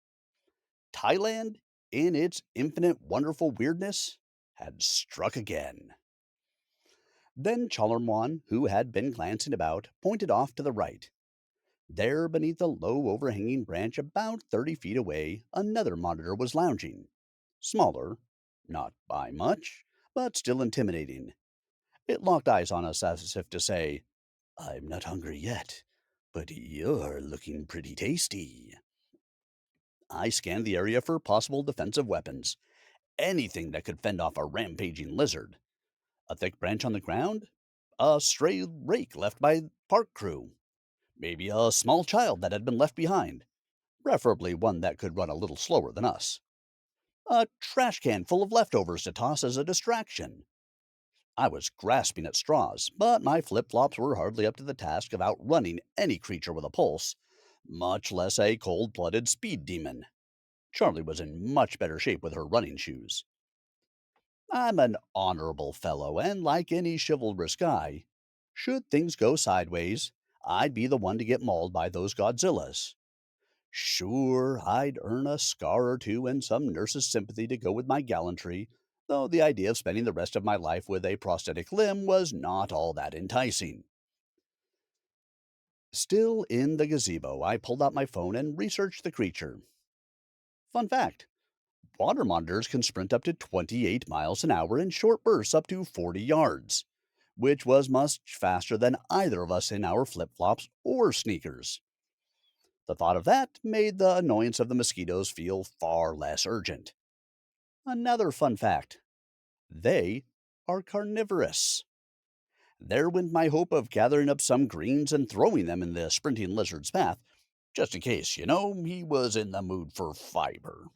Speaker 1: Thailand, in its infinite wonderful weirdness, had struck again. Then Chalermon, who had been glancing about, pointed off to the right. There, beneath a low overhanging branch about 30 feet away, another monitor was lounging. Smaller, not by much, but still intimidating. It locked eyes on us as if to say, I'm not hungry yet, but you're looking pretty tasty. I scanned the area for possible defensive weapons, anything that could fend off a rampaging lizard. A thick branch on the ground? A stray rake left by park crew? Maybe a small child that had been left behind, preferably one that could run a little slower than us. A trash can full of leftovers to toss as a distraction. I was grasping at straws, but my flip flops were hardly up to the task of outrunning any creature with a pulse, much less a cold blooded speed demon. Charlie was in much better shape with her running shoes. I'm an honorable fellow, and like any chivalrous guy, should things go sideways, I'd be the one to get mauled by those Godzillas. Sure, I'd earn a scar or two and some nurse's sympathy to go with my gallantry, though the idea of spending the rest of my life with a prosthetic limb was not all that enticing. Still in the gazebo, I pulled out my phone and researched the creature. Fun fact: water monitors can sprint up to 28 miles an hour in short bursts up to 40 yards, which was much faster than either of us in our flip flops or sneakers. The thought of that made the annoyance of the mosquitoes feel far less urgent. Another fun fact: they are carnivorous. There went my hope of gathering up some greens and throwing them in the sprinting lizard's path, just in case, he was in the mood for fiber.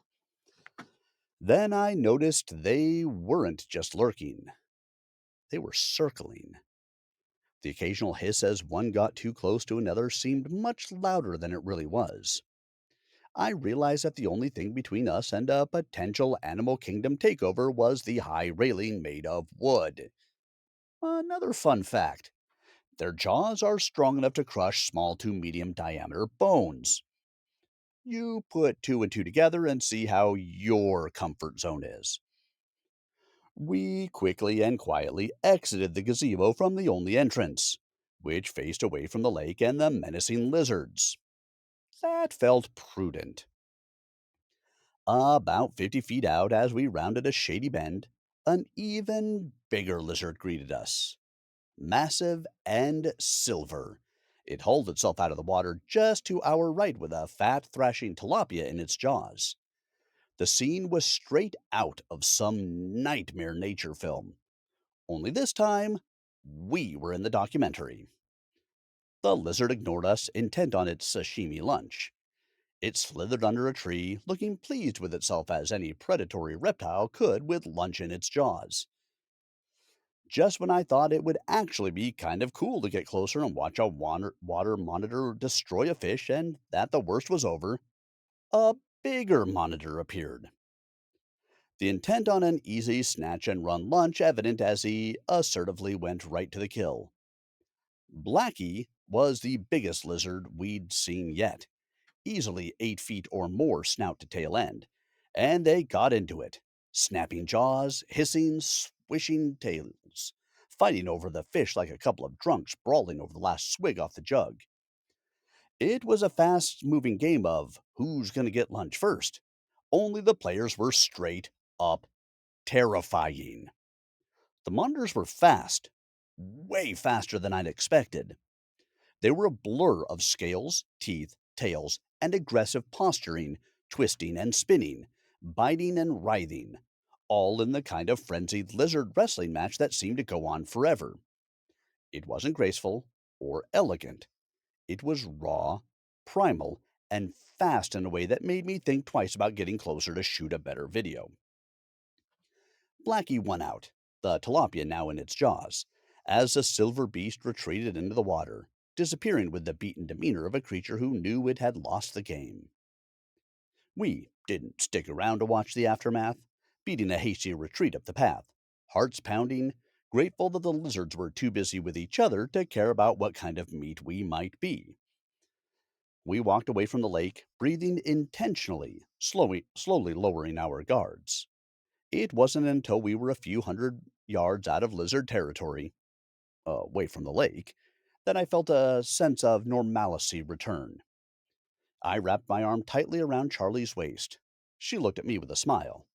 Speaker 1: Then I noticed they weren't just lurking, they were circling. The occasional hiss as one got too close to another seemed much louder than it really was. I realized that the only thing between us and a potential Animal Kingdom takeover was the high railing made of wood. Another fun fact: their jaws are strong enough to crush small to medium diameter bones. You put two and two together and see how your comfort zone is. We quickly and quietly exited the gazebo from the only entrance, which faced away from the lake and the menacing lizards. That felt prudent. About 50 feet out, as we rounded a shady bend, an even bigger lizard greeted us. Massive and silver. It hauled itself out of the water just to our right with a fat, thrashing tilapia in its jaws. The scene was straight out of some nightmare nature film. Only this time, we were in the documentary. The lizard ignored us, intent on its sashimi lunch. It slithered under a tree, looking pleased with itself as any predatory reptile could with lunch in its jaws. Just when I thought it would actually be kind of cool to get closer and watch a water monitor destroy a fish and that the worst was over, a bigger monitor appeared. The intent on an easy snatch and run lunch evident as he assertively went right to the kill. Blackie was the biggest lizard we'd seen yet, easily 8 feet or more snout to tail end, and they got into it, snapping jaws, hissing, swishing tails, fighting over the fish like a couple of drunks brawling over the last swig off the jug. It was a fast moving game of who's going to get lunch first, only the players were straight up terrifying. The monitors were fast, way faster than I'd expected. They were a blur of scales, teeth, tails, and aggressive posturing, twisting and spinning, biting and writhing, all in the kind of frenzied lizard wrestling match that seemed to go on forever. It wasn't graceful or elegant. It was raw, primal, and fast in a way that made me think twice about getting closer to shoot a better video. Blackie won out, the tilapia now in its jaws, as the silver beast retreated into the water, disappearing with the beaten demeanor of a creature who knew it had lost the game. We didn't stick around to watch the aftermath, beating a hasty retreat up the path, hearts pounding, grateful that the lizards were too busy with each other to care about what kind of meat we might be. We walked away from the lake, breathing intentionally, slowly lowering our guards. It wasn't until we were a few hundred yards out of lizard territory, away from the lake, that I felt a sense of normalcy return. I wrapped my arm tightly around Charlie's waist. She looked at me with a smile,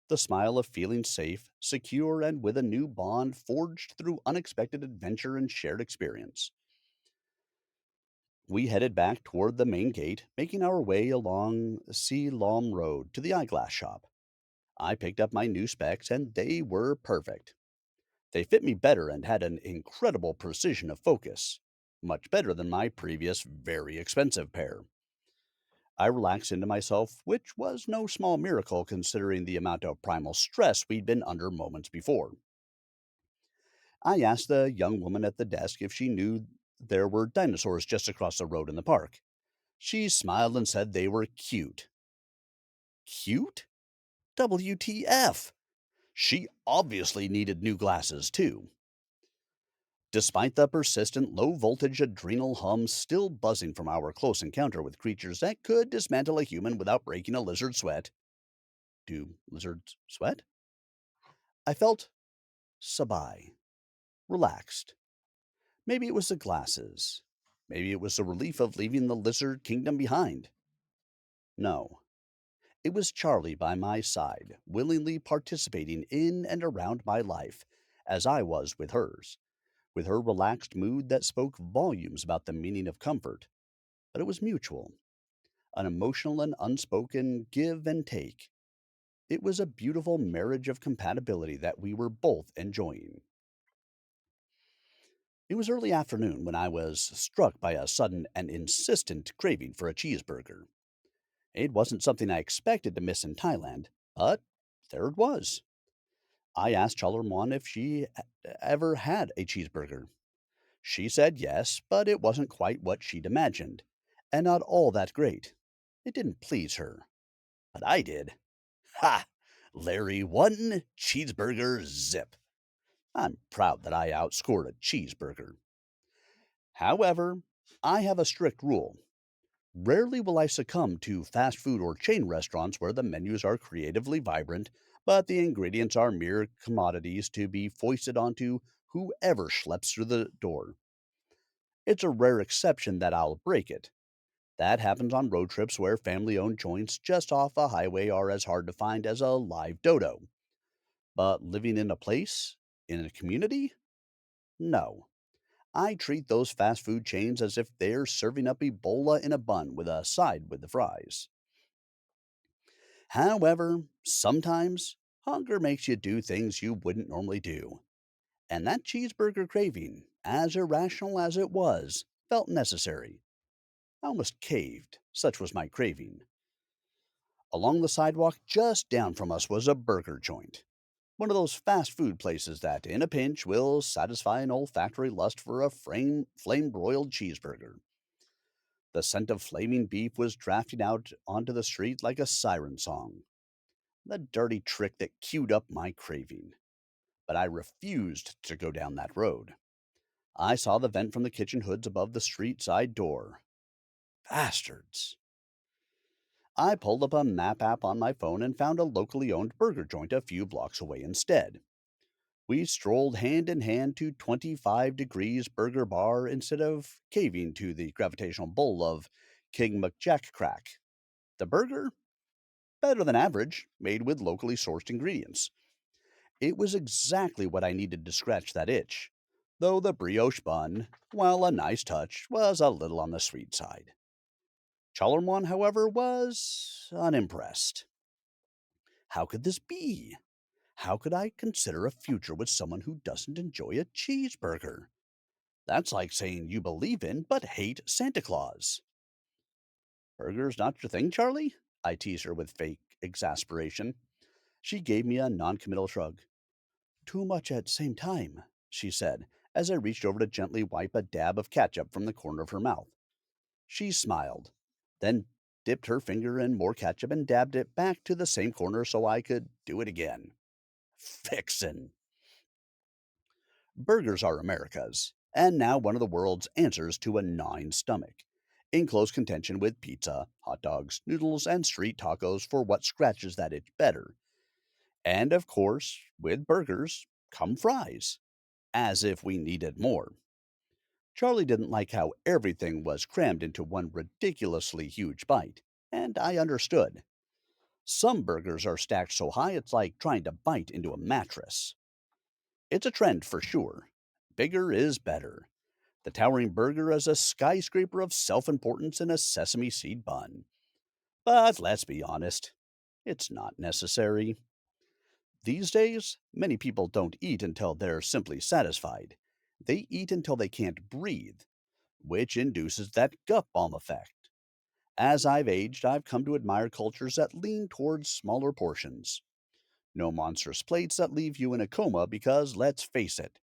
Speaker 1: the smile of feeling safe, secure, and with a new bond forged through unexpected adventure and shared experience. We headed back toward the main gate, making our way along Si Lam Road to the eyeglass shop. I picked up my new specs, and they were perfect. They fit me better and had an incredible precision of focus, much better than my previous very expensive pair. I relaxed into myself, which was no small miracle considering the amount of primal stress we'd been under moments before. I asked the young woman at the desk if she knew there were dinosaurs just across the road in the park. She smiled and said they were cute. Cute? WTF! She obviously needed new glasses, too. Despite the persistent low voltage adrenal hum still buzzing from our close encounter with creatures that could dismantle a human without breaking a lizard sweat. Do lizards sweat? I felt sabai, relaxed. Maybe it was the glasses. Maybe it was the relief of leaving the lizard kingdom behind. No, it was Charlie by my side, willingly participating in and around my life, as I was with hers, with her relaxed mood that spoke volumes about the meaning of comfort. But it was mutual, an emotional and unspoken give and take. It was a beautiful marriage of compatibility that we were both enjoying. It was early afternoon when I was struck by a sudden and insistent craving for a cheeseburger. It wasn't something I expected to miss in Thailand, but there it was. I asked Chalermon if she ever had a cheeseburger. She said yes, but it wasn't quite what she'd imagined, and not all that great. It didn't please her, but I did. Ha! Larry one cheeseburger zip. I'm proud that I outscored a cheeseburger. However, I have a strict rule. Rarely will I succumb to fast food or chain restaurants where the menus are creatively vibrant, but the ingredients are mere commodities to be foisted onto whoever schleps through the door. It's a rare exception that I'll break it. That happens on road trips where family owned joints just off a highway are as hard to find as a live dodo. But living in a place, in a community? No. I treat those fast food chains as if they're serving up Ebola in a bun with a side with the fries. However, sometimes hunger makes you do things you wouldn't normally do. And that cheeseburger craving, as irrational as it was, felt necessary. I almost caved, such was my craving. Along the sidewalk just down from us was a burger joint. One of those fast food places that, in a pinch, will satisfy an olfactory lust for a flame broiled cheeseburger. The scent of flaming beef was drafting out onto the street like a siren song. The dirty trick that cued up my craving. But I refused to go down that road. I saw the vent from the kitchen hoods above the street side door. Bastards. I pulled up a map app on my phone and found a locally owned burger joint a few blocks away instead. We strolled hand in hand to 25 Degrees Burger Bar instead of caving to the gravitational pull of King McJack Crack. The burger? Better than average, made with locally sourced ingredients. It was exactly what I needed to scratch that itch, though the brioche bun, while a nice touch, was a little on the sweet side. Chalermon, however, was unimpressed. How could this be? How could I consider a future with someone who doesn't enjoy a cheeseburger? That's like saying you believe in but hate Santa Claus. Burgers not your thing, Charlie? I teased her with fake exasperation. She gave me a noncommittal shrug. Too much at same time, she said, as I reached over to gently wipe a dab of ketchup from the corner of her mouth. She smiled, then dipped her finger in more ketchup and dabbed it back to the same corner so I could do it again. Fixin'. Burgers are America's, and now one of the world's answers to a gnawing stomach, in close contention with pizza, hot dogs, noodles, and street tacos for what scratches that itch better. And of course, with burgers come fries, as if we needed more. Charlie didn't like how everything was crammed into one ridiculously huge bite, and I understood. Some burgers are stacked so high it's like trying to bite into a mattress. It's a trend for sure. Bigger is better. The towering burger is a skyscraper of self importance in a sesame seed bun. But let's be honest, it's not necessary. These days, many people don't eat until they're simply satisfied. They eat until they can't breathe, which induces that gut bomb effect. As I've aged, I've come to admire cultures that lean towards smaller portions. No monstrous plates that leave you in a coma because, let's face it,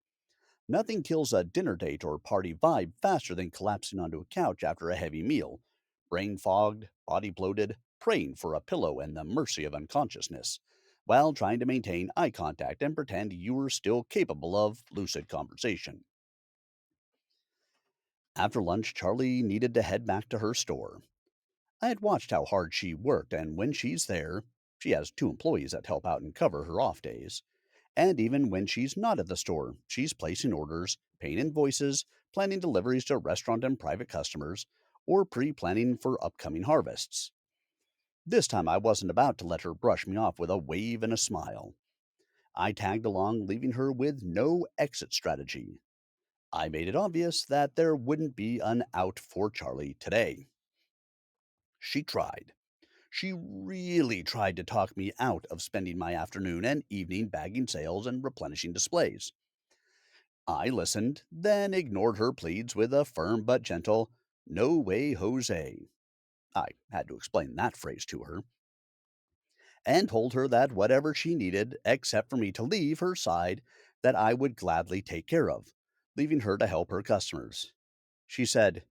Speaker 1: Nothing kills a dinner date or party vibe faster than collapsing onto a couch after a heavy meal, brain fogged, body bloated, praying for a pillow and the mercy of unconsciousness, while trying to maintain eye contact and pretend you were still capable of lucid conversation. After lunch, Charlie needed to head back to her store. I had watched how hard she worked, and when she's there, she has two employees that help out and cover her off days. And even when she's not at the store, she's placing orders, paying invoices, planning deliveries to restaurant and private customers, or pre planning for upcoming harvests. This time I wasn't about to let her brush me off with a wave and a smile. I tagged along, leaving her with no exit strategy. I made it obvious that there wouldn't be an out for Charlie today. She tried. She really tried to talk me out of spending my afternoon and evening bagging sales and replenishing displays. I listened, then ignored her pleads with a firm but gentle, "No way, Jose." I had to explain that phrase to her, and told her that whatever she needed, except for me to leave her side, that I would gladly take care of, leaving her to help her customers. She said,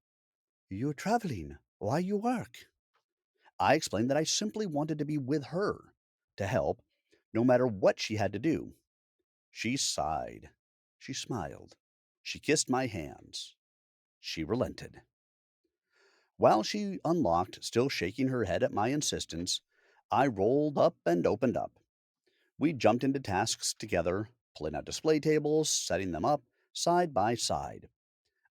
Speaker 1: "You're traveling. Why you work?" I explained that I simply wanted to be with her, to help, no matter what she had to do. She sighed. She smiled. She kissed my hands. She relented. While she unlocked, still shaking her head at my insistence, I rolled up and opened up. We jumped into tasks together, pulling out display tables, setting them up, side by side.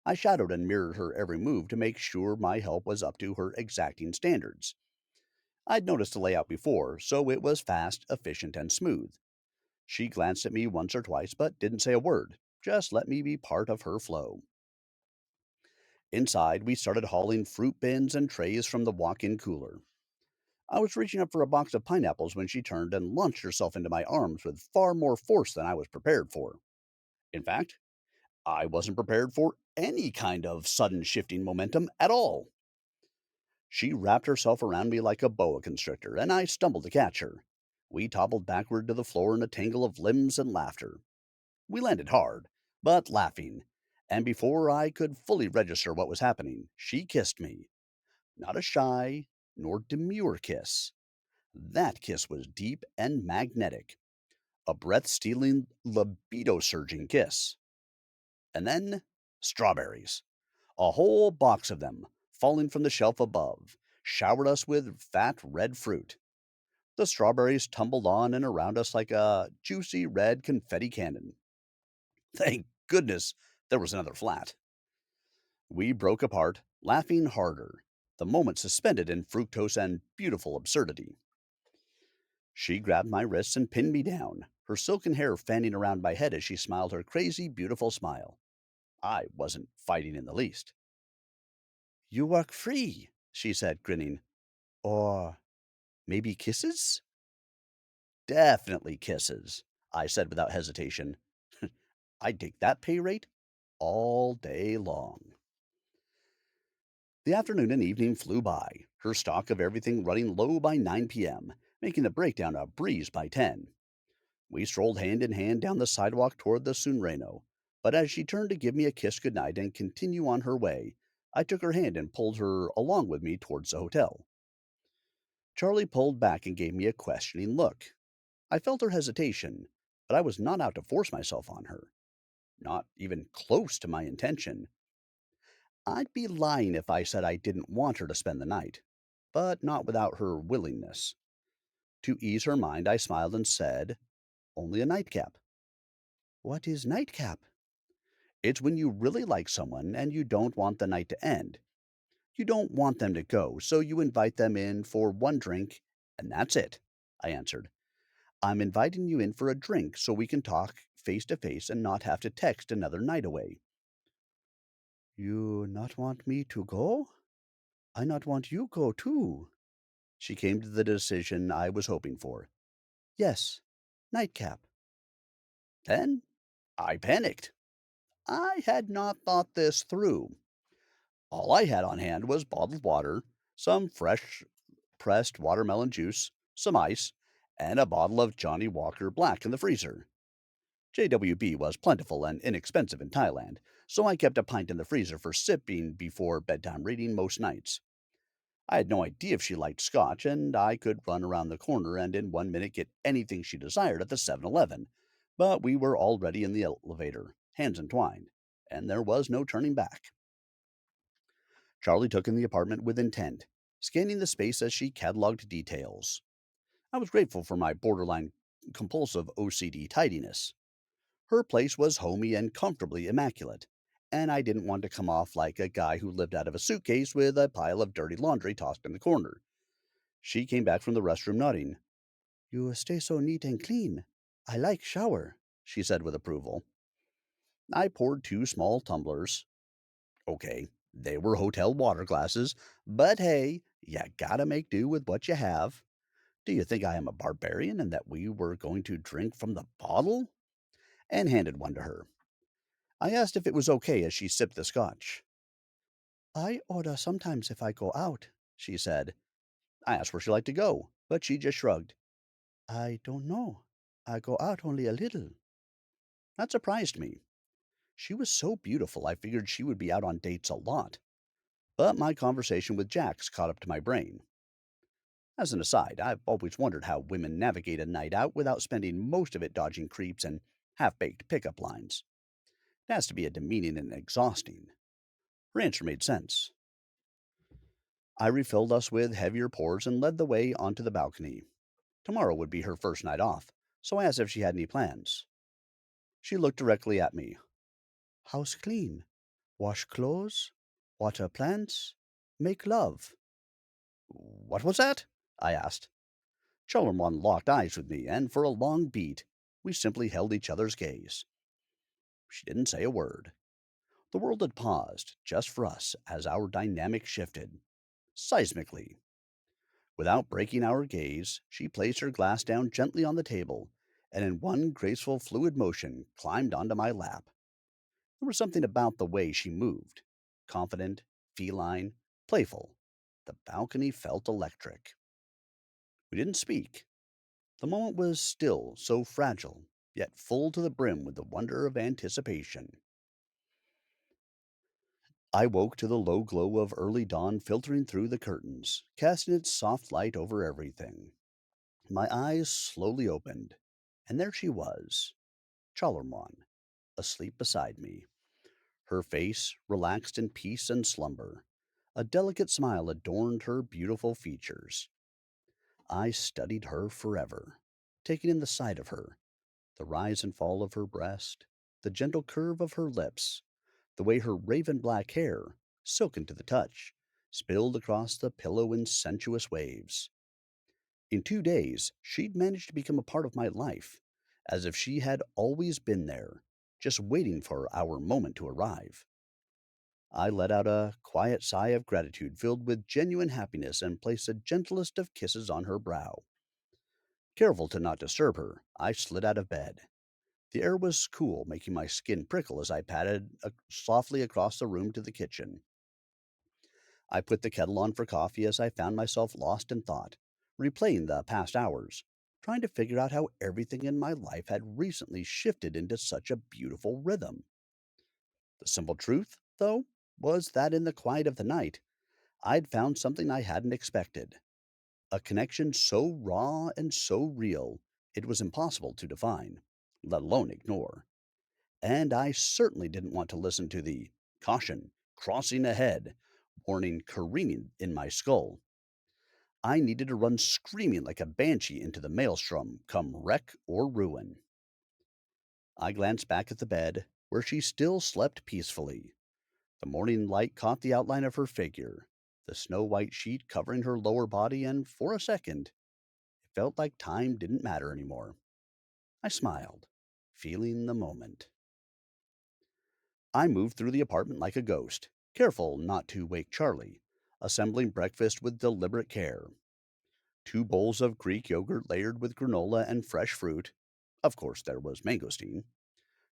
Speaker 1: I shadowed and mirrored her every move to make sure my help was up to her exacting standards. I'd noticed the layout before, so it was fast, efficient, and smooth. She glanced at me once or twice, but didn't say a word, just let me be part of her flow. Inside, we started hauling fruit bins and trays from the walk in cooler. I was reaching up for a box of pineapples when she turned and launched herself into my arms with far more force than I was prepared for. In fact, I wasn't prepared for any kind of sudden shifting momentum at all. She wrapped herself around me like a boa constrictor, and I stumbled to catch her. We toppled backward to the floor in a tangle of limbs and laughter. We landed hard, but laughing, and before I could fully register what was happening, she kissed me. Not a shy nor demure kiss. That kiss was deep and magnetic, a breath stealing, libido surging kiss. And then, strawberries. A whole box of them, falling from the shelf above, showered us with fat red fruit. The strawberries tumbled on and around us like a juicy red confetti cannon. Thank goodness there was another flat. We broke apart, laughing harder, the moment suspended in fructose and beautiful absurdity. She grabbed my wrists and pinned me down, her silken hair fanning around my head as she smiled her crazy, beautiful smile. I wasn't fighting in the least. "You work free," she said, grinning. "Or maybe kisses?" "Definitely kisses," I said without hesitation. "I'd take that pay rate all day long." The afternoon and evening flew by, her stock of everything running low by 9 p.m., making the breakdown a breeze by 10. We strolled hand in hand down the sidewalk toward the Sunreno, but as she turned to give me a kiss goodnight and continue on her way, I took her hand and pulled her along with me towards the hotel. Charlie pulled back and gave me a questioning look. I felt her hesitation, but I was not out to force myself on her. Not even close to my intention. I'd be lying if I said I didn't want her to spend the night, but not without her willingness. To ease her mind, I smiled and said, "Only a nightcap." "What is nightcap?" "It's when you really like someone and you don't want the night to end. You don't want them to go, so you invite them in for one drink, and that's it," I answered. "I'm inviting you in for a drink so we can talk face to face and not have to text another night away." "You not want me to go? I not want you go too." She came to the decision I was hoping for. "Yes, nightcap." Then I panicked. I had not thought this through. All I had on hand was bottled water, some fresh pressed watermelon juice, some ice, and a bottle of Johnny Walker Black in the freezer. JWB was plentiful and inexpensive in Thailand, so I kept a pint in the freezer for sipping before bedtime reading most nights. I had no idea if she liked scotch, and I could run around the corner and in 1 minute get anything she desired at the 7-Eleven. But we were already in the elevator, hands entwined, and there was no turning back. Charlie took in the apartment with intent, scanning the space as she cataloged details. I was grateful for my borderline compulsive OCD tidiness. Her place was homey and comfortably immaculate, and I didn't want to come off like a guy who lived out of a suitcase with a pile of dirty laundry tossed in the corner. She came back from the restroom nodding. You stay so neat and clean. I like shower, she said with approval. I poured two small tumblers. Okay, they were hotel water glasses, but hey, you gotta make do with what you have. Do you think I am a barbarian and that we were going to drink from the bottle? And handed one to her. I asked if it was okay as she sipped the scotch. I order sometimes if I go out, she said. I asked where she liked to go, but she just shrugged. I don't know. I go out only a little. That surprised me. She was so beautiful, I figured she would be out on dates a lot. But my conversation with Jax caught up to my brain. As an aside, I've always wondered how women navigate a night out without spending most of it dodging creeps and half baked pickup lines. It has to be a demeaning and exhausting. Her answer made sense. I refilled us with heavier pours and led the way onto the balcony. Tomorrow would be her first night off, so I asked if she had any plans. She looked directly at me. House clean. Wash clothes. Water plants. Make love. What was that? I asked. Charleroi locked eyes with me, and for a long beat, we simply held each other's gaze. She didn't say a word. The world had paused, just for us, as our dynamic shifted. Seismically. Without breaking our gaze, she placed her glass down gently on the table, and in one graceful fluid motion climbed onto my lap. There was something about the way she moved. Confident, feline, playful. The balcony felt electric. We didn't speak. The moment was still, so fragile, yet full to the brim with the wonder of anticipation. I woke to the low glow of early dawn filtering through the curtains, casting its soft light over everything. My eyes slowly opened, and there she was, Charleroi, asleep beside me. Her face relaxed in peace and slumber. A delicate smile adorned her beautiful features. I studied her forever, taking in the sight of her, the rise and fall of her breast, the gentle curve of her lips, the way her raven black hair, silken to the touch, spilled across the pillow in sensuous waves. In 2 days, she'd managed to become a part of my life, as if she had always been there, just waiting for our moment to arrive. I let out a quiet sigh of gratitude filled with genuine happiness and placed the gentlest of kisses on her brow. Careful to not disturb her, I slid out of bed. The air was cool, making my skin prickle as I padded softly across the room to the kitchen. I put the kettle on for coffee as I found myself lost in thought, replaying the past hours, trying to figure out how everything in my life had recently shifted into such a beautiful rhythm. The simple truth, though, was that in the quiet of the night, I'd found something I hadn't expected. A connection so raw and so real, it was impossible to define, let alone ignore. And I certainly didn't want to listen to the caution, crossing ahead warning careening in my skull. I needed to run screaming like a banshee into the maelstrom, come wreck or ruin. I glanced back at the bed, where she still slept peacefully. The morning light caught the outline of her figure, the snow white sheet covering her lower body, and for a second, it felt like time didn't matter anymore. I smiled, feeling the moment. I moved through the apartment like a ghost, careful not to wake Charlie, assembling breakfast with deliberate care. 2 bowls of Greek yogurt layered with granola and fresh fruit. Of course, there was mangosteen.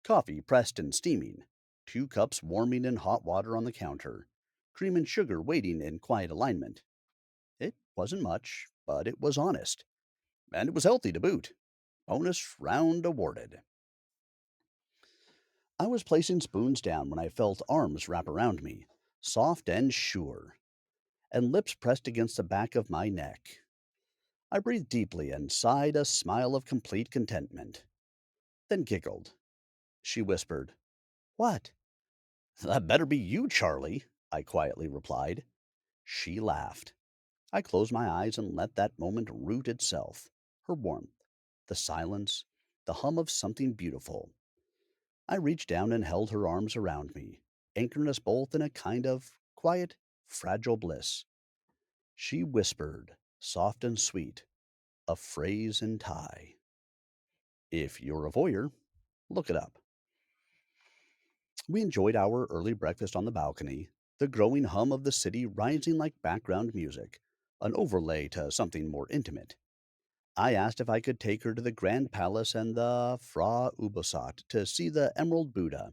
Speaker 1: Coffee pressed and steaming. 2 cups warming in hot water on the counter. Cream and sugar waiting in quiet alignment. It wasn't much, but it was honest. And it was healthy to boot. Bonus round awarded. I was placing spoons down when I felt arms wrap around me, soft and sure, and lips pressed against the back of my neck. I breathed deeply and sighed a smile of complete contentment, then giggled. She whispered, "What?" "That better be you, Charlie," I quietly replied. She laughed. I closed my eyes and let that moment root itself. Her warmth, the silence, the hum of something beautiful. I reached down and held her arms around me, anchoring us both in a kind of quiet, fragile bliss. She whispered, soft and sweet, a phrase in Thai. If you're a voyeur, look it up. We enjoyed our early breakfast on the balcony, the growing hum of the city rising like background music, an overlay to something more intimate. I asked if I could take her to the Grand Palace and the Phra Ubosat to see the Emerald Buddha.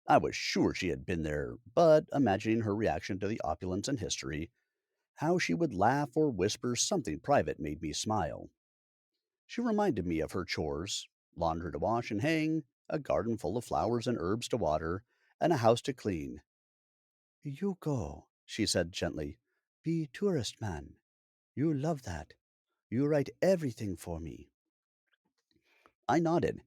Speaker 1: I was sure she had been there, but imagining her reaction to the opulence and history, how she would laugh or whisper something private made me smile. She reminded me of her chores: laundry to wash and hang, a garden full of flowers and herbs to water, and a house to clean. "You go," she said gently. "Be tourist man. You love that. You write everything for me." I nodded,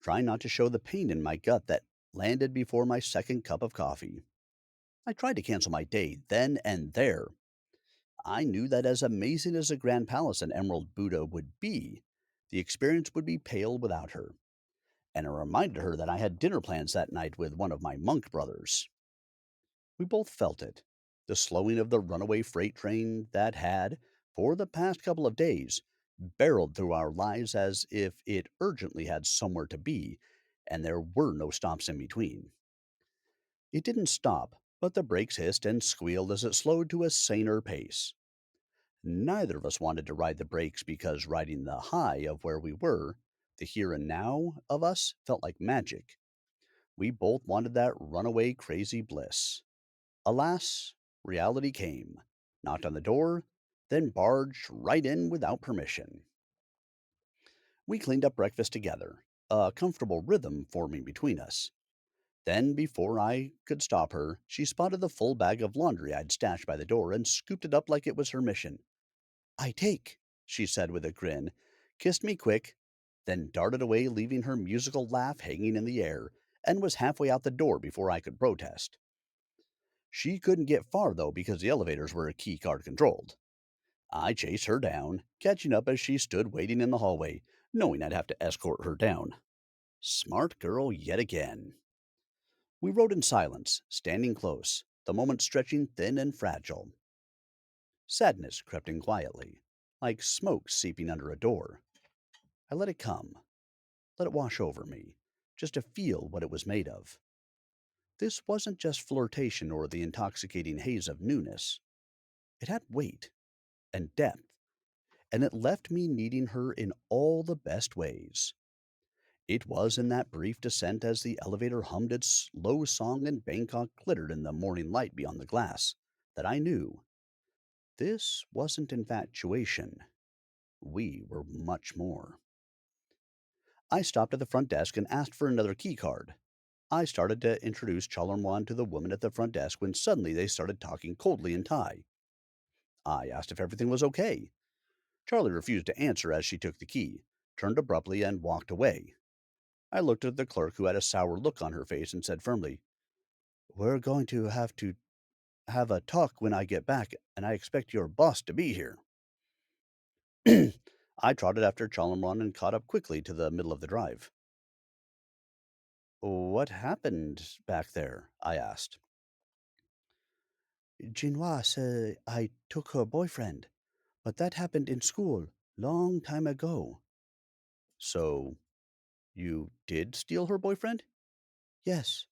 Speaker 1: trying not to show the pain in my gut that landed before my second cup of coffee. I tried to cancel my day then and there. I knew that as amazing as the Grand Palace and Emerald Buddha would be, the experience would be pale without her, and I reminded her that I had dinner plans that night with one of my monk brothers. We both felt it, the slowing of the runaway freight train that had, for the past couple of days, barreled through our lives as if it urgently had somewhere to be, and there were no stops in between. It didn't stop, but the brakes hissed and squealed as it slowed to a saner pace. Neither of us wanted to ride the brakes because riding the high of where we were, the here and now of us, felt like magic. We both wanted that runaway crazy bliss. Alas, reality came, knocked on the door, then barged right in without permission. We cleaned up breakfast together, a comfortable rhythm forming between us. Then, before I could stop her, she spotted the full bag of laundry I'd stashed by the door and scooped it up like it was her mission. "I take," she said with a grin, kissed me quick, then darted away, leaving her musical laugh hanging in the air, and was halfway out the door before I could protest. She couldn't get far, though, because the elevators were key card controlled. I chased her down, catching up as she stood waiting in the hallway, knowing I'd have to escort her down. Smart girl yet again. We rode in silence, standing close, the moment stretching thin and fragile. Sadness crept in quietly, like smoke seeping under a door. I let it come, let it wash over me, just to feel what it was made of. This wasn't just flirtation or the intoxicating haze of newness. It had weight and depth, and it left me needing her in all the best ways. It was in that brief descent as the elevator hummed its low song and Bangkok glittered in the morning light beyond the glass that I knew this wasn't infatuation. We were much more. I stopped at the front desk and asked for another key card. I started to introduce Chalarmwan to the woman at the front desk when suddenly they started talking coldly in Thai. I asked if everything was okay. Charlie refused to answer as she took the key, turned abruptly, and walked away. I looked at the clerk, who had a sour look on her face, and said firmly, "We're going to have a talk when I get back, and I expect your boss to be here." I trotted after Chalamon and caught up quickly to the middle of the drive. "What happened back there?" I asked. "Jinhua said I took her boyfriend, but that happened in school, long time ago." "So you did steal her boyfriend?" "Yes,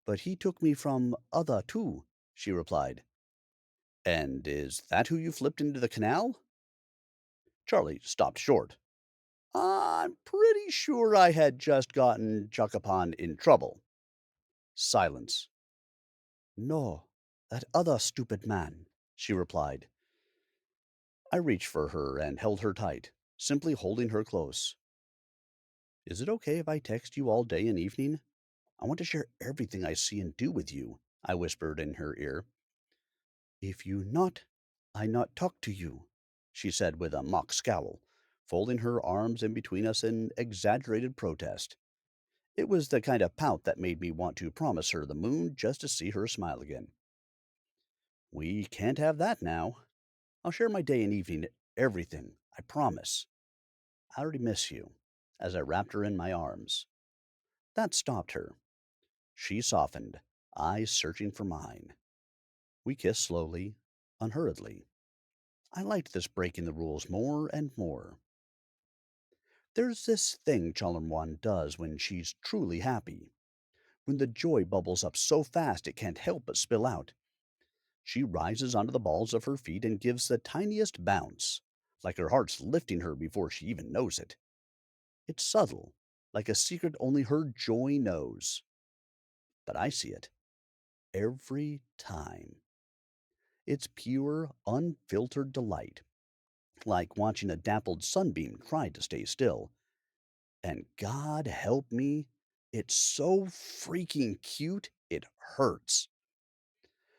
Speaker 1: but he took me from other too," she replied. "And is that who you flipped into the canal?" Charlie stopped short. I'm pretty sure I had just gotten Chakapan in trouble. Silence. "No, that other stupid man," she replied. I reached for her and held her tight, simply holding her close. "Is it okay if I text you all day and evening? I want to share everything I see and do with you, I whispered in her ear. If you not, I not talk to you, she said with a mock scowl, folding her arms in between us in exaggerated protest. It was the kind of pout that made me want to promise her the moon just to see her smile again. We can't have that now. I'll share my day and evening, everything, I promise. I already miss you, as I wrapped her in my arms. That stopped her. She softened, eyes searching for mine. We kissed slowly, unhurriedly. I liked this breaking the rules more and more. There's this thing Chalermwan does when she's truly happy, when the joy bubbles up so fast it can't help but spill out. She rises onto the balls of her feet and gives the tiniest bounce, like her heart's lifting her before she even knows it. It's subtle, like a secret only her joy knows. But I see it every time. It's pure, unfiltered delight, like watching a dappled sunbeam try to stay still. And God help me, it's so freaking cute, it hurts.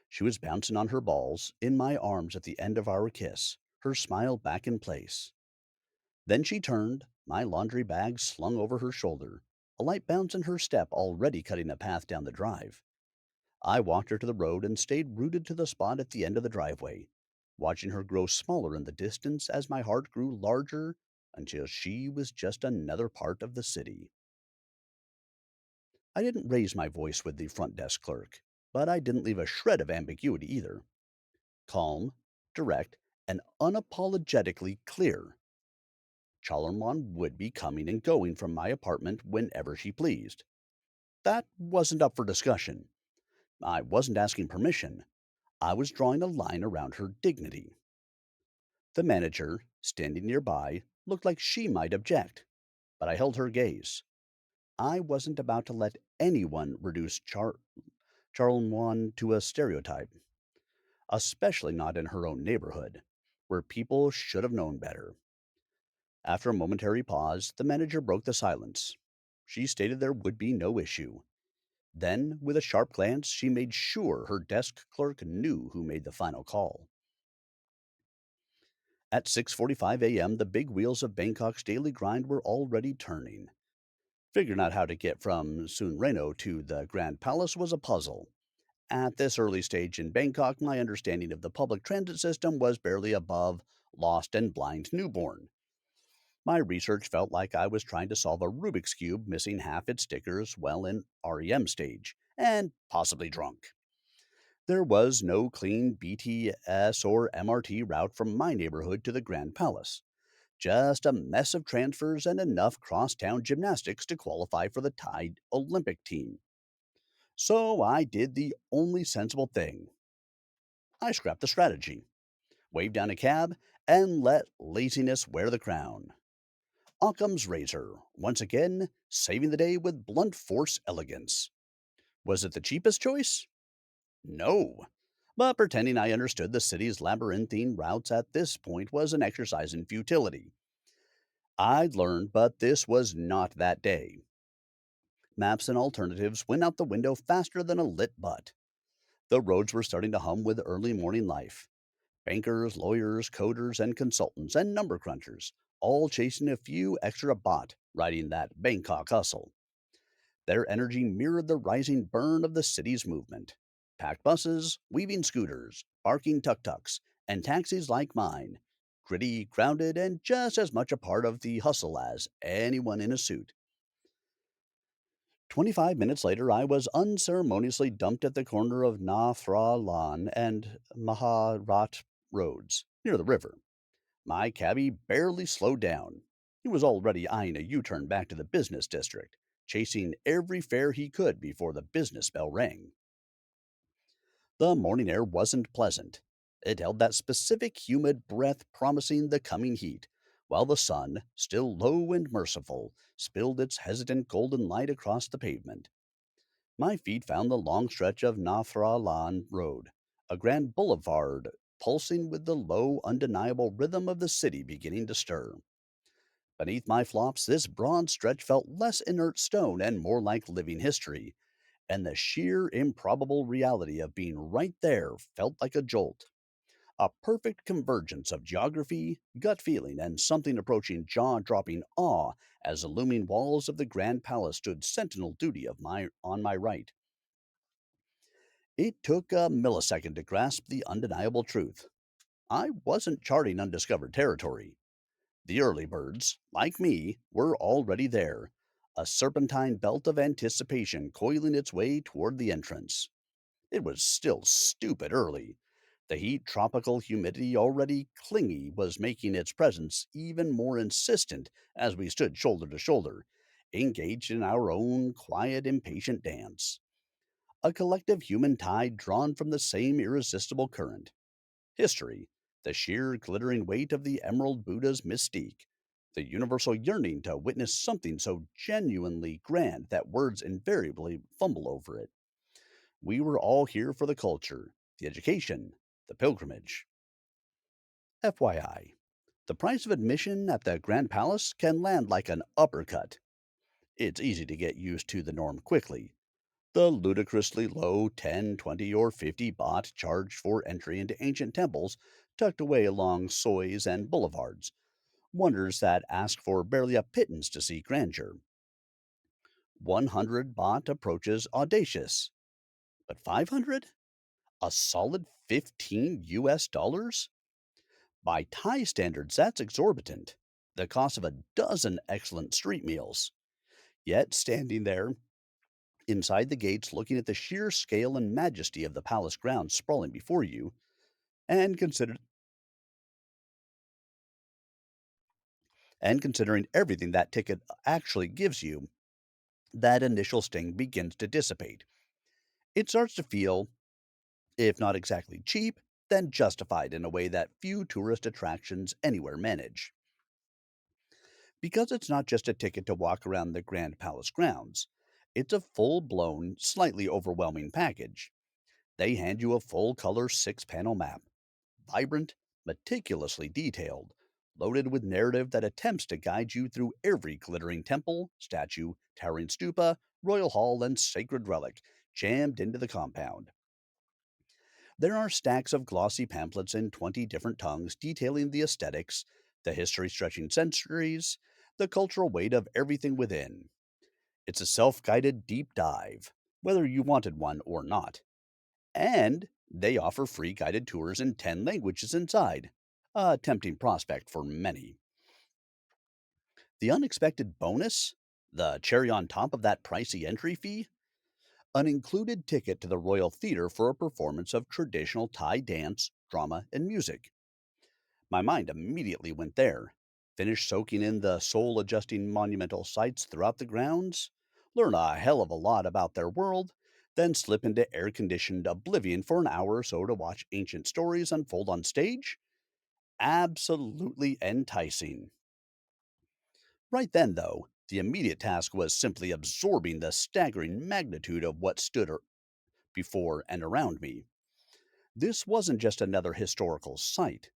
Speaker 1: She was bouncing on her balls in my arms at the end of our kiss, her smile back in place. Then she turned, my laundry bag slung over her shoulder, a light bounce in her step already cutting a path down the drive. I walked her to the road and stayed rooted to the spot at the end of the driveway, watching her grow smaller in the distance as my heart grew larger until she was just another part of the city. I didn't raise my voice with the front desk clerk, but I didn't leave a shred of ambiguity either. Calm, direct, and unapologetically clear. Chalermon would be coming and going from my apartment whenever she pleased. That wasn't up for discussion. I wasn't asking permission. I was drawing a line around her dignity. The manager, standing nearby, looked like she might object, but I held her gaze. I wasn't about to let anyone reduce Charlemont to a stereotype, especially not in her own neighborhood, where people should have known better. After a momentary pause, the manager broke the silence. She stated there would be no issue. Then, with a sharp glance, she made sure her desk clerk knew who made the final call. At 6:45 a.m., the big wheels of Bangkok's daily grind were already turning. Figuring out how to get from Sunreno to the Grand Palace was a puzzle. At this early stage in Bangkok, my understanding of the public transit system was barely above lost and blind newborn. My research felt like I was trying to solve a Rubik's Cube missing half its stickers while in REM stage, and possibly drunk. There was no clean BTS or MRT route from my neighborhood to the Grand Palace. Just a mess of transfers and enough crosstown gymnastics to qualify for the Thai Olympic team. So I did the only sensible thing. I scrapped the strategy, waved down a cab, and let laziness wear the crown. Occam's razor, once again, saving the day with blunt force elegance. Was it the cheapest choice? No. But pretending I understood the city's labyrinthine routes at this point was an exercise in futility. I'd learned, but this was not that day. Maps and alternatives went out the window faster than a lit butt. The roads were starting to hum with early morning life. Bankers, lawyers, coders, and consultants, and number crunchers, all chasing a few extra baht, riding that Bangkok hustle. Their energy mirrored the rising burn of the city's movement. Packed buses, weaving scooters, barking tuk-tuks, and taxis like mine. Gritty, crowded, and just as much a part of the hustle as anyone in a suit. 25 minutes later, I was unceremoniously dumped at the corner of Na Phra Lan and Maharat roads, near the river. My cabbie barely slowed down. He was already eyeing a U-turn back to the business district, chasing every fare he could before the business bell rang. The morning air wasn't pleasant. It held that specific humid breath promising the coming heat, while the sun, still low and merciful, spilled its hesitant golden light across the pavement. My feet found the long stretch of Nafra Lan Road, a grand boulevard pulsing with the low, undeniable rhythm of the city beginning to stir. Beneath my flops, this broad stretch felt less inert stone and more like living history, and the sheer improbable reality of being right there felt like a jolt. A perfect convergence of geography, gut feeling, and something approaching jaw dropping awe as the looming walls of the Grand Palace stood sentinel duty on my right. It took a millisecond to grasp the undeniable truth. I wasn't charting undiscovered territory. The early birds, like me, were already there, a serpentine belt of anticipation coiling its way toward the entrance. It was still stupid early. The heat, tropical humidity already clingy was making its presence even more insistent as we stood shoulder to shoulder, engaged in our own quiet, impatient dance. A collective human tide drawn from the same irresistible current. History, the sheer glittering weight of the Emerald Buddha's mystique, the universal yearning to witness something so genuinely grand that words invariably fumble over it. We were all here for the culture, the education, the pilgrimage. FYI, the price of admission at the Grand Palace can land like an uppercut. It's easy to get used to the norm quickly. The ludicrously low 10, 20, or 50 baht charged for entry into ancient temples tucked away along sois and boulevards. Wonders that ask for barely a pittance to see grandeur. 100 baht approaches audacious. But 500? A solid 15 US dollars? By Thai standards, that's exorbitant. The cost of a dozen excellent street meals. Yet, standing there, inside the gates, looking at the sheer scale and majesty of the palace grounds sprawling before you, and considering everything that ticket actually gives you, that initial sting begins to dissipate. It starts to feel, if not exactly cheap, then justified in a way that few tourist attractions anywhere manage. Because it's not just a ticket to walk around the Grand Palace grounds, it's a full blown, slightly overwhelming package. They hand you a full color 6 panel map, vibrant, meticulously detailed, loaded with narrative that attempts to guide you through every glittering temple, statue, towering stupa, royal hall, and sacred relic jammed into the compound. There are stacks of glossy pamphlets in 20 different tongues detailing the aesthetics, the history stretching centuries, the cultural weight of everything within. It's a self guided deep dive, whether you wanted one or not. And they offer free guided tours in 10 languages inside. A tempting prospect for many. The unexpected bonus? The cherry on top of that pricey entry fee? An included ticket to the Royal Theatre for a performance of traditional Thai dance, drama, and music. My mind immediately went there. Finish soaking in the soul adjusting monumental sights throughout the grounds, learn a hell of a lot about their world, then slip into air conditioned oblivion for an hour or so to watch ancient stories unfold on stage? Absolutely enticing. Right then, though, the immediate task was simply absorbing the staggering magnitude of what before and around me. This wasn't just another historical site.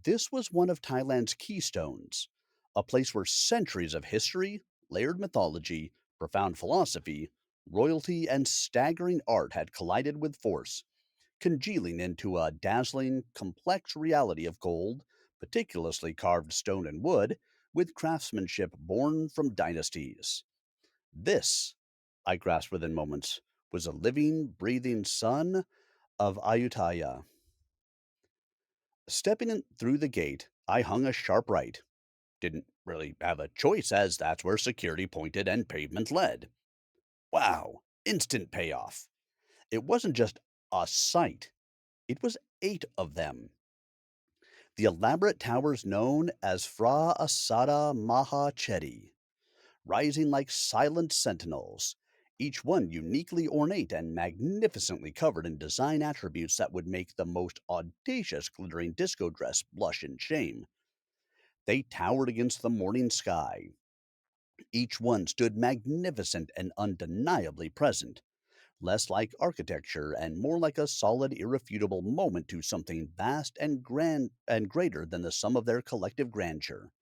Speaker 1: This was one of Thailand's keystones, a place where centuries of history, layered mythology, profound philosophy, royalty, and staggering art had collided with force, congealing into a dazzling, complex reality of gold, meticulously carved stone and wood, with craftsmanship born from dynasties. This, I grasped within moments, was a living, breathing son of Ayutthaya. Stepping in through the gate, I hung a sharp right. Didn't really have a choice, as that's where security pointed and pavement led. Wow, instant payoff. It wasn't just a sight, it was 8 of them. The elaborate towers known as Phra Asada Maha Chedi, rising like silent sentinels, each one uniquely ornate and magnificently covered in design attributes that would make the most audacious glittering disco dress blush in shame. They towered against the morning sky. Each one stood magnificent and undeniably present, less like architecture and more like a solid, irrefutable moment to something vast and grand and greater than the sum of their collective grandeur.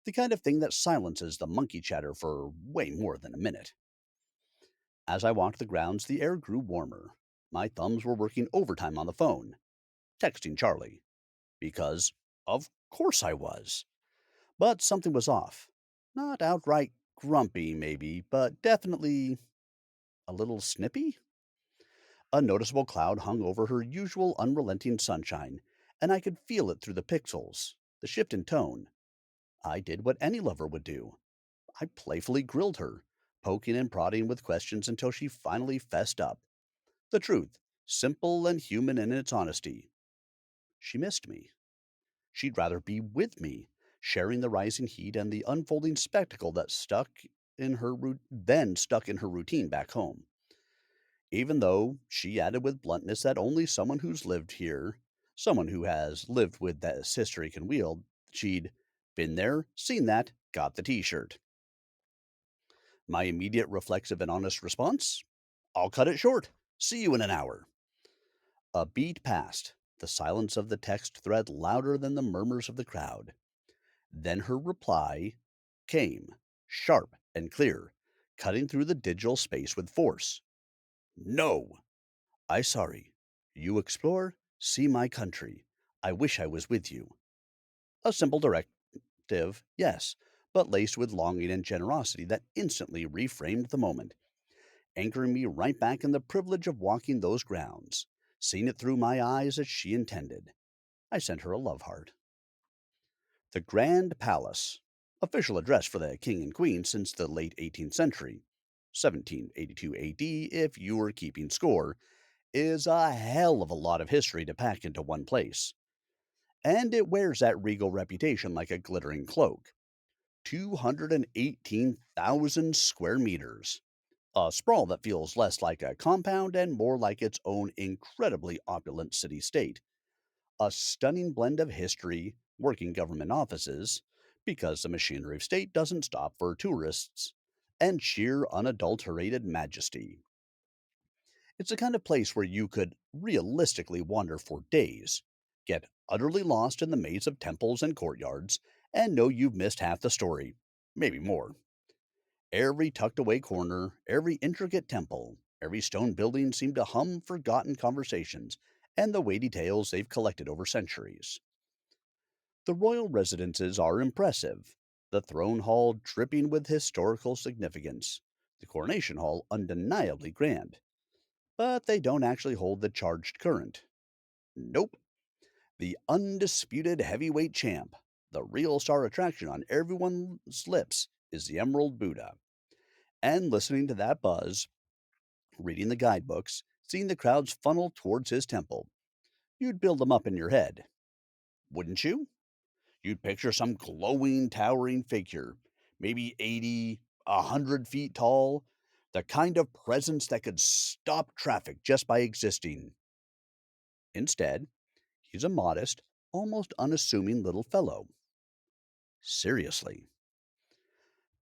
Speaker 1: The kind of thing that silences the monkey chatter for way more than a minute. As I walked the grounds, the air grew warmer. My thumbs were working overtime on the phone, texting Charlie, because of course I was. But something was off. Not outright grumpy, maybe, but definitely a little snippy? A noticeable cloud hung over her usual unrelenting sunshine, and I could feel it through the pixels, the shift in tone. I did what any lover would do. I playfully grilled her, poking and prodding with questions until she finally fessed up. The truth, simple and human in its honesty. She missed me. She'd rather be with me, sharing the rising heat and the unfolding spectacle that stuck in her routine back home. Even though she added with bluntness that only someone who's lived here, someone who has lived with this history can wield, she'd been there, seen that, got the t-shirt. My immediate reflexive and honest response? I'll cut it short. See you in an hour. A beat passed, the silence of the text thread louder than the murmurs of the crowd. Then her reply came, sharp and clear, cutting through the digital space with force. No! I sorry. You explore, see my country. I wish I was with you. A simple directive, yes, but laced with longing and generosity that instantly reframed the moment, anchoring me right back in the privilege of walking those grounds, seeing it through my eyes as she intended. I sent her a love heart. The Grand Palace, official address for the king and queen since the late 18th century, 1782 AD if you were keeping score, is a hell of a lot of history to pack into one place. And it wears that regal reputation like a glittering cloak. 218,000 square meters. A sprawl that feels less like a compound and more like its own incredibly opulent city state. A stunning blend of history, working government offices, because the machinery of state doesn't stop for tourists, and sheer unadulterated majesty. It's the kind of place where you could realistically wander for days, get utterly lost in the maze of temples and courtyards, and know you've missed half the story, maybe more. Every tucked away corner, every intricate temple, every stone building seemed to hum forgotten conversations and the weighty tales they've collected over centuries. The royal residences are impressive, the throne hall dripping with historical significance, the coronation hall undeniably grand, but they don't actually hold the charged current. Nope. The undisputed heavyweight champ, the real star attraction on everyone's lips, is the Emerald Buddha. And listening to that buzz, reading the guidebooks, seeing the crowds funnel towards his temple, you'd build them up in your head, wouldn't you? You'd picture some glowing, towering figure, maybe 80, 100 feet tall, the kind of presence that could stop traffic just by existing. Instead, he's a modest, almost unassuming little fellow. Seriously.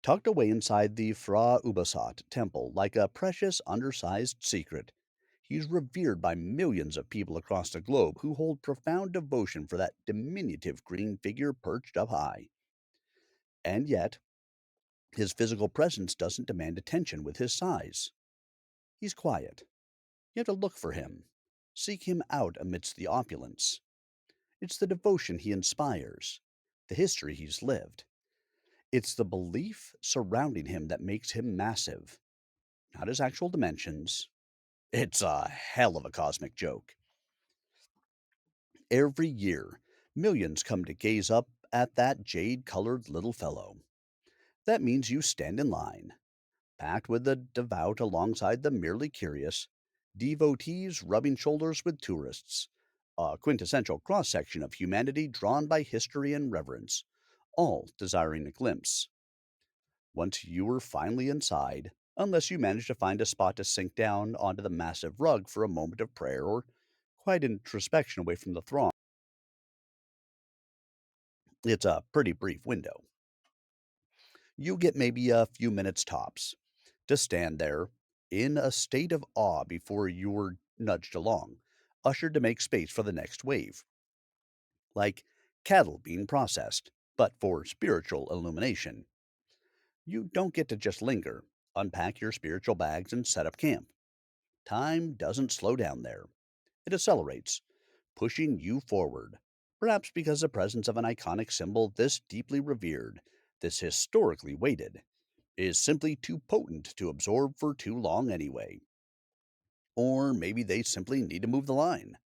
Speaker 1: Tucked away inside the Phra Ubasat temple like a precious, undersized secret, he's revered by millions of people across the globe who hold profound devotion for that diminutive green figure perched up high. And yet, his physical presence doesn't demand attention with his size. He's quiet. You have to look for him, seek him out amidst the opulence. It's the devotion he inspires, the history he's lived. It's the belief surrounding him that makes him massive, not his actual dimensions. It's a hell of a cosmic joke. Every year, millions come to gaze up at that jade colored little fellow. That means you stand in line, packed with the devout alongside the merely curious, devotees rubbing shoulders with tourists, a quintessential cross section of humanity drawn by history and reverence, all desiring a glimpse. Once you were finally inside, unless you managed to find a spot to sink down onto the massive rug for a moment of prayer or quiet introspection away from the throng, it's a pretty brief window. You get maybe a few minutes tops to stand there in a state of awe before you're nudged along, ushered to make space for the next wave, like cattle being processed, but for spiritual illumination. You don't get to just linger, unpack your spiritual bags, and set up camp. Time doesn't slow down there, it accelerates, pushing you forward. Perhaps because the presence of an iconic symbol this deeply revered, this historically weighted, is simply too potent to absorb for too long anyway. Or maybe they simply need to move the line.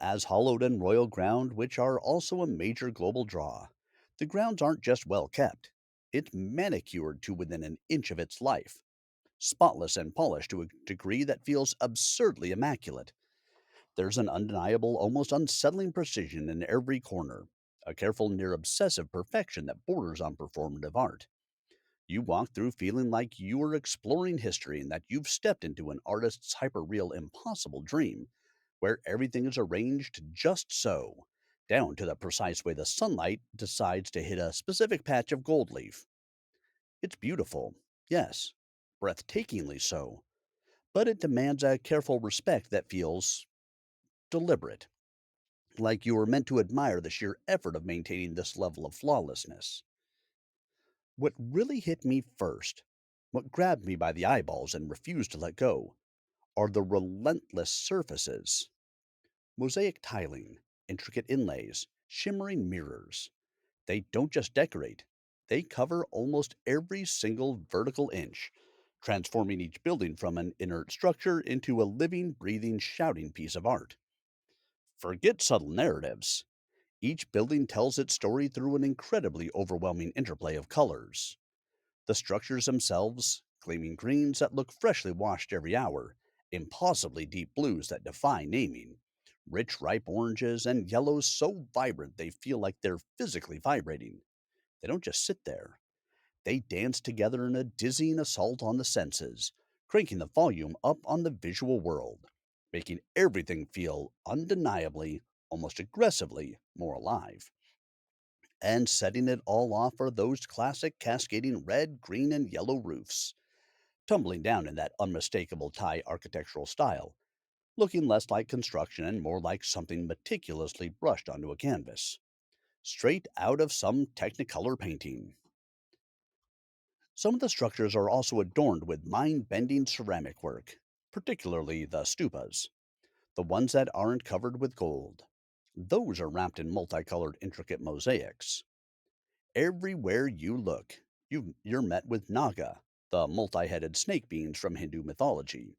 Speaker 1: As hallowed and royal ground, which are also a major global draw, the grounds aren't just well kept. It's manicured to within an inch of its life, spotless and polished to a degree that feels absurdly immaculate. There's an undeniable, almost unsettling precision in every corner, a careful, near obsessive perfection that borders on performative art. You walk through feeling like you are exploring history and that you've stepped into an artist's hyperreal impossible dream, where everything is arranged just so, down to the precise way the sunlight decides to hit a specific patch of gold leaf. It's beautiful, yes, breathtakingly so, but it demands a careful respect that feels deliberate, like you were meant to admire the sheer effort of maintaining this level of flawlessness. What really hit me first, what grabbed me by the eyeballs and refused to let go, are the relentless surfaces. Mosaic tiling, intricate inlays, shimmering mirrors. They don't just decorate, they cover almost every single vertical inch, transforming each building from an inert structure into a living, breathing, shouting piece of art. Forget subtle narratives. Each building tells its story through an incredibly overwhelming interplay of colors. The structures themselves, gleaming greens that look freshly washed every hour, impossibly deep blues that defy naming, rich ripe oranges, and yellows so vibrant they feel like they're physically vibrating. They don't just sit there. They dance together in a dizzying assault on the senses, cranking the volume up on the visual world, making everything feel undeniably, almost aggressively, more alive. And setting it all off are those classic cascading red, green, and yellow roofs, tumbling down in that unmistakable Thai architectural style, looking less like construction and more like something meticulously brushed onto a canvas, straight out of some Technicolor painting. Some of the structures are also adorned with mind bending ceramic work, particularly the stupas, the ones that aren't covered with gold. Those are wrapped in multicolored, intricate mosaics. Everywhere you look, you're met with Naga, the multi headed snake beings from Hindu mythology.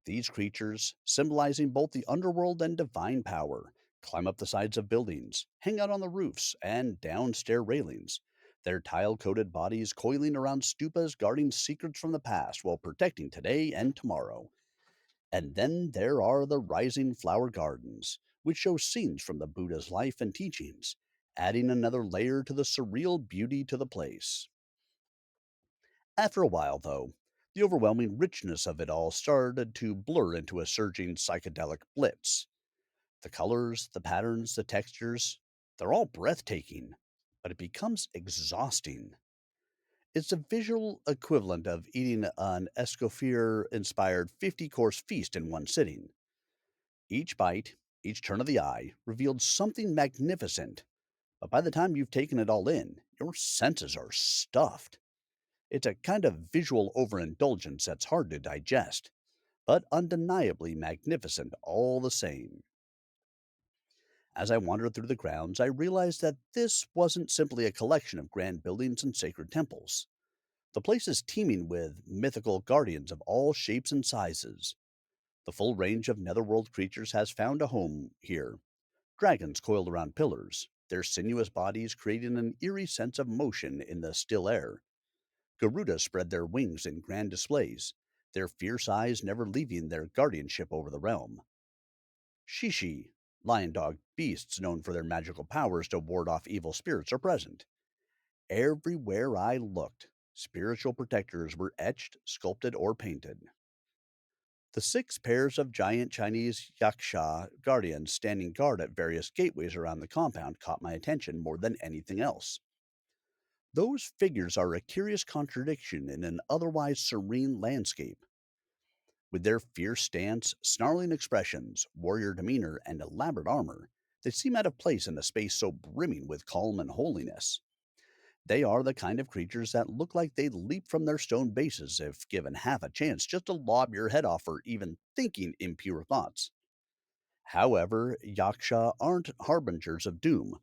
Speaker 1: These creatures, symbolizing both the underworld and divine power, climb up the sides of buildings, hang out on the roofs and down stair railings, their tile coated bodies coiling around stupas guarding secrets from the past while protecting today and tomorrow. And then there are the rising flower gardens, which show scenes from the Buddha's life and teachings, adding another layer to the surreal beauty to the place. After a while, though, the overwhelming richness of it all started to blur into a surging psychedelic blitz. The colors, the patterns, the textures, they're all breathtaking, but it becomes exhausting. It's the visual equivalent of eating an Escoffier inspired 50-course feast in one sitting. Each bite, each turn of the eye, revealed something magnificent, but by the time you've taken it all in, your senses are stuffed. It's a kind of visual overindulgence that's hard to digest, but undeniably magnificent all the same. As I wandered through the grounds, I realized that this wasn't simply a collection of grand buildings and sacred temples. The place is teeming with mythical guardians of all shapes and sizes. The full range of netherworld creatures has found a home here. Dragons coiled around pillars, their sinuous bodies creating an eerie sense of motion in the still air. Garudas spread their wings in grand displays, their fierce eyes never leaving their guardianship over the realm. Shishi, lion dog beasts known for their magical powers to ward off evil spirits, are present. Everywhere I looked, spiritual protectors were etched, sculpted, or painted. The six pairs of giant Chinese yaksha guardians standing guard at various gateways around the compound caught my attention more than anything else. Those figures are a curious contradiction in an otherwise serene landscape. With their fierce stance, snarling expressions, warrior demeanor, and elaborate armor, they seem out of place in a space so brimming with calm and holiness. They are the kind of creatures that look like they'd leap from their stone bases if given half a chance just to lob your head off for even thinking impure thoughts. However, yaksha aren't harbingers of doom.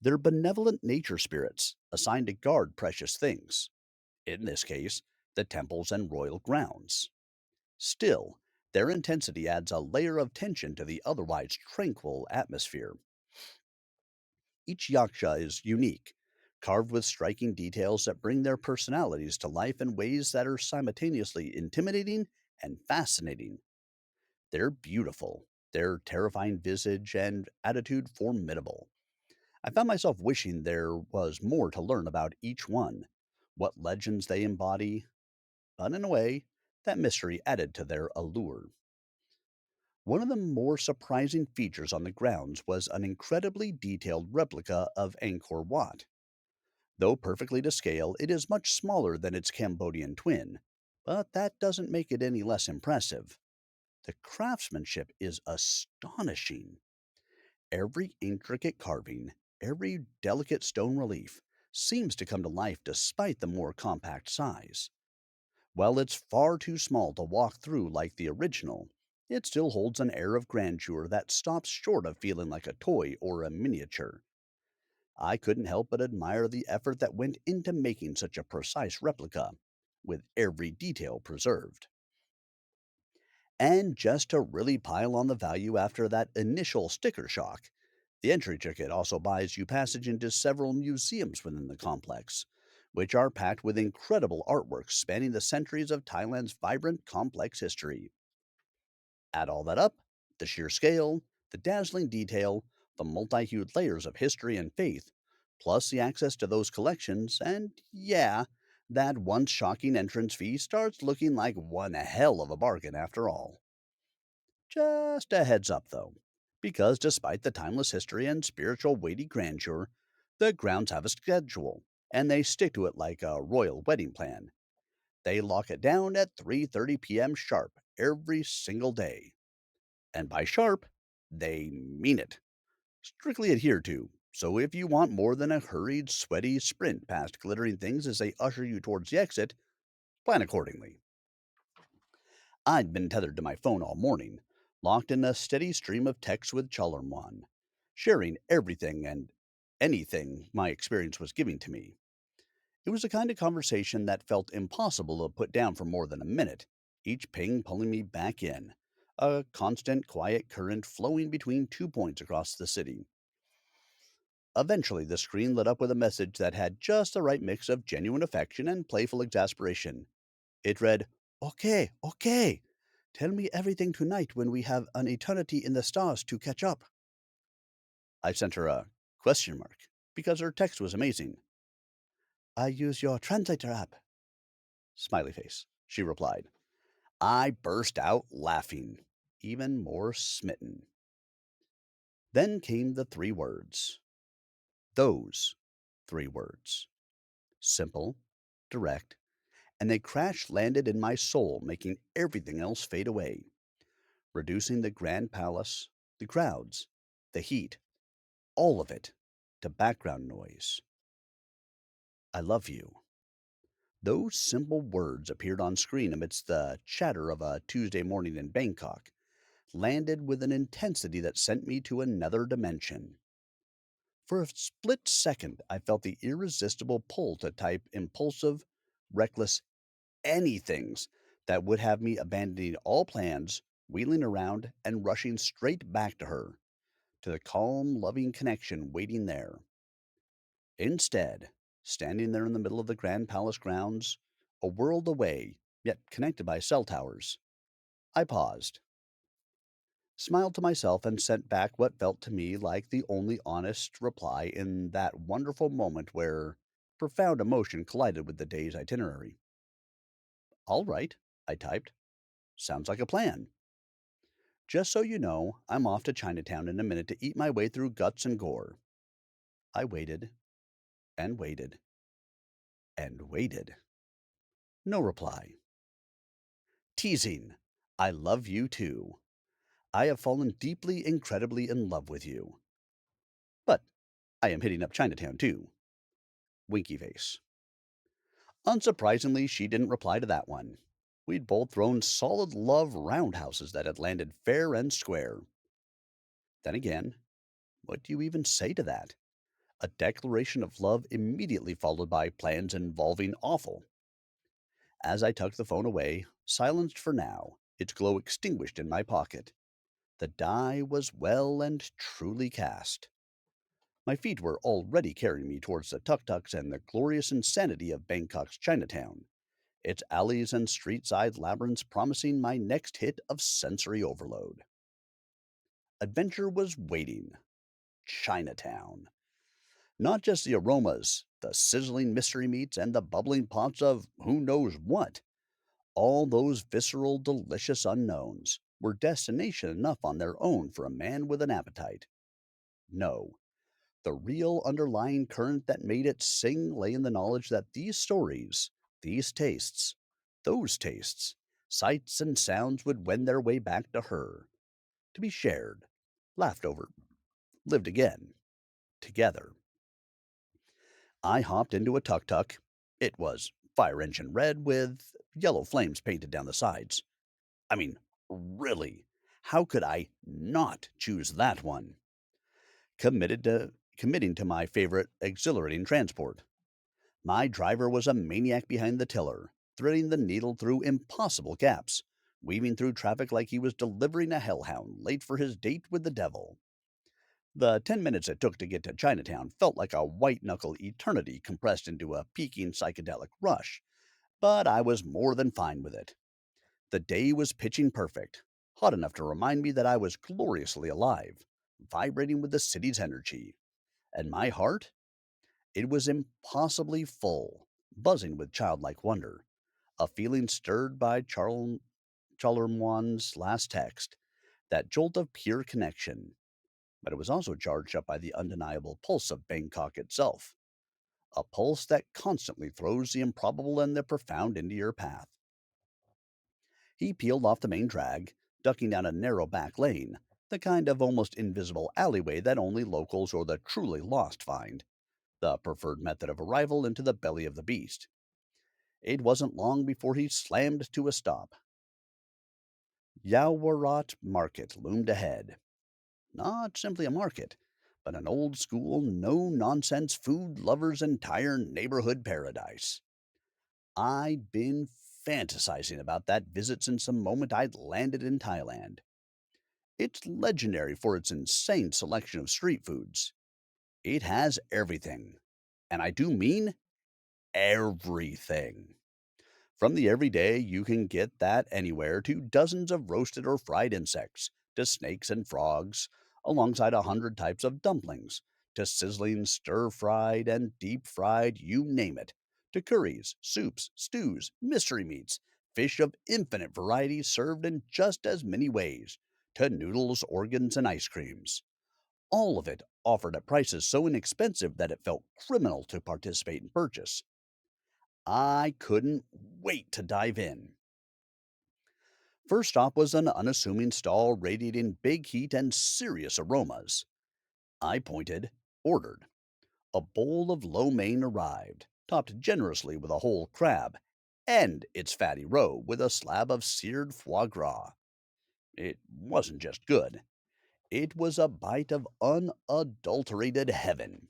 Speaker 1: They're benevolent nature spirits assigned to guard precious things, in this case, the temples and royal grounds. Still, their intensity adds a layer of tension to the otherwise tranquil atmosphere. Each yaksha is unique, carved with striking details that bring their personalities to life in ways that are simultaneously intimidating and fascinating. They're beautiful, their terrifying visage and attitude formidable. I found myself wishing there was more to learn about each one, what legends they embody, but in a way, that mystery added to their allure. One of the more surprising features on the grounds was an incredibly detailed replica of Angkor Wat. Though perfectly to scale, it is much smaller than its Cambodian twin, but that doesn't make it any less impressive. The craftsmanship is astonishing. Every intricate carving, every delicate stone relief seems to come to life despite the more compact size. While it's far too small to walk through like the original, it still holds an air of grandeur that stops short of feeling like a toy or a miniature. I couldn't help but admire the effort that went into making such a precise replica, with every detail preserved. And just to really pile on the value after that initial sticker shock, the entry ticket also buys you passage into several museums within the complex, which are packed with incredible artworks spanning the centuries of Thailand's vibrant, complex history. Add all that up, the sheer scale, the dazzling detail, the multi hued layers of history and faith, plus the access to those collections, and yeah, that once shocking entrance fee starts looking like one hell of a bargain after all. Just a heads up, though, because despite the timeless history and spiritual weighty grandeur, the grounds have a schedule, and they stick to it like a royal wedding plan. They lock it down at 3:30 p.m. sharp every single day. And by sharp, they mean it. Strictly adhered to. So if you want more than a hurried, sweaty sprint past glittering things as they usher you towards the exit, plan accordingly. I'd been tethered to my phone all morning, locked in a steady stream of texts with Chalermon, sharing everything and anything my experience was giving to me. It was the kind of conversation that felt impossible to put down for more than a minute, each ping pulling me back in, a constant quiet current flowing between 2 points across the city. Eventually, the screen lit up with a message that had just the right mix of genuine affection and playful exasperation. It read, "Okay, okay. Tell me everything tonight when we have an eternity in the stars to catch up." I sent her a question mark because her text was amazing. "I use your translator app." Smiley face, she replied. I burst out laughing, even more smitten. Then came the three words. Those three words. Simple, direct, and they crash landed in my soul, making everything else fade away, reducing the grand palace, the crowds, the heat, all of it, to background noise. I love you. Those simple words appeared on screen amidst the chatter of a Tuesday morning in Bangkok, landed with an intensity that sent me to another dimension. For a split second, I felt the irresistible pull to type impulsive, reckless anythings that would have me abandoning all plans, wheeling around, and rushing straight back to her, to the calm, loving connection waiting there. Instead, standing there in the middle of the Grand Palace grounds, a world away, yet connected by cell towers, I paused, smiled to myself, and sent back what felt to me like the only honest reply in that wonderful moment where profound emotion collided with the day's itinerary. All right, I typed. Sounds like a plan. Just so you know, I'm off to Chinatown in a minute to eat my way through guts and gore. I waited and waited and waited. No reply. Teasing. I love you too. I have fallen deeply, incredibly in love with you. But I am hitting up Chinatown too. Winky face. Unsurprisingly, she didn't reply to that one. We'd both thrown solid love roundhouses that had landed fair and square. Then again, what do you even say to that? A declaration of love immediately followed by plans involving awful. As I tucked the phone away, silenced for now, its glow extinguished in my pocket, the die was well and truly cast. My feet were already carrying me towards the tuk-tuks and the glorious insanity of Bangkok's Chinatown, its alleys and street-side labyrinths promising my next hit of sensory overload. Adventure was waiting. Chinatown. Not just the aromas, the sizzling mystery meats, and the bubbling pots of who knows what. All those visceral, delicious unknowns were destination enough on their own for a man with an appetite. No, the real underlying current that made it sing lay in the knowledge that these stories, these tastes, those tastes, sights and sounds would wend their way back to her, to be shared, laughed over, lived again, together. I hopped into a tuk-tuk. It was fire engine red with yellow flames painted down the sides. I mean, really, how could I not choose that one? Committing to my favorite exhilarating transport. My driver was a maniac behind the tiller, threading the needle through impossible gaps, weaving through traffic like he was delivering a hellhound late for his date with the devil. The 10 minutes it took to get to Chinatown felt like a white knuckle eternity compressed into a peaking psychedelic rush, but I was more than fine with it. The day was pitching perfect, hot enough to remind me that I was gloriously alive, vibrating with the city's energy. And my heart? It was impossibly full, buzzing with childlike wonder, a feeling stirred by Charlermoine's last text, that jolt of pure connection. But it was also charged up by the undeniable pulse of Bangkok itself, a pulse that constantly throws the improbable and the profound into your path. He peeled off the main drag, ducking down a narrow back lane, the kind of almost invisible alleyway that only locals or the truly lost find, the preferred method of arrival into the belly of the beast. It wasn't long before he slammed to a stop. Yaowarat Market loomed ahead. Not simply a market, but an old school, no nonsense food lover's entire neighborhood paradise. I'd been fantasizing about that visit since the moment I'd landed in Thailand. It's legendary for its insane selection of street foods. It has everything. And I do mean everything. From the everyday you can get that anywhere to dozens of roasted or fried insects, to snakes and frogs, alongside 100 types of dumplings, to sizzling stir-fried and deep-fried, you name it, to curries, soups, stews, mystery meats, fish of infinite variety served in just as many ways, to noodles, organs, and ice creams. All of it offered at prices so inexpensive that it felt criminal to participate in purchase. I couldn't wait to dive in. First stop was an unassuming stall radiating big heat and serious aromas. I pointed, ordered. A bowl of lo mein arrived, topped generously with a whole crab, and its fatty roe with a slab of seared foie gras. It wasn't just good. It was a bite of unadulterated heaven.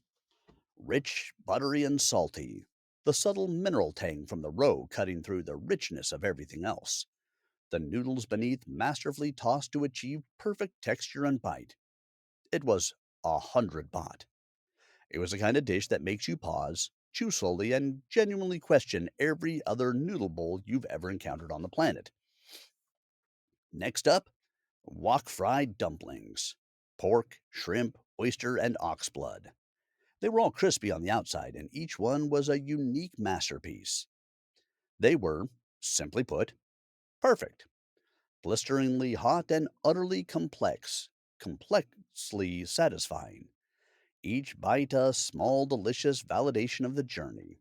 Speaker 1: Rich, buttery, and salty, the subtle mineral tang from the roe cutting through the richness of everything else. The noodles beneath masterfully tossed to achieve perfect texture and bite. It was 100 baht. It was the kind of dish that makes you pause, chew slowly, and genuinely question every other noodle bowl you've ever encountered on the planet. Next up, wok fried dumplings. Pork, shrimp, oyster, and ox blood. They were all crispy on the outside, and each one was a unique masterpiece. They were, simply put, perfect. Blisteringly hot and utterly complexly satisfying. Each bite a small, delicious validation of the journey,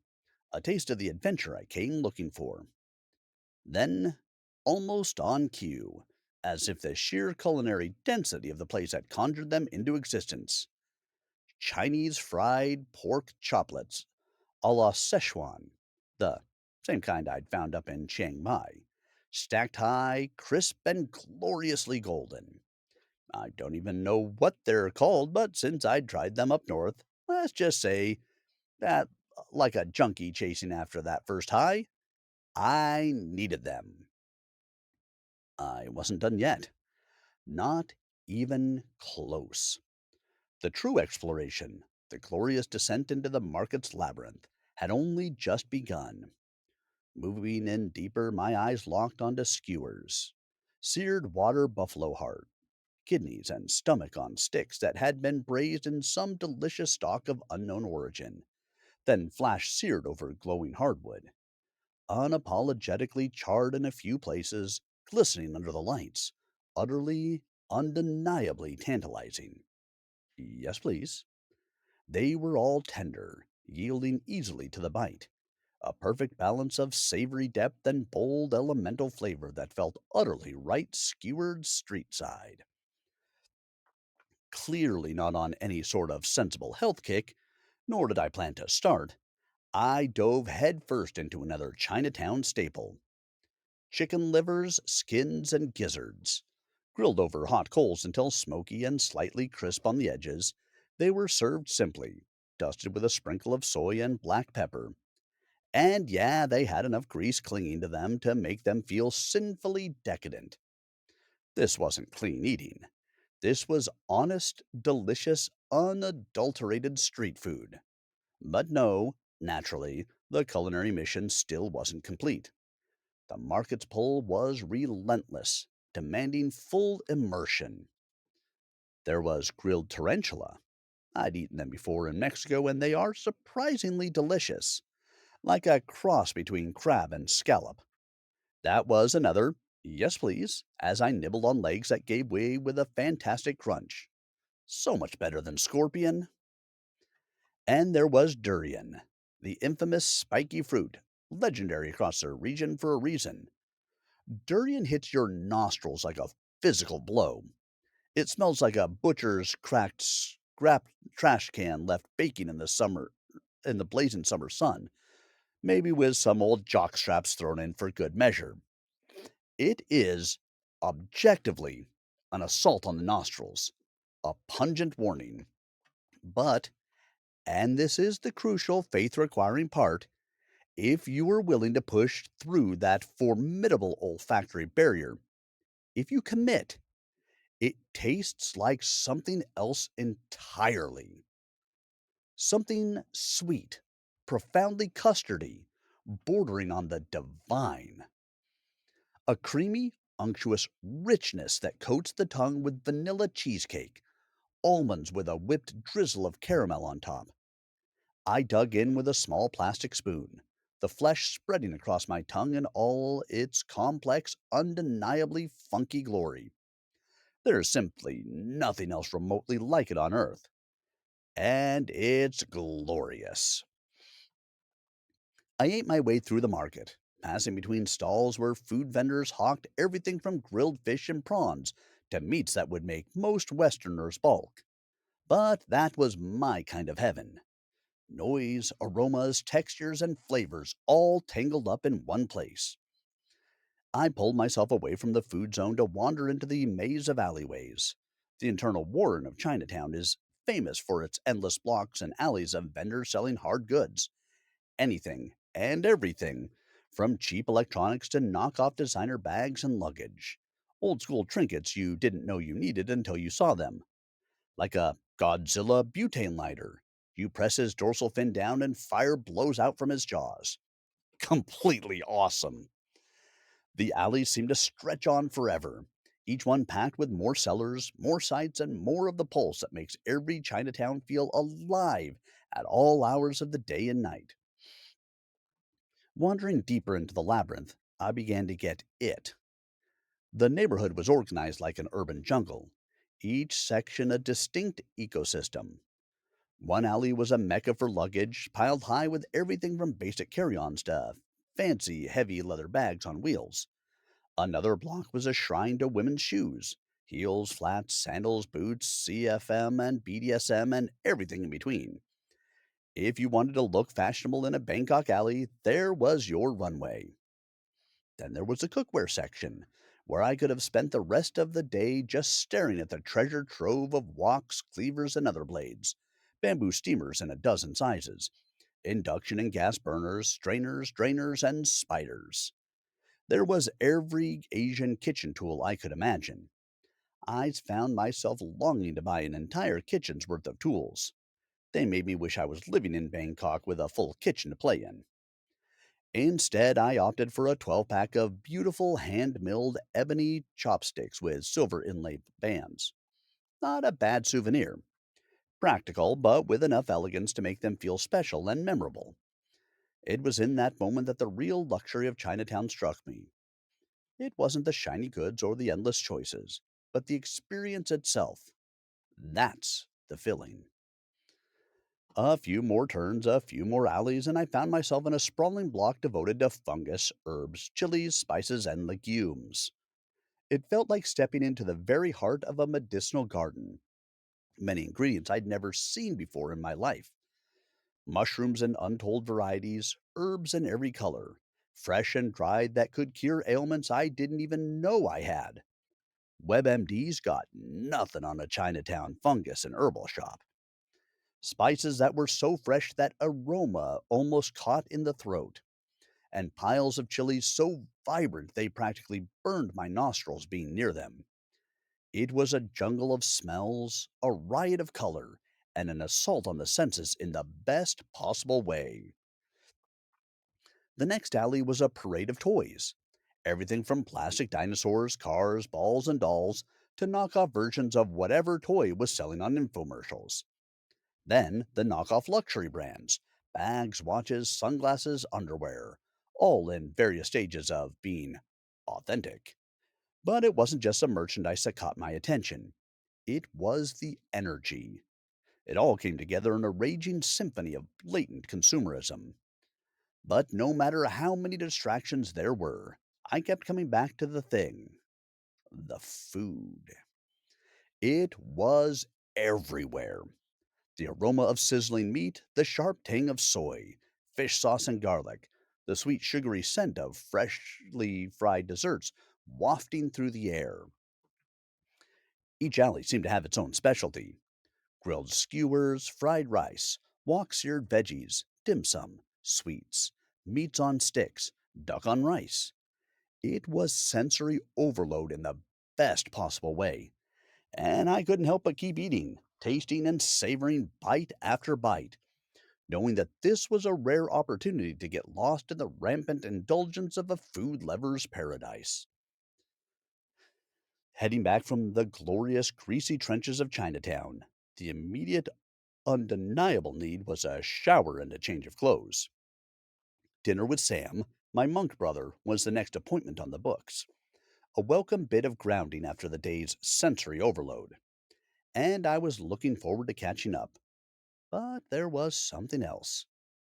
Speaker 1: a taste of the adventure I came looking for. Then, almost on cue, as if the sheer culinary density of the place had conjured them into existence, Chinese fried pork choplets, a la Szechuan, the same kind I'd found up in Chiang Mai, stacked high, crisp, and gloriously golden. I don't even know what they're called, but since I'd tried them up north, let's just say that, like a junkie chasing after that first high, I needed them. I wasn't done yet. Not even close. The true exploration, the glorious descent into the market's labyrinth, had only just begun. Moving in deeper, my eyes locked onto skewers, seared water buffalo heart, kidneys, and stomach on sticks that had been braised in some delicious stock of unknown origin, then flash seared over glowing hardwood, unapologetically charred in a few places, glistening under the lights, utterly, undeniably tantalizing. Yes, please. They were all tender, yielding easily to the bite, a perfect balance of savory depth and bold elemental flavor that felt utterly right skewered street side. Clearly not on any sort of sensible health kick, nor did I plan to start, I dove headfirst into another Chinatown staple: chicken livers, skins, and gizzards. Grilled over hot coals until smoky and slightly crisp on the edges, they were served simply, dusted with a sprinkle of soy and black pepper. And yeah, they had enough grease clinging to them to make them feel sinfully decadent. This wasn't clean eating. This was honest, delicious, unadulterated street food. But no, naturally, the culinary mission still wasn't complete. The market's pull was relentless, demanding full immersion. There was grilled tarantula. I'd eaten them before in Mexico, and they are surprisingly delicious, like a cross between crab and scallop. That was another, yes please, as I nibbled on legs that gave way with a fantastic crunch. So much better than scorpion. And there was durian, the infamous spiky fruit, legendary across the region for a reason. Durian hits your nostrils like a physical blow. It smells like a butcher's cracked scrap trash can left baking in the blazing summer sun, maybe with some old jock straps thrown in for good measure. It is objectively an assault on the nostrils, a pungent warning. But, and this is the crucial faith requiring part, if you are willing to push through that formidable olfactory barrier, if you commit, it tastes like something else entirely. Something sweet, profoundly custardy, bordering on the divine. A creamy, unctuous richness that coats the tongue with vanilla cheesecake, almonds with a whipped drizzle of caramel on top. I dug in with a small plastic spoon, the flesh spreading across my tongue in all its complex, undeniably funky glory. There is simply nothing else remotely like it on earth. And it's glorious. I ate my way through the market, passing between stalls where food vendors hawked everything from grilled fish and prawns to meats that would make most Westerners balk. But that was my kind of heaven. Noise, aromas, textures, and flavors all tangled up in one place. I pulled myself away from the food zone to wander into the maze of alleyways. The internal warren of Chinatown is famous for its endless blocks and alleys of vendors selling hard goods. Anything and everything, from cheap electronics to knockoff designer bags and luggage. Old school trinkets you didn't know you needed until you saw them, like a Godzilla butane lighter. You press his dorsal fin down and fire blows out from his jaws. Completely awesome. The alleys seem to stretch on forever, each one packed with more sellers, more sights, and more of the pulse that makes every Chinatown feel alive at all hours of the day and night. Wandering deeper into the labyrinth, I began to get it. The neighborhood was organized like an urban jungle, each section a distinct ecosystem. One alley was a mecca for luggage, piled high with everything from basic carry ons to fancy, heavy leather bags on wheels. Another block was a shrine to women's shoes: heels, flats, sandals, boots, CFM, and BDSM, and everything in between. If you wanted to look fashionable in a Bangkok alley, there was your runway. Then there was the cookware section, where I could have spent the rest of the day just staring at the treasure trove of woks, cleavers, and other blades, bamboo steamers in a dozen sizes, induction and gas burners, strainers, drainers, and spiders. There was every Asian kitchen tool I could imagine. I found myself longing to buy an entire kitchen's worth of tools. They made me wish I was living in Bangkok with a full kitchen to play in. Instead, I opted for a 12-pack of beautiful hand-milled ebony chopsticks with silver inlaid bands. Not a bad souvenir. Practical, but with enough elegance to make them feel special and memorable. It was in that moment that the real luxury of Chinatown struck me. It wasn't the shiny goods or the endless choices, but the experience itself. That's the filling. A few more turns, a few more alleys, and I found myself in a sprawling block devoted to fungus, herbs, chilies, spices, and legumes. It felt like stepping into the very heart of a medicinal garden. Many ingredients I'd never seen before in my life. Mushrooms in untold varieties, herbs in every color, fresh and dried that could cure ailments I didn't even know I had. WebMD's got nothing on a Chinatown fungus and herbal shop. Spices that were so fresh that aroma almost caught in the throat, and piles of chilies so vibrant they practically burned my nostrils being near them. It was a jungle of smells, a riot of color, and an assault on the senses in the best possible way. The next alley was a parade of toys. Everything from plastic dinosaurs, cars, balls, and dolls to knockoff versions of whatever toy was selling on infomercials. Then the knockoff luxury brands bags, watches, sunglasses, underwear, all in various stages of being authentic. But it wasn't just the merchandise that caught my attention, it was the energy. It all came together in a raging symphony of blatant consumerism. But no matter how many distractions there were, I kept coming back to the thing: the food. It was everywhere. The aroma of sizzling meat, the sharp tang of soy, fish sauce and garlic, the sweet sugary scent of freshly fried desserts wafting through the air. Each alley seemed to have its own specialty: grilled skewers, fried rice, wok seared veggies, dim sum, sweets, meats on sticks, duck on rice. It was sensory overload in the best possible way, and I couldn't help but keep eating, tasting, and savoring bite after bite, knowing that this was a rare opportunity to get lost in the rampant indulgence of a food lover's paradise. Heading back from the glorious, greasy trenches of Chinatown, the immediate, undeniable need was a shower and a change of clothes. Dinner with Sam, my monk brother, was the next appointment on the books. A welcome bit of grounding after the day's sensory overload. And I was looking forward to catching up. But there was something else,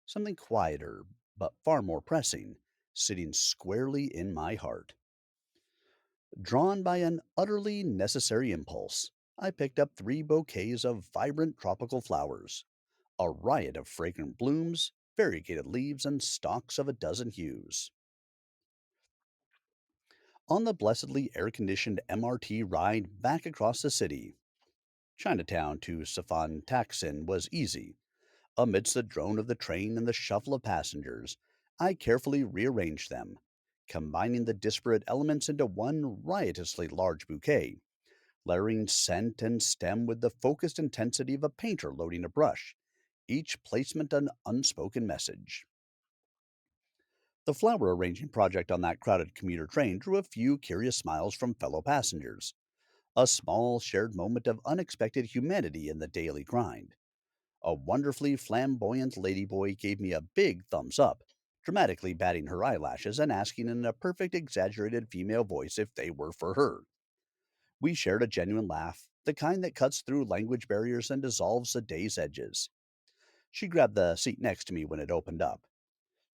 Speaker 1: something quieter, but far more pressing, sitting squarely in my heart. Drawn by an utterly necessary impulse, I picked up 3 bouquets of vibrant tropical flowers, a riot of fragrant blooms, variegated leaves, and stalks of a dozen hues. On the blessedly air conditioned MRT ride back across the city, Chinatown to Safan Taksin was easy. Amidst the drone of the train and the shuffle of passengers, I carefully rearranged them, combining the disparate elements into one riotously large bouquet, layering scent and stem with the focused intensity of a painter loading a brush, each placement an unspoken message. The flower arranging project on that crowded commuter train drew a few curious smiles from fellow passengers, a small shared moment of unexpected humanity in the daily grind. A wonderfully flamboyant ladyboy gave me a big thumbs up, dramatically batting her eyelashes and asking in a perfect exaggerated female voice if they were for her. We shared a genuine laugh, the kind that cuts through language barriers and dissolves the day's edges. She grabbed the seat next to me when it opened up.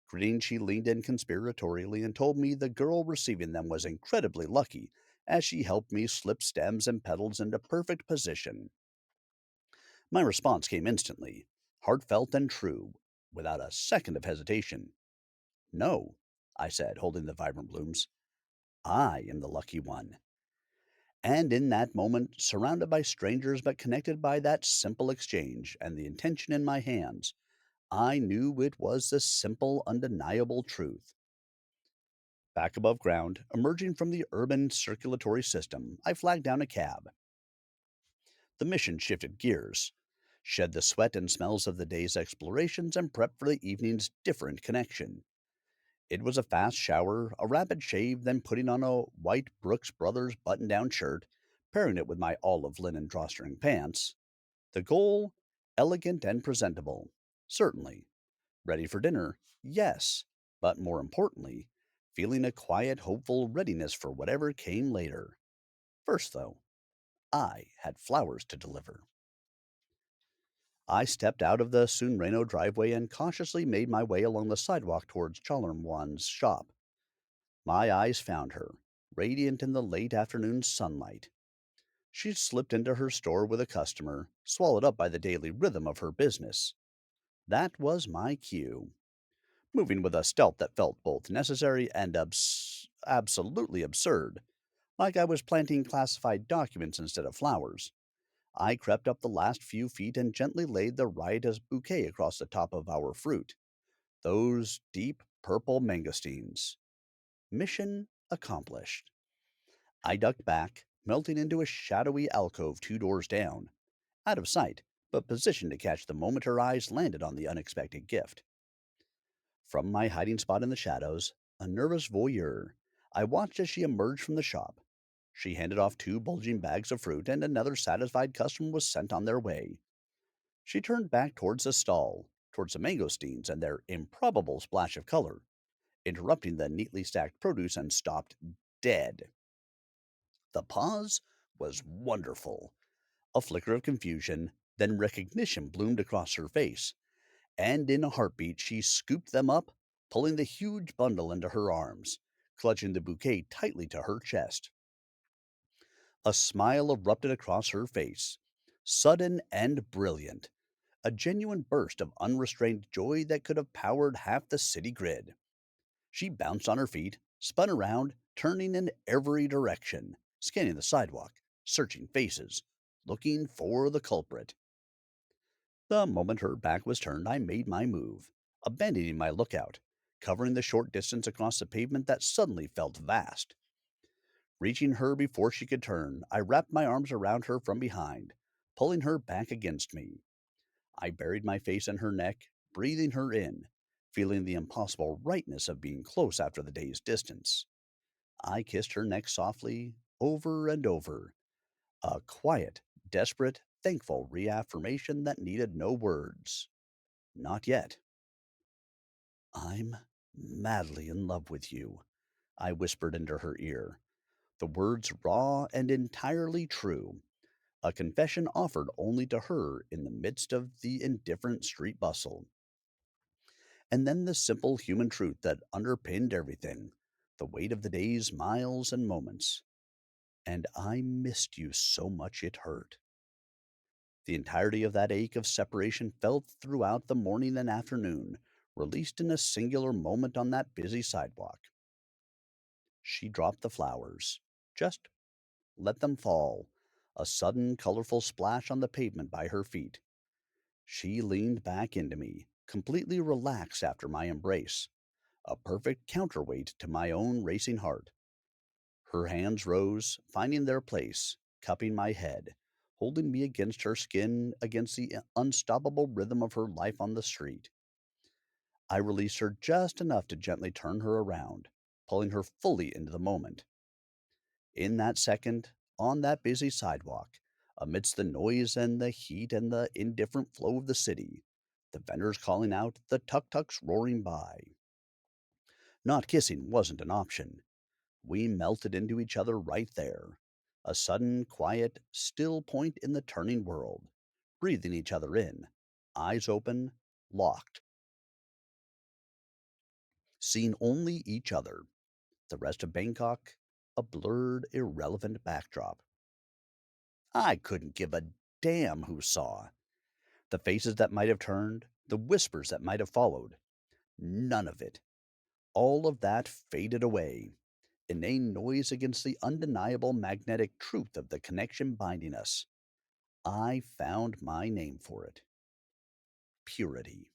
Speaker 1: Grinning, she leaned in conspiratorially and told me the girl receiving them was incredibly lucky, as she helped me slip stems and petals into perfect position. My response came instantly. heartfelt and true, without a second of hesitation. No, I said, holding the vibrant blooms. I am the lucky one. And in that moment, surrounded by strangers but connected by that simple exchange and the intention in my hands, I knew it was the simple, undeniable truth. Back above ground, emerging from the urban circulatory system, I flagged down a cab. The mission shifted gears, shed the sweat and smells of the day's explorations, and prepped for the evening's different connection. It was a fast shower, a rapid shave, then putting on a white Brooks Brothers button down shirt, pairing it with my olive linen drawstring pants. The goal, elegant and presentable. Certainly. Ready for dinner? Yes. But more importantly, feeling a quiet, hopeful readiness for whatever came later. First, though, I had flowers to deliver. I stepped out of the Sunreno driveway and cautiously made my way along the sidewalk towards Chalermwan's shop. My eyes found her, radiant in the late afternoon sunlight. She'd slipped into her store with a customer, swallowed up by the daily rhythm of her business. That was my cue. Moving with a stealth that felt both necessary and absolutely absurd, like I was planting classified documents instead of flowers. I crept up the last few feet and gently laid the riotous bouquet across the top of our fruit, those deep purple mangosteens. Mission accomplished. I ducked back, melting into a shadowy alcove 2 doors down, out of sight, but positioned to catch the moment her eyes landed on the unexpected gift. From my hiding spot in the shadows, a nervous voyeur, I watched as she emerged from the shop. She handed off 2 bulging bags of fruit, and another satisfied customer was sent on their way. She turned back towards the stall, towards the mangosteens and their improbable splash of color, interrupting the neatly stacked produce, and stopped dead. The pause was wonderful. A flicker of confusion, then recognition bloomed across her face, and in a heartbeat she scooped them up, pulling the huge bundle into her arms, clutching the bouquet tightly to her chest. A smile erupted across her face, sudden and brilliant, a genuine burst of unrestrained joy that could have powered half the city grid. She bounced on her feet, spun around, turning in every direction, scanning the sidewalk, searching faces, looking for the culprit. The moment her back was turned, I made my move, abandoning my lookout, covering the short distance across the pavement that suddenly felt vast. Reaching her before she could turn, I wrapped my arms around her from behind, pulling her back against me. I buried my face in her neck, breathing her in, feeling the impossible rightness of being close after the day's distance. I kissed her neck softly, over and over, a quiet, desperate, thankful reaffirmation that needed no words. Not yet. I'm madly in love with you, I whispered into her ear, the words raw and entirely true, a confession offered only to her in the midst of the indifferent street bustle. And then the simple human truth that underpinned everything, the weight of the day's miles and moments. And I missed you so much it hurt. The entirety of that ache of separation felt throughout the morning and afternoon, released in a singular moment on that busy sidewalk. She dropped the flowers. Just let them fall, a sudden colorful splash on the pavement by her feet. She leaned back into me, completely relaxed after my embrace, a perfect counterweight to my own racing heart. Her hands rose, finding their place, cupping my head, holding me against her skin, against the unstoppable rhythm of her life on the street. I released her just enough to gently turn her around, pulling her fully into the moment. In that second, on that busy sidewalk, amidst the noise and the heat and the indifferent flow of the city, the vendors calling out, the tuk-tuks roaring by. Not kissing wasn't an option. We melted into each other right there. A sudden, quiet, still point in the turning world. Breathing each other in. Eyes open, locked. Seeing only each other. The rest of Bangkok, a blurred, irrelevant backdrop. I couldn't give a damn who saw. The faces that might have turned, the whispers that might have followed, none of it. All of that faded away, inane noise against the undeniable magnetic truth of the connection binding us. I found my name for it: purity.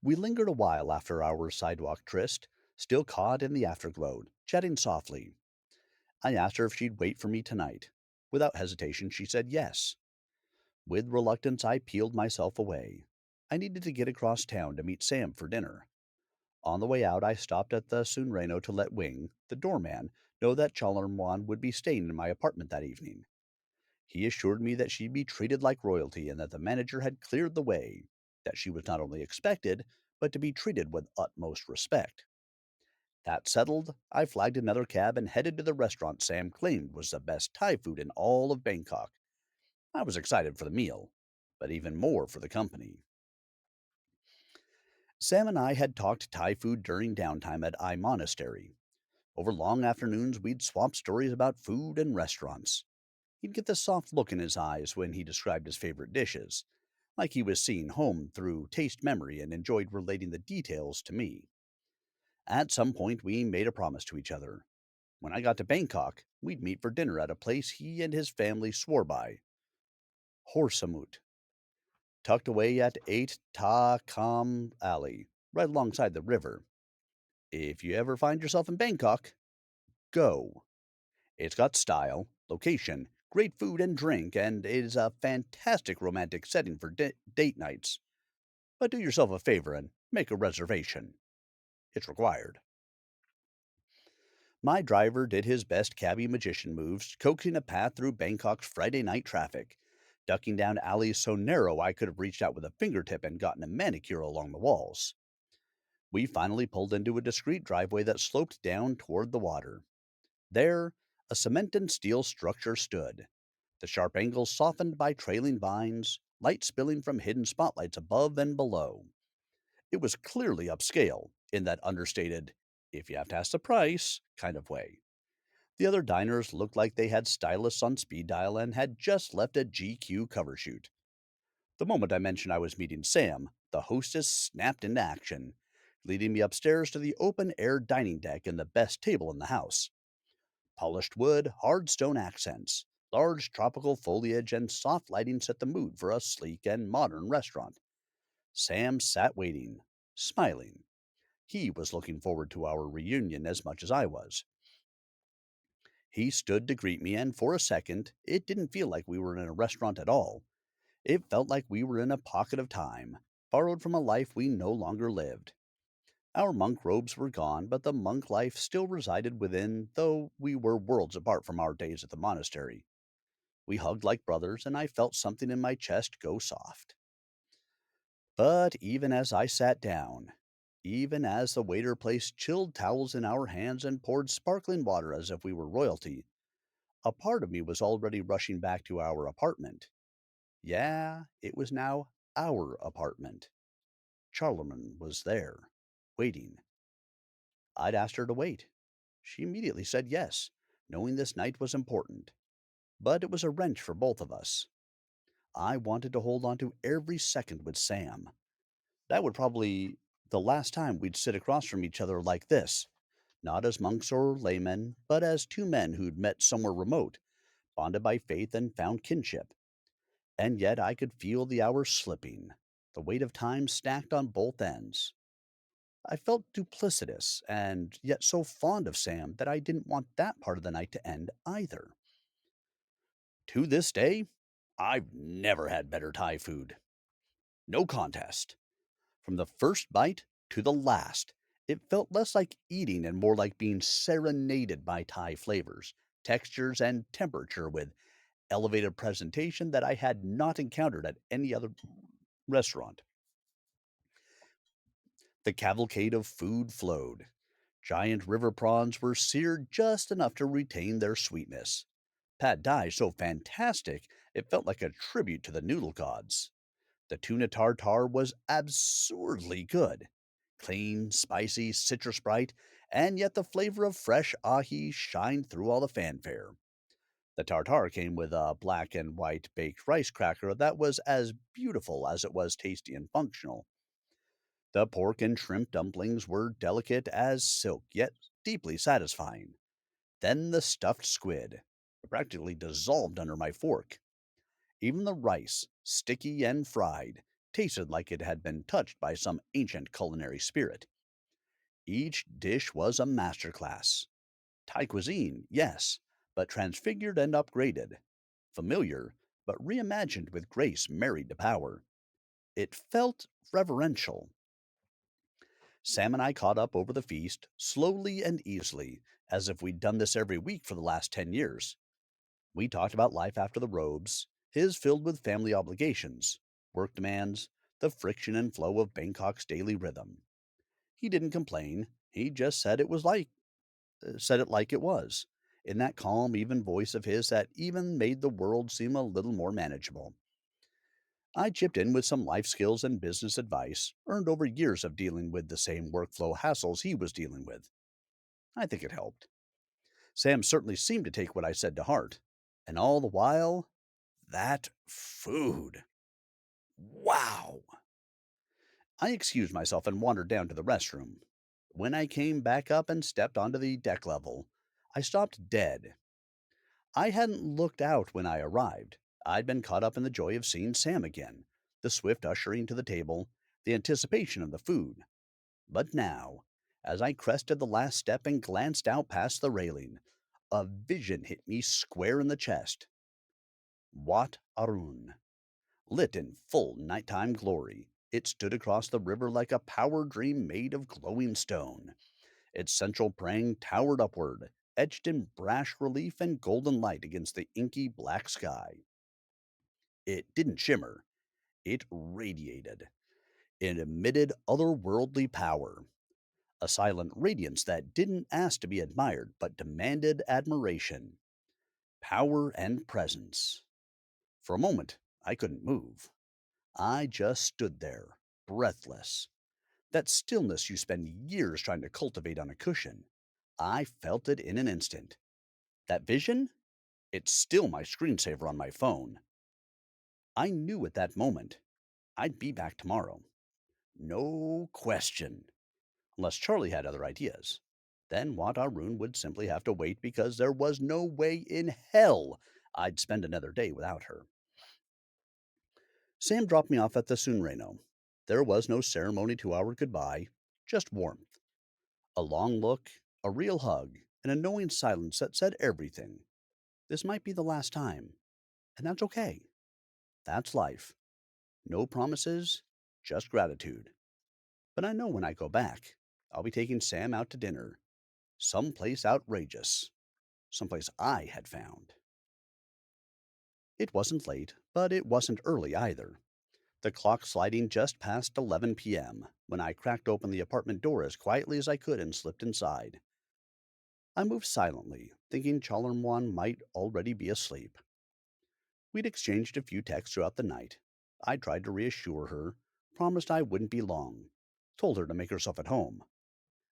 Speaker 1: We lingered a while after our sidewalk tryst, still caught in the afterglow, chatting softly. I asked her if she'd wait for me tonight. Without hesitation, she said yes. With reluctance, I peeled myself away. I needed to get across town to meet Sam for dinner. On the way out, I stopped at the Sunreno to let Wing, the doorman, know that Chalermwan would be staying in my apartment that evening. He assured me that she'd be treated like royalty and that the manager had cleared the way, that she was not only expected, but to be treated with utmost respect. That settled, I flagged another cab and headed to the restaurant Sam claimed was the best Thai food in all of Bangkok. I was excited for the meal, but even more for the company. Sam and I had talked Thai food during downtime at I Monastery. Over long afternoons, we'd swap stories about food and restaurants. He'd get the soft look in his eyes when he described his favorite dishes, like he was seeing home through taste memory and enjoyed relating the details to me. At some point, we made a promise to each other. When I got to Bangkok, we'd meet for dinner at a place he and his family swore by: Horsamut, tucked away at 8 Ta Kam Alley, right alongside the river. If you ever find yourself in Bangkok, go. It's got style, location, great food and drink, and it is a fantastic romantic setting for date nights. But do yourself a favor and make a reservation. It's required. My driver did his best cabbie magician moves, coaxing a path through Bangkok's Friday night traffic, ducking down alleys so narrow I could have reached out with a fingertip and gotten a manicure along the walls. We finally pulled into a discreet driveway that sloped down toward the water. There, a cement and steel structure stood, the sharp angles softened by trailing vines, light spilling from hidden spotlights above and below. It was clearly upscale, in that understated, if you have to ask the price kind of way. The other diners looked like they had stylists on speed dial and had just left a GQ cover shoot. The moment I mentioned I was meeting Sam, the hostess snapped into action, leading me upstairs to the open air dining deck and the best table in the house. Polished wood, hard stone accents, large tropical foliage, and soft lighting set the mood for a sleek and modern restaurant. Sam sat waiting, smiling. He was looking forward to our reunion as much as I was. He stood to greet me, and for a second, it didn't feel like we were in a restaurant at all. It felt like we were in a pocket of time, borrowed from a life we no longer lived. Our monk robes were gone, but the monk life still resided within, though we were worlds apart from our days at the monastery. We hugged like brothers, and I felt something in my chest go soft. But even as I sat down, even as the waiter placed chilled towels in our hands and poured sparkling water as if we were royalty, a part of me was already rushing back to our apartment. Yeah, it was now our apartment. Charlemagne was there, waiting. I'd asked her to wait. She immediately said yes, knowing this night was important. But it was a wrench for both of us. I wanted to hold on to every second with Sam. That would probably the last time we'd sit across from each other like this, not as monks or laymen, but as two men who'd met somewhere remote, bonded by faith and found kinship. And yet I could feel the hours slipping, the weight of time stacked on both ends. I felt duplicitous and yet so fond of Sam that I didn't want that part of the night to end either. To this day, I've never had better Thai food. No contest. From the first bite to the last, it felt less like eating and more like being serenaded by Thai flavors, textures, and temperature with elevated presentation that I had not encountered at any other restaurant. The cavalcade of food flowed. Giant river prawns were seared just enough to retain their sweetness. Pad Thai so fantastic it felt like a tribute to the noodle gods. The tuna tartare was absurdly good. Clean, spicy, citrus bright, and yet the flavor of fresh ahi shined through all the fanfare. The tartare came with a black and white baked rice cracker that was as beautiful as it was tasty and functional. The pork and shrimp dumplings were delicate as silk, yet deeply satisfying. Then the stuffed squid. It practically dissolved under my fork. Even the rice, sticky and fried, tasted like it had been touched by some ancient culinary spirit. Each dish was a masterclass. Thai cuisine, yes, but transfigured and upgraded. Familiar, but reimagined with grace married to power. It felt reverential. Sam and I caught up over the feast, slowly and easily, as if we'd done this every week for the last 10 years. We talked about life after the robes, his filled with family obligations, work demands, the friction and flow of Bangkok's daily rhythm. He didn't complain. He just said it like it was, in that calm, even voice of his that even made the world seem a little more manageable. I chipped in with some life skills and business advice, earned over years of dealing with the same workflow hassles he was dealing with. I think it helped. Sam certainly seemed to take what I said to heart. And all the while, that food. Wow! I excused myself and wandered down to the restroom. When I came back up and stepped onto the deck level, I stopped dead. I hadn't looked out when I arrived. I'd been caught up in the joy of seeing Sam again, the swift ushering to the table, the anticipation of the food. But now, as I crested the last step and glanced out past the railing, a vision hit me square in the chest. Wat Arun, lit in full nighttime glory. It stood across the river like a power dream made of glowing stone. Its central prang towered upward, etched in brash relief and golden light against the inky black sky. It didn't shimmer, it radiated. It emitted otherworldly power, a silent radiance that didn't ask to be admired but demanded admiration. Power and presence. For a moment, I couldn't move. I just stood there, breathless. That stillness you spend years trying to cultivate on a cushion. I felt it in an instant. That vision? It's still my screensaver on my phone. I knew at that moment I'd be back tomorrow. No question. Unless Charlie had other ideas. Then Wat Arun would simply have to wait because there was no way in hell I'd spend another day without her. Sam dropped me off at the Sunreno. There was no ceremony to our goodbye, just warmth. A long look, a real hug, and a knowing silence that said everything. This might be the last time, and that's okay. That's life. No promises, just gratitude. But I know when I go back, I'll be taking Sam out to dinner. Someplace outrageous. Someplace I had found. It wasn't late, but it wasn't early either. The clock sliding just past 11 p.m. when I cracked open the apartment door as quietly as I could and slipped inside. I moved silently, thinking Chalermwan might already be asleep. We'd exchanged a few texts throughout the night. I tried to reassure her, promised I wouldn't be long, told her to make herself at home.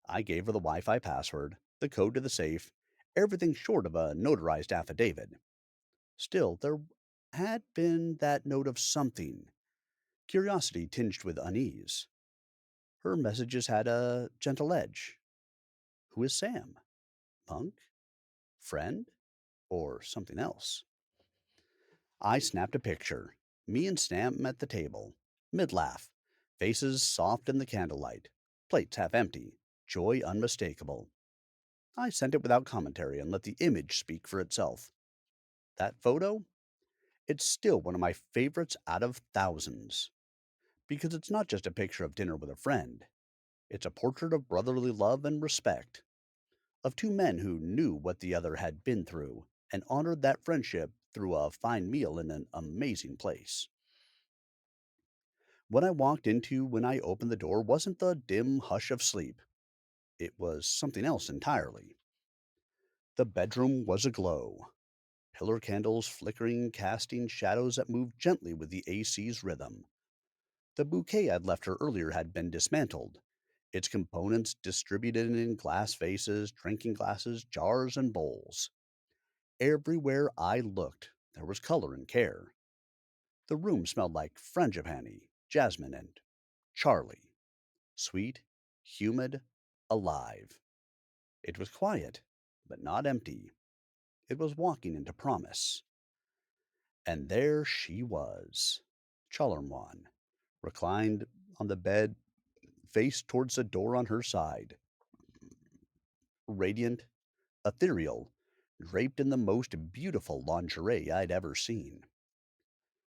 Speaker 1: I gave her the Wi Fi password, the code to the safe, everything short of a notarized affidavit. Still, there had been that note of something, curiosity tinged with unease. Her messages had a gentle edge. Who is Sam? Punk? Friend? Or something else? I snapped a picture. Me and Sam at the table. Mid-laugh. Faces soft in the candlelight. Plates half empty. Joy unmistakable. I sent it without commentary and let the image speak for itself. That photo? It's still one of my favorites out of thousands. Because it's not just a picture of dinner with a friend. It's a portrait of brotherly love and respect. Of two men who knew what the other had been through and honored that friendship through a fine meal in an amazing place. What I walked into when I opened the door wasn't the dim hush of sleep. It was something else entirely. The bedroom was aglow. Pillar candles flickering, casting shadows that moved gently with the AC's rhythm. The bouquet I'd left her earlier had been dismantled, its components distributed in glass vases, drinking glasses, jars, and bowls. Everywhere I looked, there was color and care. The room smelled like frangipani, jasmine, and Charlie. Sweet, humid, alive. It was quiet, but not empty. It was walking into promise. And there she was, Chalermwan, reclined on the bed, face towards the door on her side, radiant, ethereal, draped in the most beautiful lingerie I'd ever seen.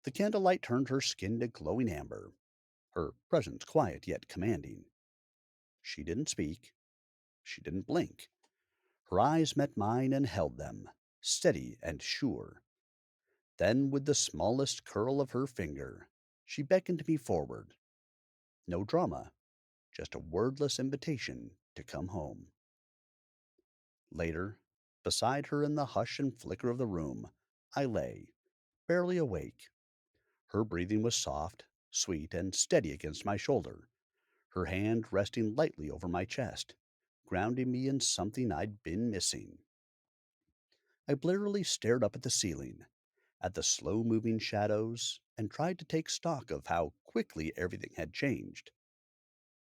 Speaker 1: The candlelight turned her skin to glowing amber, her presence quiet yet commanding. She didn't speak. She didn't blink. Her eyes met mine and held them, steady and sure. Then, with the smallest curl of her finger, she beckoned me forward. No drama, just a wordless invitation to come home. Later, beside her in the hush and flicker of the room, I lay, barely awake. Her breathing was soft, sweet, and steady against my shoulder, her hand resting lightly over my chest, grounding me in something I'd been missing. I blearily stared up at the ceiling, at the slow moving shadows, and tried to take stock of how quickly everything had changed.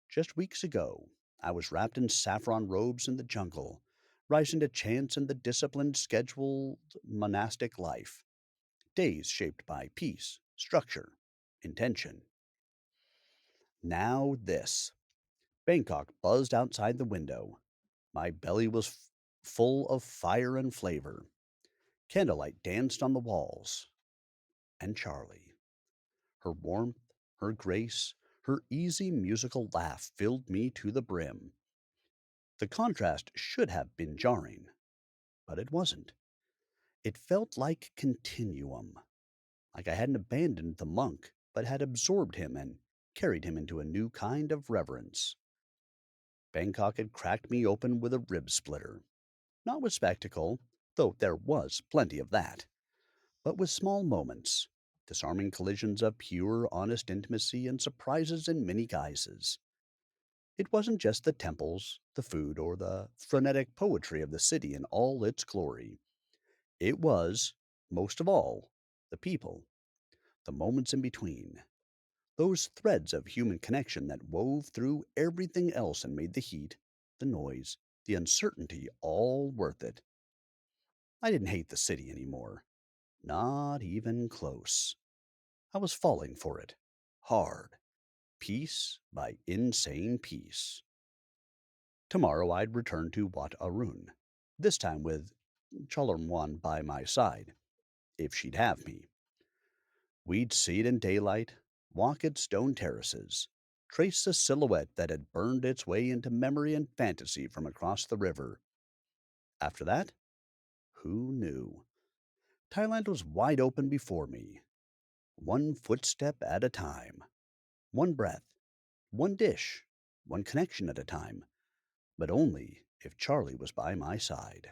Speaker 1: Just weeks ago, I was wrapped in saffron robes in the jungle, rising to chants in the disciplined, scheduled monastic life, days shaped by peace, structure, intention. Now this. Bangkok buzzed outside the window. My belly was full of fire and flavor. Candlelight danced on the walls. And Charlie. Her warmth, her grace, her easy musical laugh filled me to the brim. The contrast should have been jarring, but it wasn't. It felt like continuum, like I hadn't abandoned the monk, but had absorbed him and carried him into a new kind of reverence. Bangkok had cracked me open with a rib splitter, not with spectacle, though there was plenty of that, but with small moments, disarming collisions of pure, honest intimacy and surprises in many guises. It wasn't just the temples, the food, or the frenetic poetry of the city in all its glory. It was, most of all, the people, the moments in between, those threads of human connection that wove through everything else and made the heat, the noise, the uncertainty all worth it. I didn't hate the city anymore. Not even close. I was falling for it. Hard. Piece by insane piece. Tomorrow I'd return to Wat Arun, this time with Chalermwan by my side, if she'd have me. We'd see it in daylight, walk its stone terraces, trace the silhouette that had burned its way into memory and fantasy from across the river. After that, who knew? Thailand was wide open before me, one footstep at a time, one breath, one dish, one connection at a time, but only if Charlie was by my side.